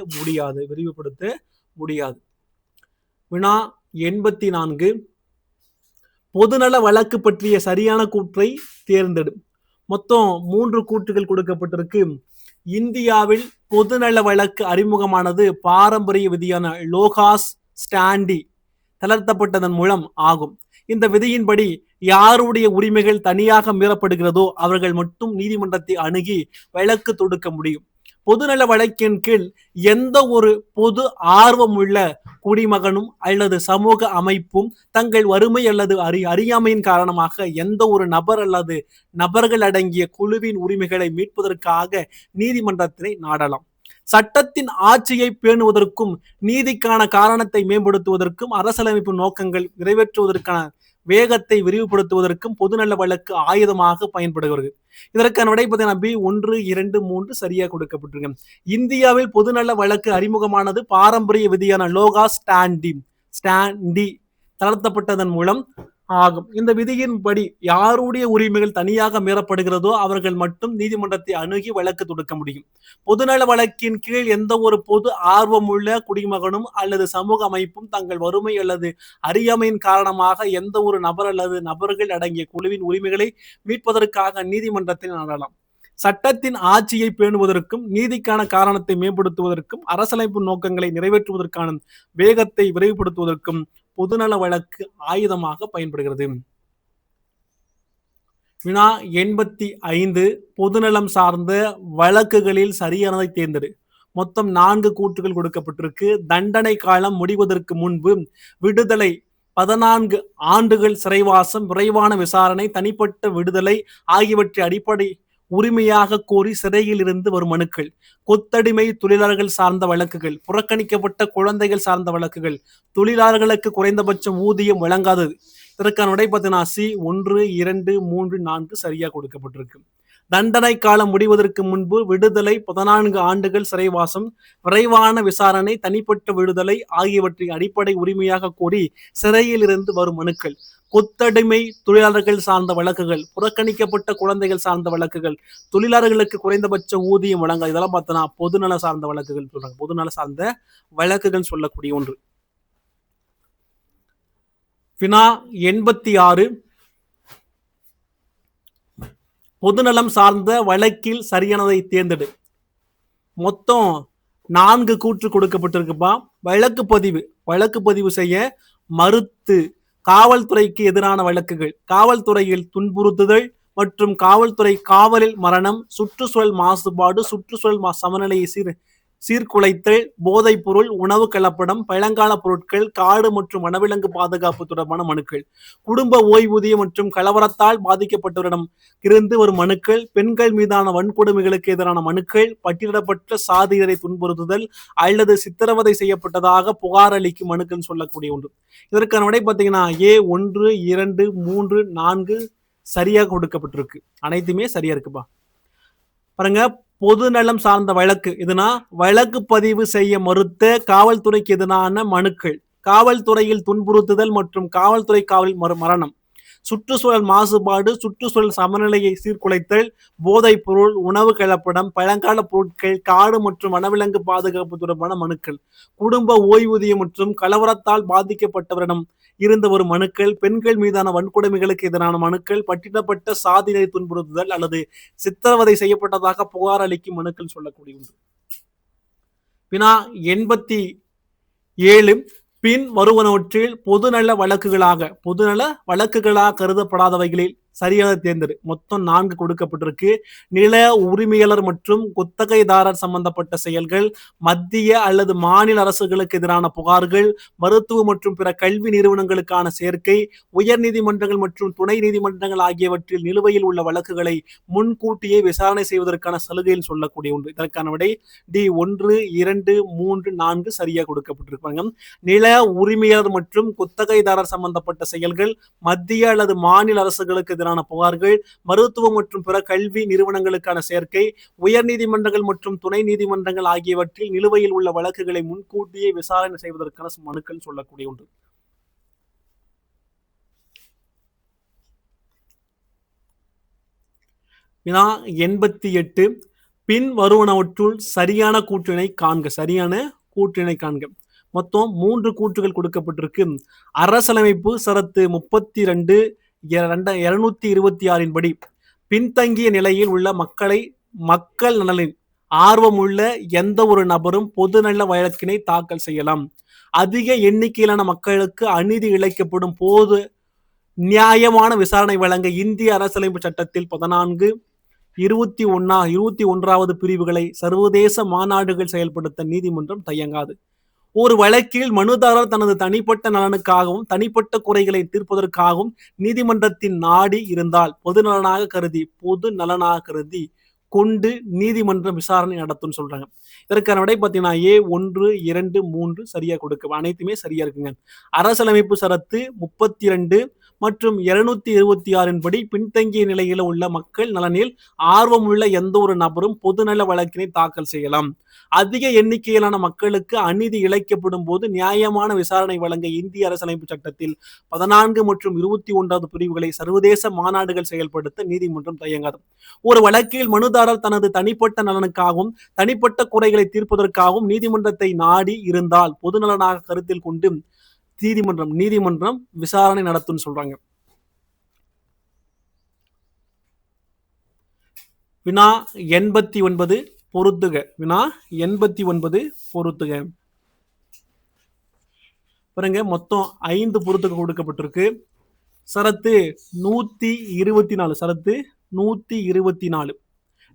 முடியாது. வினா 84 பொதுநல வழக்கு பற்றிய சரியான கூற்றை தேர்ந்தெடு. மொத்தம் 3 கூற்றுகள் கொடுக்கப்பட்டிருக்கு. இந்தியாவில் பொதுநல வழக்கு அறிமுகமானது பாரம்பரிய விதியான லோகாஸ் ஸ்டாண்டி தளர்த்தப்பட்டதன் மூலம் ஆகும். இந்த விதியின்படி யாருடைய உரிமைகள் தனியாக மீறப்படுகிறதோ அவர்கள் மட்டும் நீதிமன்றத்தை அணுகி வழக்கு தொடுக்க முடியும். பொதுநல வழக்கின் கீழ் எந்த ஒரு பொது ஆர்வமுள்ள குடிமகனும் அல்லது சமூக அமைப்பும் தங்கள் வறுமை அல்லது அறியாமையின் காரணமாக எந்த ஒரு நபர் அல்லது நபர்கள் அடங்கிய குழுவின் உரிமைகளை மீட்பதற்காக நீதிமன்றத்தினை நாடலாம். சட்டத்தின் ஆட்சியை பேணுவதற்கும் நீதிக்கான காரணத்தை மேம்படுத்துவதற்கும் அரசியலமைப்பு நோக்கங்கள் நிறைவேற்றுவதற்கான வேகத்தை விரிவுபடுத்துவதற்கும் பொதுநல வழக்கு ஆயுதமாக பயன்படுகிறது. இதற்கான விடை பார்த்தீங்கன்னா பி 1, 2, 3 சரியாக கொடுக்கப்பட்டிருக்கு. இந்தியாவில் பொதுநல வழக்கு அறிமுகமானது பாரம்பரிய விதியான லோகாஸ் ஸ்டாண்டி தளர்த்தப்பட்டதன் மூலம் ஆகும். இந்த விதியின்படி யாருடைய உரிமைகள் தனியாக மீறப்படுகிறதோ அவர்கள் மட்டும் நீதிமன்றத்தை அணுகி வழக்கு தொடுக்க முடியும். பொதுநல வழக்கின் கீழ் எந்த ஒரு பொது ஆர்வமுள்ள குடிமகனும் அல்லது சமூக அமைப்பும் தங்கள் வறுமை அல்லது அறியாமையின் காரணமாக எந்த ஒரு நபர் அல்லது நபர்கள் அடங்கிய குழுவின் உரிமைகளை மீட்பதற்காக நீதிமன்றத்தை நாடலாம். சட்டத்தின் ஆட்சியை பேணுவதற்கும் நீதிக்கான காரணத்தை மேம்படுத்துவதற்கும் அரசியலமைப்பு நோக்கங்களை நிறைவேற்றுவதற்கான வேகத்தை விரைவுபடுத்துவதற்கும் பொதுநல வழக்கு ஆயுதமாக பயன்படுகிறது. வினா 85 பொதுநலம் சார்ந்த வழக்குகளில் சரியானதை தேர்ந்தெடு. மொத்தம் 4 கூற்றுகள் கொடுக்கப்பட்டிருக்கு. தண்டனை காலம் முடிவதற்கு முன்பு விடுதலை 14 ஆண்டுகள் சிறைவாசம் விரைவான விசாரணை தனிப்பட்ட விடுதலை ஆகியவற்றை அடிப்படை உரிமையாக கோரி சிறையில் இருந்து வரும் மனுக்கள், கொத்தடிமை தொழிலாளர்கள் சார்ந்த வழக்குகள், புறக்கணிக்கப்பட்ட குழந்தைகள் சார்ந்த வழக்குகள், தொழிலாளர்களுக்கு குறைந்தபட்சம் ஊதியம் வழங்காதது. இதற்கான விடை பார்த்தீங்கன்னா சி 1, 2, 3, 4 சரியாக கொடுக்கப்பட்டிருக்கு. தண்டனை காலம் முடிவதற்கு முன்பு விடுதலை 14 ஆண்டுகள் சிறைவாசம் விரைவான விசாரணை தனிப்பட்ட விடுதலை ஆகியவற்றை அடிப்படை உரிமையாக கோரி சிறையில் இருந்து வரும் மனுக்கள், கொத்தடிமை தொழிலாளர்கள் சார்ந்த வழக்குகள், புறக்கணிக்கப்பட்ட குழந்தைகள் சார்ந்த வழக்குகள், தொழிலாளர்களுக்கு குறைந்தபட்ச ஊதியம் வழங்க இதெல்லாம் பார்த்தோன்னா பொதுநல சார்ந்த வழக்குகள் சொல்றாங்க. பொதுநல சார்ந்த வழக்குகள் சொல்லக்கூடிய ஒன்று. வினா 86 பொதுநலம் சார்ந்த வழக்கில் சரியானதை தேர்ந்தெடு. மொத்தம் 4 கூற்று கொடுக்கப்பட்டிருக்குப்பா. வழக்கு பதிவு செய்ய மறுத்து காவல்துறைக்கு எதிரான வழக்குகள், காவல்துறையில் துன்புறுத்துதல் மற்றும் காவல்துறை காவலில் மரணம், சுற்றுச்சூழல் மாசுபாடு, சுற்றுச்சூழல் சமநிலையை சீர்குலைத்தல், போதைப் பொருள், உணவு கலப்படம், பழங்கால பொருட்கள், காடு மற்றும் வனவிலங்கு பாதுகாப்பு தொடர்பான மனுக்கள், குடும்ப ஓய்வூதியம் மற்றும் கலவரத்தால் பாதிக்கப்பட்டவரிடம் இருந்து வரும் மனுக்கள், பெண்கள் மீதான வன்கொடுமைகளுக்கு எதிரான மனுக்கள், பட்டியலிடப்பட்ட சாதியரை துன்புறுத்துதல் அல்லது சித்திரவதை செய்யப்பட்டதாக புகார் அளிக்கும் மனுக்கள் சொல்லக்கூடிய ஒன்று. இதற்கான விடை பார்த்தீங்கன்னா A 1, 2, 3, 4 சரியாக கொடுக்கப்பட்டிருக்கு. அனைத்துமே சரியா இருக்குப்பா. பாருங்க, பொது நலம் சார்ந்த வழக்கு இதுனா வழக்கு பதிவு செய்ய மறுத்த காவல்துறைக்கு எதிரான மனுக்கள், காவல்துறையில் துன்புறுத்துதல் மற்றும் காவல்துறை காவல் மரணம், சுற்றுச்சூழல் மாசுபாடு, சுற்றுச்சூழல் சமநிலையை சீர்குலைத்தல், போதைப் பொருள், உணவு கலப்படம், பழங்கால பொருட்கள், காடு மற்றும் வனவிலங்கு பாதுகாப்பு தொடர்பான மனுக்கள், குடும்ப ஓய்வூதியம் மற்றும் கலவரத்தால் பாதிக்கப்பட்டவரிடம் இருந்த ஒரு மனுக்கள், பெண்கள் மீதான வன்கொடுமைகளுக்கு எதிரான மனுக்கள், பட்டியலிடப்பட்ட சாதியினரை துன்புறுத்துதல் அல்லது சித்திரவதை செய்யப்பட்டதாக புகார் அளிக்கும் மனுக்கள் சொல்லக்கூடிய ஒன்று. வினா 87 பின் வருவனவற்றில் பொதுநல வழக்குகளாக கருதப்படாதவைகளில் சரியாக தேர்ந்தெடு. மொத்தம் 4 கொடுக்கப்பட்டிருக்கு. நில உரிமையாளர் மற்றும் குத்தகைதாரர் சம்பந்தப்பட்ட செயல்கள், மத்திய அல்லது மாநில அரசுகளுக்கு எதிரான புகார்கள், மருத்துவ மற்றும் பிற கல்வி நிறுவனங்களுக்கான சேர்க்கை, உயர் நீதிமன்றங்கள் மற்றும் துணை நீதிமன்றங்கள் ஆகியவற்றில் நிலுவையில் உள்ள வழக்குகளை முன்கூட்டியே விசாரணை செய்வதற்கான சலுகையில் சொல்லக்கூடிய ஒன்று. இதற்கான விடை டி 1, 2, 3, 4 சரியாக கொடுக்கப்பட்டிருப்பாங்க. நில உரிமையாளர் மற்றும் குத்தகைதாரர் சம்பந்தப்பட்ட செயல்கள், மத்திய அல்லது மாநில அரசுகளுக்கு எதிரான புகார்கள், மருத்துவ மற்றும் பிற கல்வி நிறுவனங்களுக்கான சேர்க்கை, உயர் நீதிமன்றங்கள் மற்றும் துணை நீதிமன்றங்கள் ஆகியவற்றில் நிலுவையில் உள்ள வழக்குகளை முன்கூட்டியே விசாரணை செய்வதற்கான மனுக்கள் சொல்லக்கூடிய ஒன்று. வினா 88 பின் வருவனவற்றுள் சரியான கூற்றினை காண்க. மொத்தம் 3 கூற்றுகள் கொடுக்கப்பட்டிருக்கு. அரசியலமைப்பு சரத்து 32 226 படி பின்தங்கிய நிலையில் உள்ள மக்கள் நலனில் ஆர்வமுள்ள எந்த ஒரு நபரும் பொதுநல வழக்கினை தாக்கல் செய்யலாம். அதிக எண்ணிக்கையிலான மக்களுக்கு அநீதி இழைக்கப்படும் போது நியாயமான விசாரணை வழங்க இந்திய அரசியலமைப்பு சட்டத்தில் 14, 21வது பிரிவுகளை சர்வதேச மாநாடுகள் செயல்படுத்த நீதிமன்றம் தயங்காது. ஒரு வழக்கில் மனுதாரர் தனது தனிப்பட்ட நலனுக்காகவும் தனிப்பட்ட குறைகளை தீர்ப்பதற்காகவும் நீதிமன்றத்தின் நாடி இருந்தால் பொது நலனாக கருதி கொண்டு நீதிமன்றம் விசாரணை நடத்தும் சொல்றாங்க. இதற்கான விடை பார்த்தீங்கன்னா A1, 2, 3 சரியா கொடுக்க. அனைத்துமே சரியா இருக்குங்க. அரசியலமைப்பு சரத்து 32 மற்றும் 226 படி பின்தங்கிய நிலையில உள்ள மக்கள் நலனில் ஆர்வமுள்ள எந்த ஒரு நபரும் பொதுநல வழக்கினை தாக்கல் செய்யலாம். அதிக எண்ணிக்கையிலான மக்களுக்கு அநீதி இழைக்கப்படும் போது நியாயமான விசாரணை வழங்க இந்திய அரசியலமைப்பு சட்டத்தில் 14 மற்றும் 21வது பிரிவுகளை சர்வதேச மாநாடுகள் செயல்படுத்த நீதிமன்றம் தயங்காது. ஒரு வழக்கில் மனுதாரர் தனது தனிப்பட்ட நலனுக்காகவும் தனிப்பட்ட குறைகளை தீர்ப்பதற்காகவும் நீதிமன்றத்தை நாடி இருந்தால் பொதுநலனாக கருத்தில் கொண்டு நீதிமன்றம் விசாரணை நடத்தும் சொல்றாங்க. வினா 89 பொருத்துக. பாருங்க, மொத்தம் 5 பொருத்துக கொடுக்கப்பட்டிருக்கு. சரத்து 124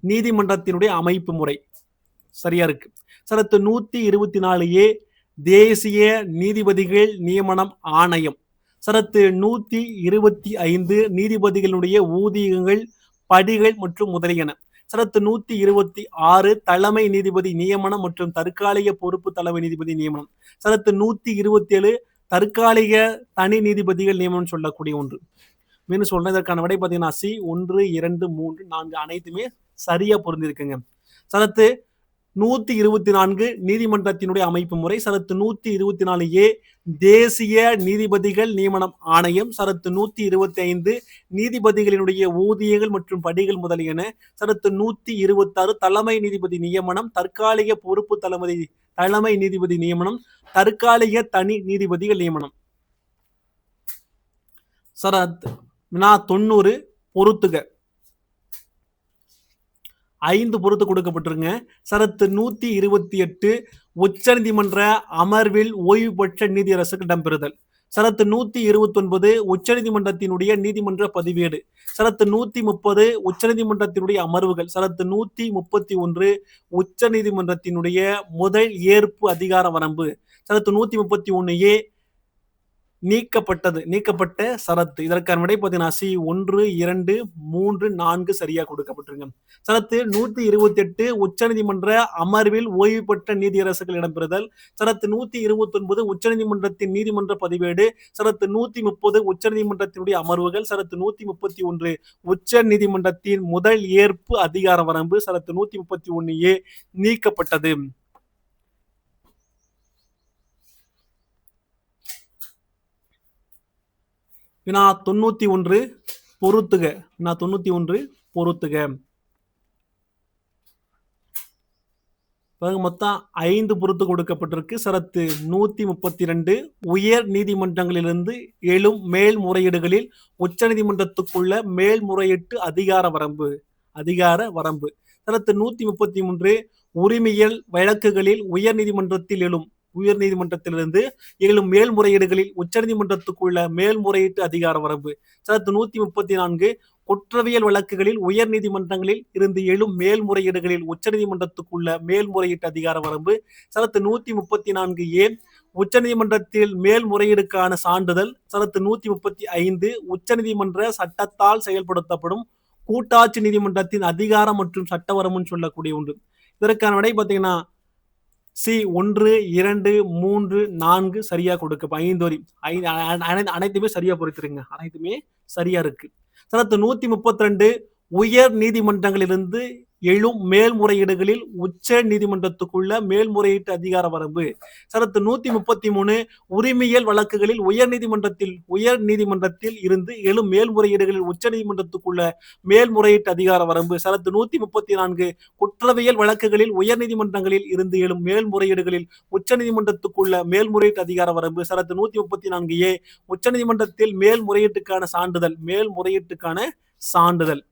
நீதிமன்றத்தினுடைய அமைப்பு முறை சரியா இருக்கு. சரத்து 124A தேசிய நீதிபதிகள் நியமனம் ஆணையம். சரத்து 125 நீதிபதிகளுடைய ஊதியங்கள், படிகள் மற்றும் முதலியன. சரத்து 126 தலைமை நீதிபதி நியமனம் மற்றும் தற்காலிக பொறுப்பு தலைமை நீதிபதி நியமனம். சரத்து 127 தற்காலிக தனி நீதிபதிகள் நியமனம் சொல்லக்கூடிய ஒன்று. மீண்டும் சொல்றேன், இதற்கான விடை பார்த்தீங்கன்னா C 1, 2, 3, 4 அனைத்துமே சரியா பொருந்திருக்குங்க. சரத்து 124 நீதிமன்றத்தினுடைய அமைப்பு முறை. சரத்து 124A தேசிய நீதிபதிகள் நியமனம் ஆணையம். சரத்து 125 நீதிபதிகளினுடைய ஊதியங்கள் மற்றும் படிகள் முதலியன. சரத்து 126 தலைமை நீதிபதி நியமனம், தற்காலிக பொறுப்பு தலைமை நீதிபதி நியமனம், தற்காலிக தனி நீதிபதிகள் நியமனம். சரத் 90 பொருத்துக. 5 பொருத்து கொடுக்கப்பட்டிருங்க. சரத்து 128 உச்ச நீதிமன்ற அமர்வில் ஓய்வு பெற்ற நீதியரசுக்கு இடம்பெறுதல். சரத்து 129 உச்ச நீதிமன்றத்தினுடைய நீதிமன்ற பதிவேடு. சரத்து 130 உச்ச நீதிமன்றத்தினுடைய அமர்வுகள். சரத்து 131 உச்ச நீதிமன்றத்தினுடைய முதல் ஏற்பு அதிகார வரம்பு. சரத்து 131A நீக்கப்பட்ட சரத்து. இதற்கான விடை பார்த்தீங்கன்னா சி 1, 2, 3, 4 சரியா கொடுக்கப்பட்டிருங்க. சரத்து 128 உச்சநீதிமன்ற அமர்வில் ஓய்வு பெற்ற நீதியரசர்கள் இடம்பெறுதல். சரத்து 129 உச்சநீதிமன்றத்தின் நீதிமன்ற பதிவேடு. சரத்து 130 உச்சநீதிமன்றத்தினுடைய அமர்வுகள். சரத்து 131 உச்ச நீதிமன்றத்தின் முதல் ஏற்பு அதிகார வரம்பு. சரத்து 131A நீக்கப்பட்டது. வினா 91 பொருத்துக. வினா 91 பொருத்துக. மொத்தம் 5 பொருத்து கொடுக்கப்பட்டிருக்கு. சரத்து 132 உயர் நீதிமன்றங்களிலிருந்து எழும் மேல்முறையீடுகளில் உச்ச நீதிமன்றத்துக்குள்ள மேல்முறையீட்டு அதிகார வரம்பு. சரத்து 133 உரிமையியல் வழக்குகளில் உயர் நீதிமன்றத்திலிருந்து எழும் மேல்முறையீடுகளில் உச்சநீதிமன்றத்துக்குள்ள மேல்முறையீட்டு அதிகார வரம்பு. சரத்து 134 குற்றவியல் வழக்குகளில் உயர் நீதிமன்றங்களில் இருந்து எழும் மேல்முறையீடுகளில் உச்சநீதிமன்றத்துக்குள்ள மேல்முறையீட்டு அதிகார வரம்பு. சரத்து 134A உச்சநீதிமன்றத்தில் மேல்முறையீடுக்கான சான்றிதழ். சரத்து 135 உச்சநீதிமன்ற சட்டத்தால் செயல்படுத்தப்படும் கூட்டாட்சி நீதிமன்றத்தின் அதிகாரம் மற்றும் சட்ட வரம்புன்னு சொல்லக்கூடிய ஒன்று. இதற்கான விடை பார்த்தீங்கன்னா சி 1, 2, 3, 4 சரியா கொடுக்க 5 வரி அனைத்துமே சரியா பொறுத்திருங்க. அனைத்துமே சரியா இருக்கு. சரத்து 132 உயர் நீதிமன்றங்களிலிருந்து எழும் மேல்முறையீடுகளில் உச்ச நீதிமன்றத்துக்குள்ள மேல்முறையீட்டு அதிகார வரம்பு. சரத்து 133 உரிமையியல் வழக்குகளில் உயர் நீதிமன்றத்தில் இருந்து எழும் மேல்முறையீடுகளில் உச்ச நீதிமன்றத்துக்குள்ள மேல்முறையீட்டு அதிகார வரம்பு. சரத்து 134 குற்றவியல் வழக்குகளில் உயர் நீதிமன்றங்களில் இருந்து எழும் மேல்முறையீடுகளில் உச்ச நீதிமன்றத்துக்குள்ள மேல்முறையீட்டு அதிகார வரம்பு. சரத்து 134A உச்ச நீதிமன்றத்தில் மேல்முறையீட்டுக்கான சான்றிதழ்.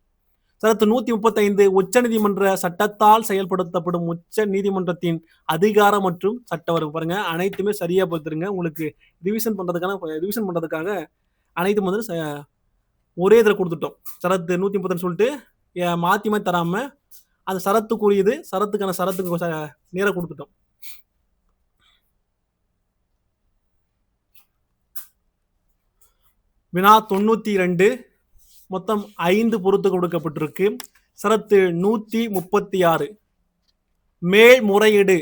சரத்து 135 உச்ச நீதிமன்ற சட்டத்தால் செயல்படுத்தப்படும் உச்ச நீதிமன்றத்தின் அதிகாரம் மற்றும் சட்ட வரம்பு. பாருங்க அனைத்துமே சரியா பார்த்துருங்க. உங்களுக்கு ரிவிஷன் பண்றதுக்காக அனைத்தும் வந்து ஒரே இதில் கொடுத்துட்டோம். சரத்து 135 சொல்லிட்டு மாத்தி தராம அந்த சரத்துக்குரியது சரத்துக்கு நேரம் கொடுத்துட்டோம். வினா 92 மொத்தம் 5 பொருத்து கொடுக்கப்பட்டிருக்கு. சரத்து 136 மேல்முறையீடு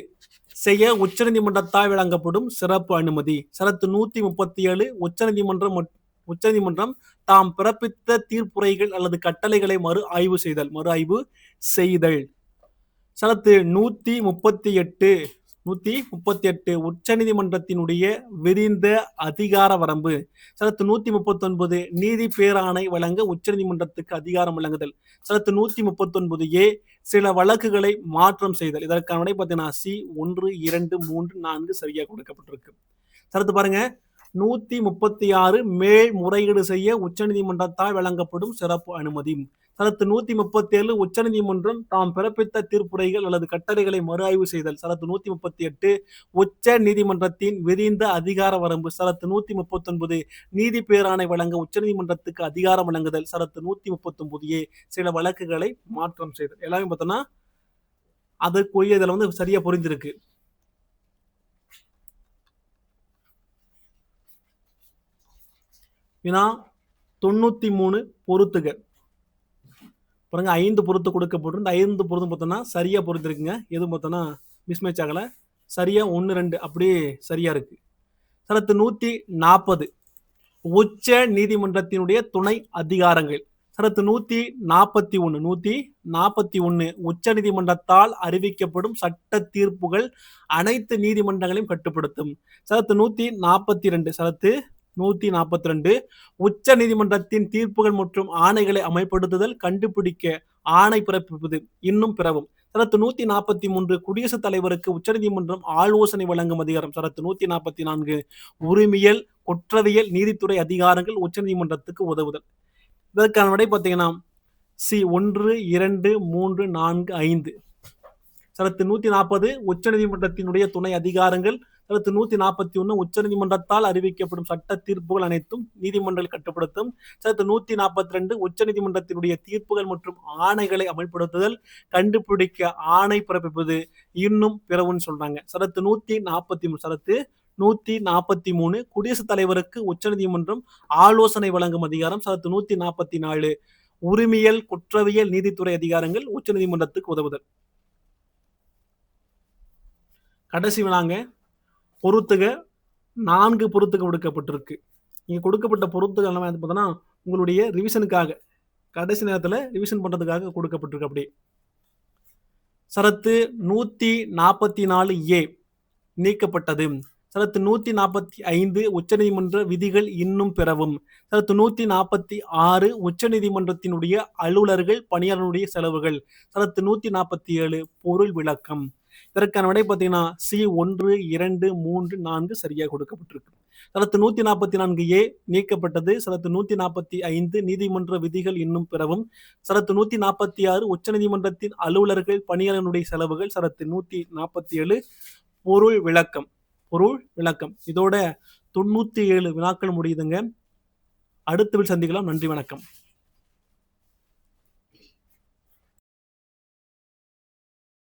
செய்ய உச்சநீதிமன்றத்தால் வழங்கப்படும் சிறப்பு அனுமதி. சரத்து 137 உச்சநீதிமன்றம் தாம் பிறப்பித்த தீர்ப்புரைகள் அல்லது கட்டளைகளை மறு ஆய்வு செய்தல். சரத்து 138 உச்சநீதிமன்றத்தினுடைய விரிந்த அதிகார வரம்பு. சரத்து 139 நீதி பேராணை வழங்க உச்சநீதிமன்றத்துக்கு அதிகாரம் வழங்குதல். சரத்து 139A சில வழக்குகளை மாற்றம் செய்தல். இதற்கான விடை பார்த்தீங்கன்னா சி 1, 2, 3, 4 சரியா கொடுக்கப்பட்டிருக்கு. சரத்து பாருங்க 136 மேல்முறையீடு செய்ய உச்சநீதிமன்றத்தால் வழங்கப்படும் சிறப்பு அனுமதி. சரத்து 137 உச்சநீதிமன்றம் தாம் பிறப்பித்த தீர்ப்புரைகள் அல்லது கட்டளைகளை மறு ஆய்வு செய்தல். சரத்து 138 உச்ச நீதிமன்றத்தின் விரிந்த அதிகார வரம்பு. சரத்து 139 நீதி பேராணை வழங்க உச்சநீதிமன்றத்துக்கு அதிகாரம் வழங்குதல். சரத்து 139A சில வழக்குகளை மாற்றம் செய்தல். எல்லாமே பார்த்தோம்னா அதற்குரிய இதில் வந்து சரியா புரிஞ்சிருக்கு. வினா 93 பொருத்துக. பாருங்க 5 பொருத்து கொடுக்கப்பட்டு 5 பொருத்தும் பார்த்தோம்னா சரியா பொருத்திருக்குங்க. எதுவும் பார்த்தோம்னா மிஸ்மேட்ச் ஆகல. சரியா 1, 2 அப்படியே சரியா இருக்கு. சரத்து 140 உச்ச நீதிமன்றத்தினுடைய துணை அதிகாரங்கள். சரத்து 141 உச்ச நீதிமன்றத்தால் அறிவிக்கப்படும் சட்ட தீர்ப்புகள் அனைத்து நீதிமன்றங்களையும் கட்டுப்படுத்தும். சரத்து 142 உச்ச நீதிமன்றத்தின் தீர்ப்புகள் மற்றும் ஆணைகளை அமல்படுத்துதல், கண்டுபிடிக்க ஆணை பிறப்பிப்பது இன்னும் பிறவும். சரத்து 143 குடியரசுத் தலைவருக்கு உச்சநீதிமன்றம் ஆலோசனை வழங்கும் அதிகாரம். சரத்து 144 உரிமையியல் குற்றவியல் நீதித்துறை அதிகாரங்கள் உச்சநீதிமன்றத்துக்கு உதவுதல். இதற்கான விடை பார்த்தீங்கன்னா சி 1, 2, 3, 4, 5. சரத்து 140 உச்சநீதிமன்றத்தினுடைய துணை அதிகாரங்கள். சரத்து 141 உச்சநீதிமன்றத்தால் அறிவிக்கப்படும் சட்ட தீர்ப்புகள் அனைத்தும் நீதிமன்றங்கள் கட்டுப்படுத்தும். சரத்து 142 உச்சநீதிமன்றத்தினுடைய தீர்ப்புகள் மற்றும் ஆணைகளை அமல்படுத்துதல், கண்டுபிடிக்க ஆணை பிறப்பிப்பது இன்னும் பிறவுன்னு சொல்றாங்க. சரத்து 143 143 குடியரசுத் தலைவருக்கு உச்சநீதிமன்றம் ஆலோசனை வழங்கும் அதிகாரம். சரத்து 144 உரிமையல், குற்றவியல், நீதித்துறை அதிகாரங்கள் உச்சநீதிமன்றத்துக்கு உதவுதல். கடைசி வினாங்க, பொறுத்துக 4 பொறுத்துக கொடுக்கப்பட்டிருக்கு. இங்க கொடுக்கப்பட்ட பொறுத்துகள் எல்லாம் வந்து பார்த்தோன்னா உங்களுடைய ரிவிஷனுக்காக கடைசி நேரத்தில் ரிவிஷன் பண்றதுக்காக கொடுக்கப்பட்டிருக்கு. அப்படி சரத்து 144A நீக்கப்பட்டது. சரத்து 145 உச்சநீதிமன்ற விதிகள் இன்னும் பெறவும். சரத்து 146 உச்சநீதிமன்றத்தினுடைய அலுவலர்கள் பணியாளர்களுடைய செலவுகள். சரத்து 147 பொருள் விளக்கம். இதற்கான விடை பார்த்தீங்கன்னா C1 2 3 4 சரியாக கொடுக்கப்பட்டிருக்கு. சரத்து 144A நீக்கப்பட்டது. சரத்து 145 நீதிமன்ற விதிகள் இன்னும் பெறவும். சரத்து 146 உச்சநீதிமன்றத்தின் அலுவலர்கள் பணியாளர்களுடைய செலவுகள். சரத்து 147 பொருள் விளக்கம். இதோட 97 வினாக்கள் முடியுதுங்க. அடுத்த சந்திக்கலாம். நன்றி, வணக்கம்.